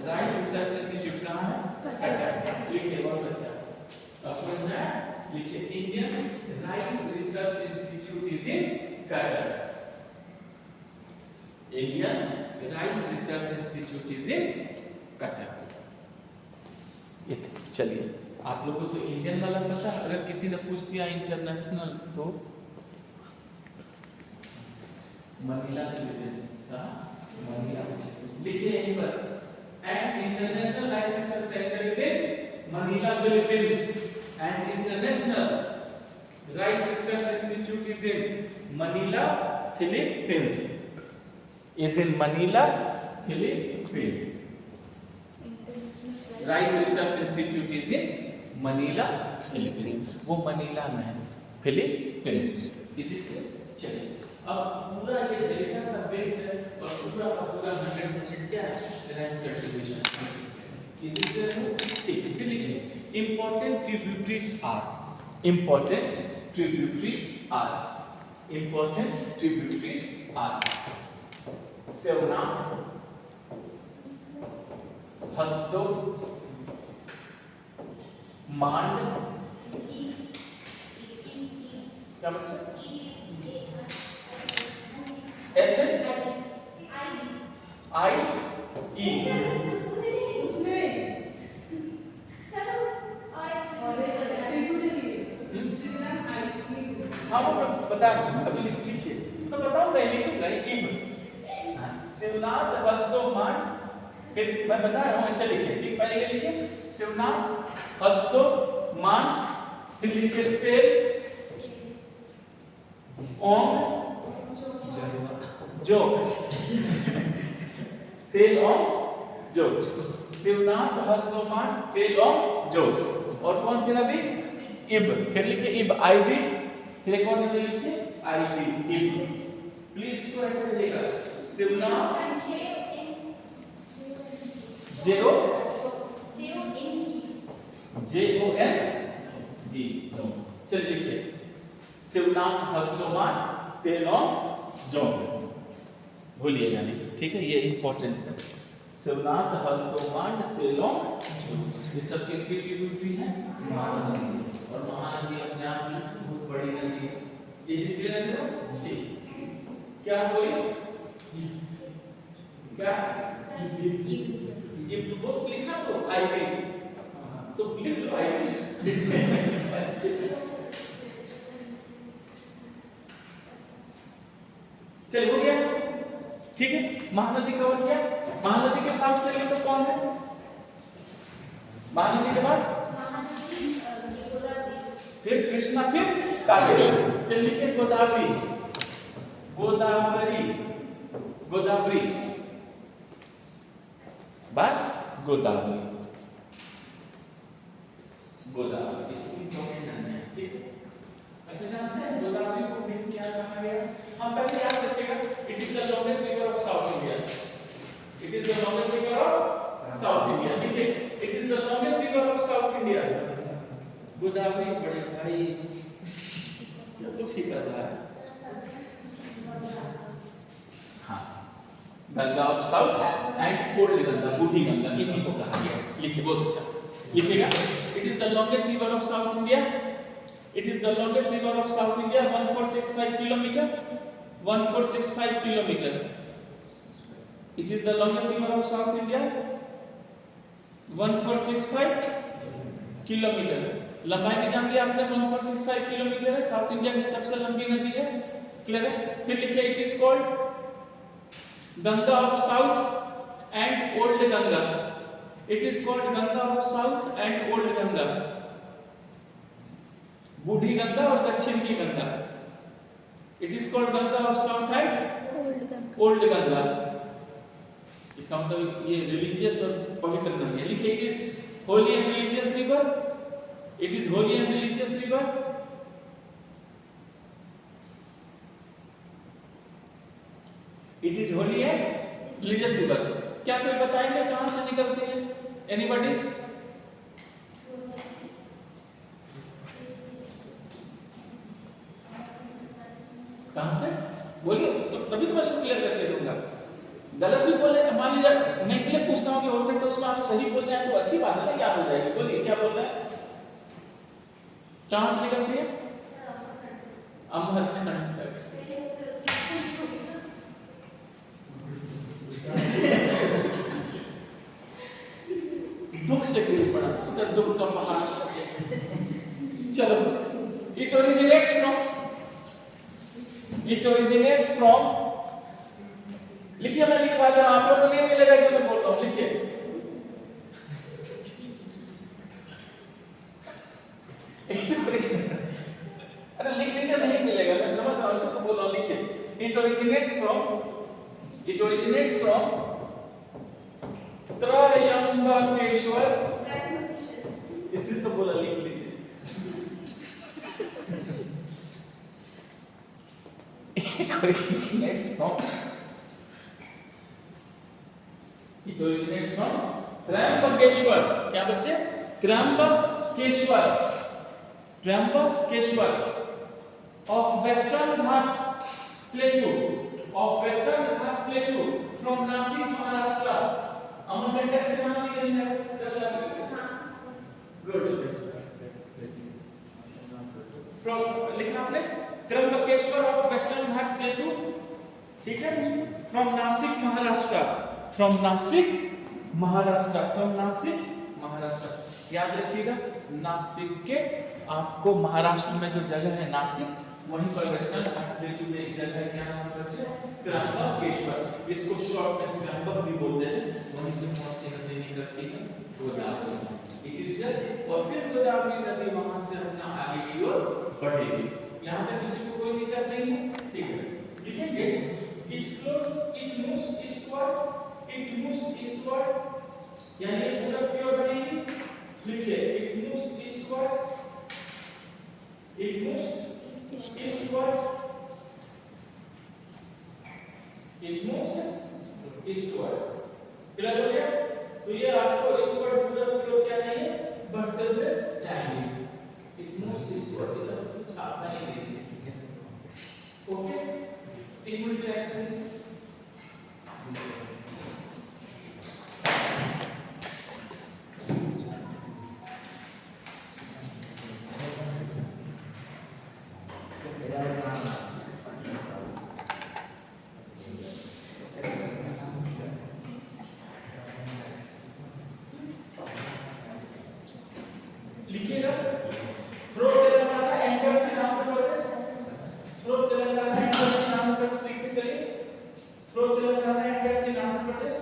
rice research institute कहाँ है? कटक। लिखिए, बहुत अच्छा, अब समझ में आया? लिखिए, Indian rice research institute is in Cuttack. Indian rice research institute is in Cuttack. ये चलिए, आप लोगों को तो इंडियन वाला पता, अगर किसी ने पूछ दिया इंटरनेशनल तो मनीला फिलीपींस का मनीला। लिखिए यहीं पर, and international rice research centre is in Manila Philippines, and international rice research institute is in Manila Philippines, is in Manila Philippines. Rice research institute is in Manila Philippines, वो Manila में है, Philippines. Is it? चलिए, अब पूरा ये delta का belt है और पूरा का पूरा 100% क्या है? Rice cultivation. Is it? ठीक है, लिखिए, important tributaries are, important tributaries are, important tributaries are Shivnath, Hasdeo, Mand, क्या बच्चा? एस एच आई ई, हाँ वो बता अभी लिखिए तो बताऊं, नहीं लिखूंगा इब, शिवनाथ, हसदो, मांड, फिर मैं बता रहा हूँ ऐसे लिखिए, ठीक? पहले ये लिखिए, शिवनाथ, हसदो, मांड, फिर लिखिए तेल, ओम, जो, तेल, ओम, जो, शिवनाथ, हसदो, मांड, तेल, ओम, जो। और कौन सी नदी? इब। फिर लिखिए इब, आई बी, फिर एक और नदी लिखिए आई बी, इब। प्लीज इसको राइट करिएगा, शिवनाथ, जेओ JON जी, नो। चलिए लिखिए, शिवनाथ, हसदो, मांड, तेल, ओम, जो। भूलिएगा नहीं, ठीक है? ये इंपॉर्टेंट है। शिवनाथ, हसदो, मांड, तेल, ओम, जो, ये सब किसकी ट्रिब्यूटरी है? महानदी। और महानदी अपने आप में बहुत बड़ी नदी है। ये किसकी नदी है? जी, क्या बोली? क्या? ये तो बहुत लिखा तो आईबी, तो लिख लो आईबी। चलिए, हो गया, ठीक है? महानदी कवर किया। महानदी के साथ चलिए तो कौन है? महानदी के बाद फिर कृष्णा, फिर कावेरी। चलिए लिखिए, गोदावरी, गोदावरी, गोदावरी, बात गोदावरी, गोदावरी, इसकी डोमिनेंट है, ठीक है? ऐसे जानते हैं गोदावरी को फिर क्या कहा गया? हम पहले याद रखिएगा, it is the longest river of South India, it is the longest river of South India. देखिए, it is the longest river of South India. Godavari बड़े भाई तो ठीक कर रहा है, हाँ, Ganga of south and old Ganga, बूढ़ी गंगा, इन्हीं को कहा गया। लिखिए, बहुत अच्छा लिखिएगा, it is the longest river of South India, it is the longest river of South India, 1465 kilometre, 1465 kilometre. It is the longest river of South India, 1465 kilometre. लंबाई भी जान लिया आपने, 1465 किलोमीटर है, साउथ इंडिया की सबसे लंबी नदी है। क्लियर है? फिर लिखिए, it is called Ganga of south and old Ganga, it is called Ganga of south and old Ganga, बूढ़ी गंगा और दक्षिण की Ganga. It is called Ganga of south and old Ganga. इसका मतलब ये रिलीजियस और पवित्र नदी है। लिखिए, it is Holi and religious river, it is Holi and religious river, it is Holi and religious river. क्या कोई बताएंगे कहां से निकलती है? एनीबॉडी? कहां से बोलिए, तो तभी तो मैं उसको क्लियर करके दूंगा। गलत भी बोले मान लीजिए, मैं इसलिए पूछता हूं कि हो सकता है उसमें आप सही बोल जाए तो अच्छी बात है ना, याद हो जाएगी। बोलिए क्या बोल रहे हैं, कहां से निकलती है? अमरकंटक। दुख से गिर पड़ा, तो दुख का पहाड़। चलो, it originates from, लिखिए, मैं लिखवा दे रहा हूं, आप लोगों को नहीं मिलेगा जो मैं बोल रहा हूं, लिखिए। अरे लिख लीजिए, नहीं मिलेगा, मैं समझ रहा हूं, उसको बोल रहा हूं, लिखिए। It originates from त्रयंबकेश्वर, इसलिए तो बोला लिख लीजिए। It originates from त्रयंबकेश्वर, क्या बच्चे? Trimbakeshwar of Western Ghat Plateau from Nasik, Maharashtra. Amarkantak से कहां निकली है? गुड। फ्रॉम लिखा आपने, त्रयंबकेश्वर ऑफ वेस्टर्न घाट प्लेटू, ठीक है? फ्रॉम नासिक महाराष्ट्र, याद रखिएगा। नासिक के आपको महाराष्ट्र में जो जगह है नासिक, वहीं पर वेस्टर्न घाट प्लेटू में एक जगह है, क्या नाम है बच्चे? त्रयंबकेश्वर। इसको शॉर्ट में त्रयंबक भी बोलते हैं। वहीं से कौन सी नदी निकलती है? गोदावरी। इट इज दैट, और फिर गोदावरी नदी वहां से अपना आगे की ओर बढ़ेगी। यहां तक किसी को कोई दिक्कत नहीं है, ठीक है? लिखेंगे, it moves eastward, यानी ये पूरब की ओर बढ़ेगी। लिखिए, it moves eastward, क्लियर हो गया? तो ये आपको ईस्टवर्ड पूरब की ओर क्या नहीं है, बढ़ते हुए जाएंगे। It moves eastward, इसे कुछ छापना ही नहीं है, ओके? एक मिनट रहते हैं। लिखिएगा, from Telangana enters in Andhra Pradesh, लिखते चलिए। From Telangana enters in Andhra Pradesh,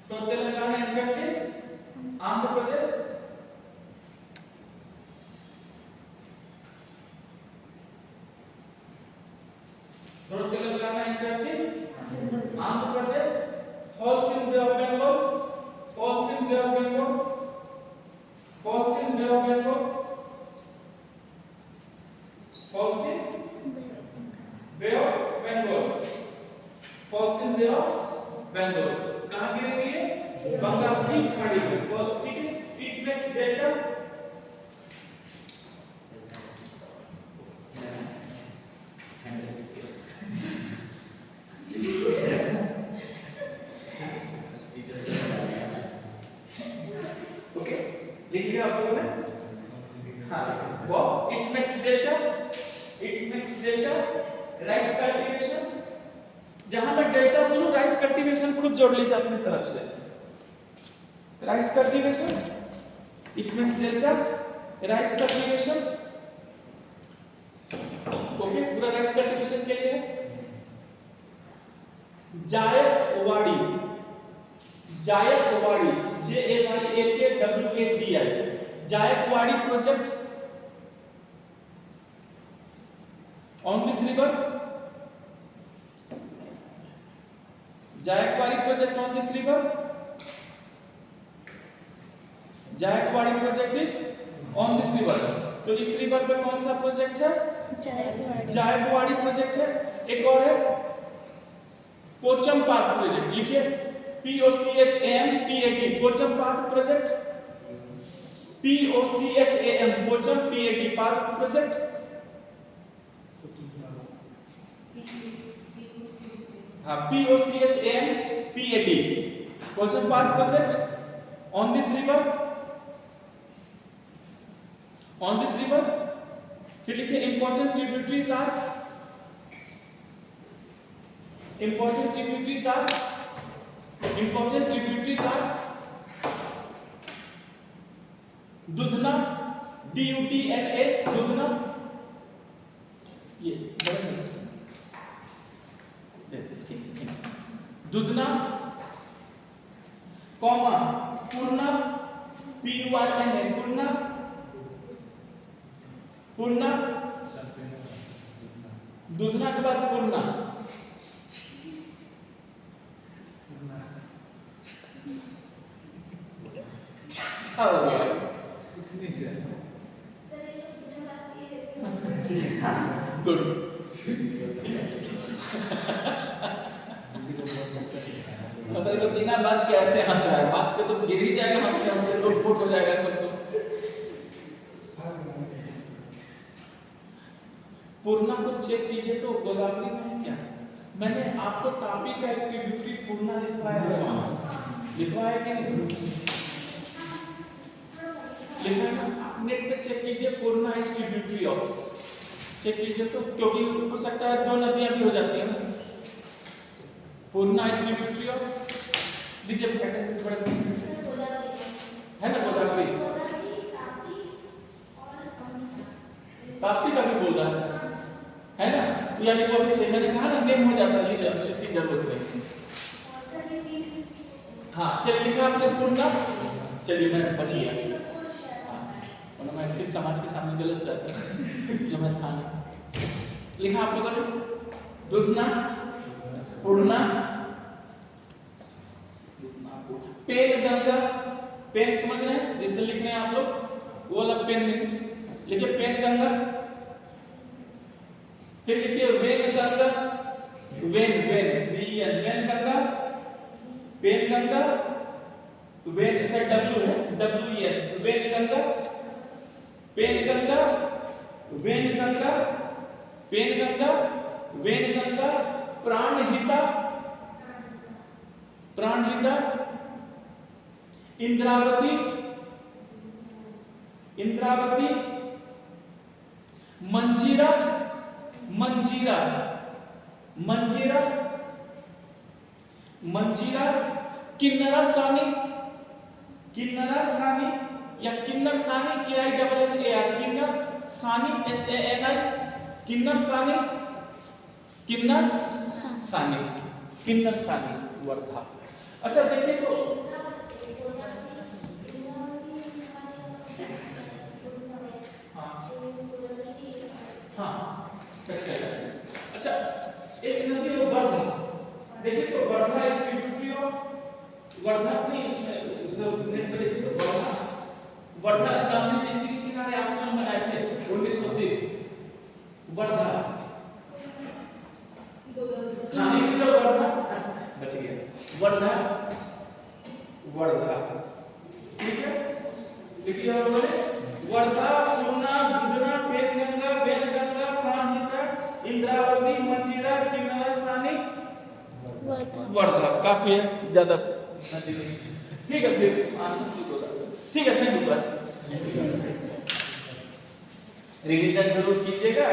from Telangana enters in Andhra Pradesh, from Telangana enters in Andhra Pradesh, falls in Bay of Bengal, falls in Bay of Bengal, falls in Bay of Bengal, falls in Bay of Bengal, falls in Bay of Bengal। कहाँ गिरेगी ये? बंगाल की खाड़ी में, ठीक है? It makes delta, okay? लिखिए आप लोगों ने, हाँ, वो it makes delta rice cultivation. जहां मैं डेल्टा बोलूं, राइस कल्टीवेशन खुद जोड़ लीजिए अपनी तरफ से। Rice cultivation, it means delta rice cultivation, okay? पूरा राइस कल्टीवेशन के लिए Jayakwadi, JAYAKWADI, Jayakwadi project on this river, Jayakwadi project on this river, Jayakwadi project is on this river। तो इस रिवर पे कौन सा प्रोजेक्ट है? जायकवाड़ी प्रोजेक्ट है। एक और है पोचमपाद प्रोजेक्ट, लिखिए POCHAMPAD, Pochampad project, POCHAM पोचम PAD पाद प्रोजेक्ट, हाँ, POCHAMPAD Pocham Park project on this river, फिर लिखिए important tributaries are Dudhna, DUTNA, Dudhna, ये दुधना, कॉमा पूर्णा, PURNA, पूर्णा, दुधना के बाद पूर्णा, क्या हो गया? गुड। मतलब तो बिना बात के ऐसे हंस रहा है, बात पे तो गिर ही जाएगा, हंसते हंसते लोट-पोट हो जाएगा सब तो। पूर्णा को चेक कीजिए तो गोदावरी में है क्या? मैंने आपको तापी का एक ट्रिब्यूटरी पूर्णा लिखवाया है कि नहीं? लिखा है, आप नेट पे चेक कीजिए पूर्णा इज ट्रिब्यूटरी ऑफ, चेक कीजिए तो, क्योंकि हो सकता है दो नदियां भी हो जाती है ना। पूर्णा इज ट्रिब्यूटरी ऑफ, दीजिए थोड़ा है ना गोदावरी, ताप्ती का भी बोल रहा है ना, यानी वो अभी से मैंने कहा ना नेम हो जाता है, इसकी जरूरत नहीं। हाँ चलिए लिखा आपने पूर्णा, चलिए मैं बची है, मैं फिर समाज के सामने गलत हो जाता है जो मैं था नहीं। लिखा आप लोगों ने दुधना, पूर्णा, पेन गंगा, पेन समझ रहे हैं जिससे लिख रहे हैं आप लोग, वो वाला पेन नहीं, लिखिए पेन गंगा, फिर लिखिए वेन गंगा, वेन गंगा, पेन गंगा, वेन से W है, WEN, वेन गंगा, पेन गंगा, वेन गंगा, पेन गंगा, वेन गंगा, प्राणहिता, इंद्रावती, मंजीरा, किन्नरा सानी या किन्नर सानी, KINNAR, किन्नर सानी, SANI, किन्नर सानी वर्धा। अच्छा देखिए तो हाँ अच्छा एक नदी है वर्धा, देखिए तो वर्धा इस ट्रिब्यूटरी ऑफ, वर्धा नहीं इसमें नेट पे देखिए तो वर्धा गांधी जी इसी किनारे आश्रम बनाए थे 1930, वर्धा गांधी जी का वर्धा बच गया, वर्धा ठीक है, देखिए और बोले वर्धा, पूर्णा, दुधना, पेनगंगा, वेनगंगा, प्राणहिता, इंद्रावती, मंजीरा, किन्नरा सानी, वर्धा। काफी है, ज्यादा ठीक है, फिर ठीक है, थैंक यू क्लास, रिवीजन जरूर कीजिएगा।